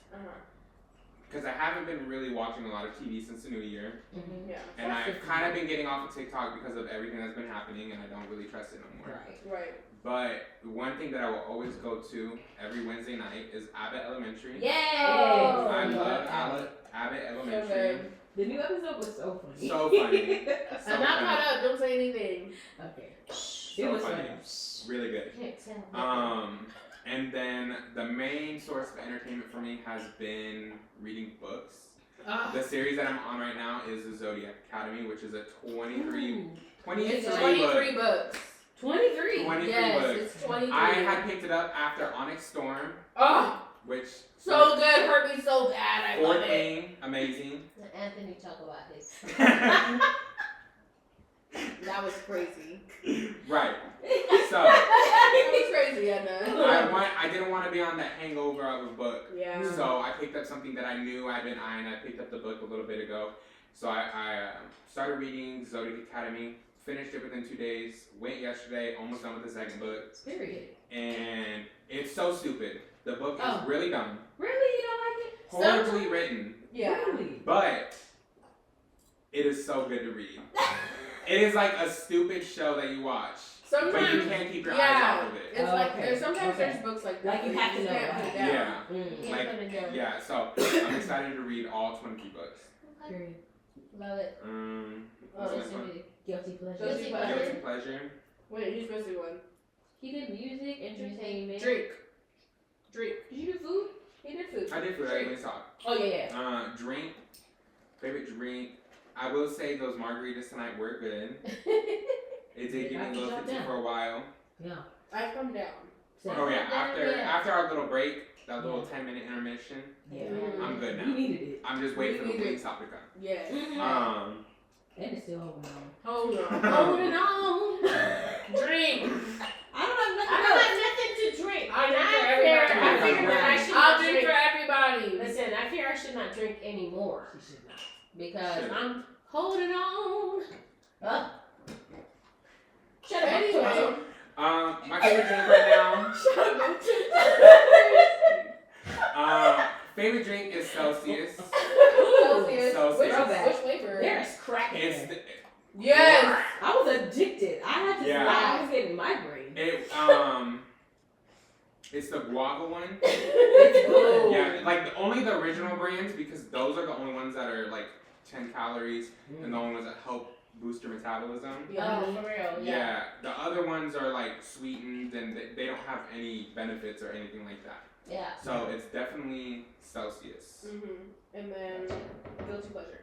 Because I haven't been really watching a lot of TV since the new year. Mm-hmm. Yeah. And I've kind of been getting off of TikTok because of everything that's been happening, and I don't really trust it no more. Right. Right. But one thing that I will always go to every Wednesday night is Abbott Elementary. Yay! Oh, I yeah. love Abbott So Elementary. good. The new episode was so funny. So funny. So I'm not funny. caught up. Don't say anything. Okay. So It was funny. funny. Really good. Can't tell. And then the main source of entertainment for me has been reading books. The series that I'm on right now is the Zodiac Academy, which is a 23 It's book. 23 books. 23. 23 Yes, books. it's 23. I had picked it up after Onyx Storm, Oh, which so good. Hurt me so bad. I love fourth it. thing, amazing. Let Anthony talk about his. That was crazy. Right. So That was crazy, Edna. I didn't want to be on the hangover of a book. Yeah. So I picked up something that I knew I'd been eyeing. I picked up the book a little bit ago. So I started reading Zodiac Academy, finished it within 2 days, went yesterday, almost done with the second book. Period. And it's so stupid. The book is Oh. really dumb, Really? You don't like it? horribly written, Yeah. Really? but it is so good to read. It is like a stupid show that you watch, but you Sometimes, can't keep your yeah, eyes off of it. it's like Okay. there's sometimes Okay. there's books like that. Like you where have to just know, can't put right? it down. Yeah. Mm. Can't Like, put it down. Yeah, so I'm excited to read all 23 books. Okay. Period. Love it. What's the next one? Guilty pleasure. Guilty pleasure. Guilty pleasure. Wait, who's supposed to be one? He did music, entertainment. Drink. Did you do food? He did food. I did food. I didn't talk. Oh yeah. Drink. Favorite drink. I will say those margaritas tonight were good. It did give me a little fatigue for a while. Yeah. I've come down. Oh yeah. After our little break, that little 10-minute intermission. Yeah. I'm good now. We needed it. I'm just waiting for the wing stop to come. Yes. And it's still holding on. Hold on. Holding on. Drink. I don't have I don't have nothing to drink. I'll And drink for I everybody. figure that I should I'll not drink for everybody. Listen, I fear I should not drink anymore. She should not. Because Shouldn't. I'm holding on. Shut up. Anyway. My favorite drink right now. Favorite drink is Celsius. Celsius. Which flavor? There's crack in It's there. Yes. I was addicted. I had to Yeah. I was getting migraine. It's the guava one. It's good. Yeah, like only the original brands because those are the only ones that are like 10 calories and the only ones that help boost your metabolism. Yeah. Oh, for real. Yeah, the other ones are like sweetened and they don't have any benefits or anything like that. Yeah. So it's definitely Celsius. And then guilty pleasure.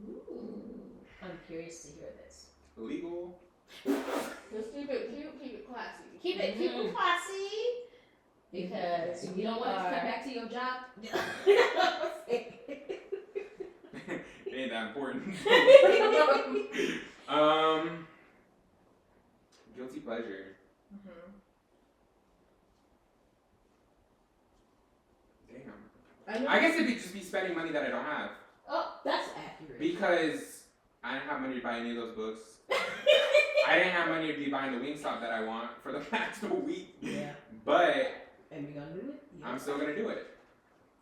Ooh. I'm curious to hear this. Legal. Let's keep it cute, keep it classy. Keep it classy. Because If you don't want to come back to your job, It ain't that important. Guilty pleasure. Damn. I guess it'd just be spending money that I don't have. oh, that's accurate. Because I didn't have money to buy any of those books. I didn't have money to be buying the Wingstop that I want for the past week. Yeah. But And we gonna do it? Yeah. I'm still gonna do it.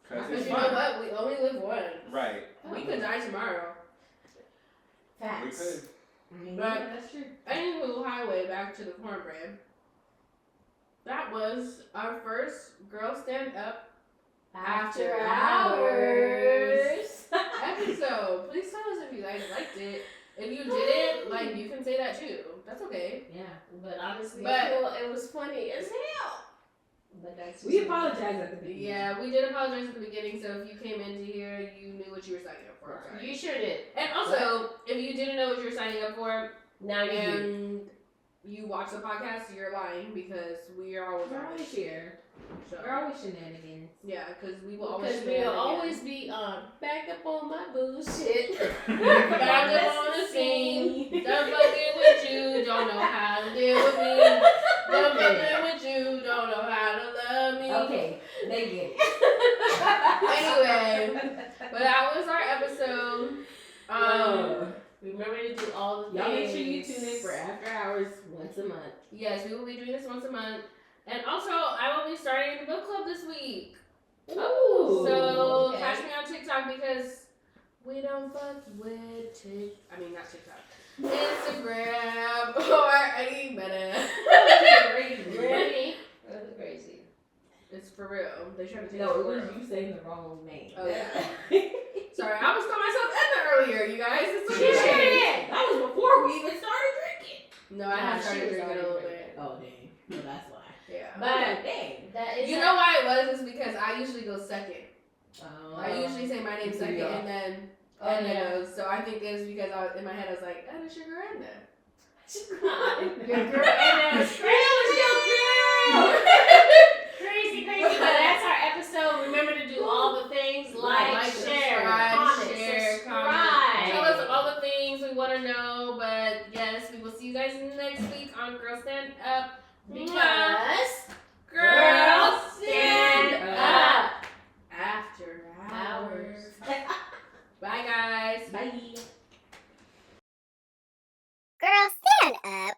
Because Because it's you know fun. what? We only live once. Right. We could die tomorrow. Facts. We could. But- Yeah, that's true. Anywho, highway back to the cornbread. That was our first Girl Stand Up After Hours episode. Please tell us if you guys liked it. If you didn't, like, you can say that too. That's okay. Yeah. But honestly, But- I feel it was funny as hell. But that's We apologize at the beginning. Yeah, we did apologize at the beginning, so if you came into here, you knew what you were signing up for. Sorry. You sure did. And also, if you didn't know what you were signing up for, Now you do. and you watch the podcast, you're lying because we are always We're on always this here. show. We're always shenanigans. Yeah, because we will always Because we'll always be back up on my bullshit. back up on the scene. Done fucking with you, don't know how to deal with me. Done fucking with you, don't know how to love me. Okay, they get it. Anyway, but that was our episode. Remember to do all the Y'all make things. sure you tune in for After Hours once a month. Yes, we will be doing this once a month. And also, I will be starting the book club this week. Ooh. So okay. catch me on TikTok because we don't fuck with not TikTok. Instagram or any meta. Really? That's crazy. It's for real. They trying to take No, the it was world. you saying the wrong name. Oh yeah. Sorry, I was calling myself Edna earlier, you guys. It's She okay. sure did. That was before we even started drinking. No, I have started drinking a little bit. Oh, dang. No, that's why. Yeah. But, dang. That is You know why it was? Is because I usually go second. Oh. I usually say my name You second do. and then Oh, Edna yeah. goes. So I think it's because in my head I was like, Edna, sugar, Edna. your girl and That was your girl. crazy. But that's our episode. Remember to do all the things like, share, comment. Tell us all the things we want to know. But yes, we will see you guys next week on Girl Stand Up. Because Girl Stand Up. After Hours. Bye, guys. Bye. Girl, stand up.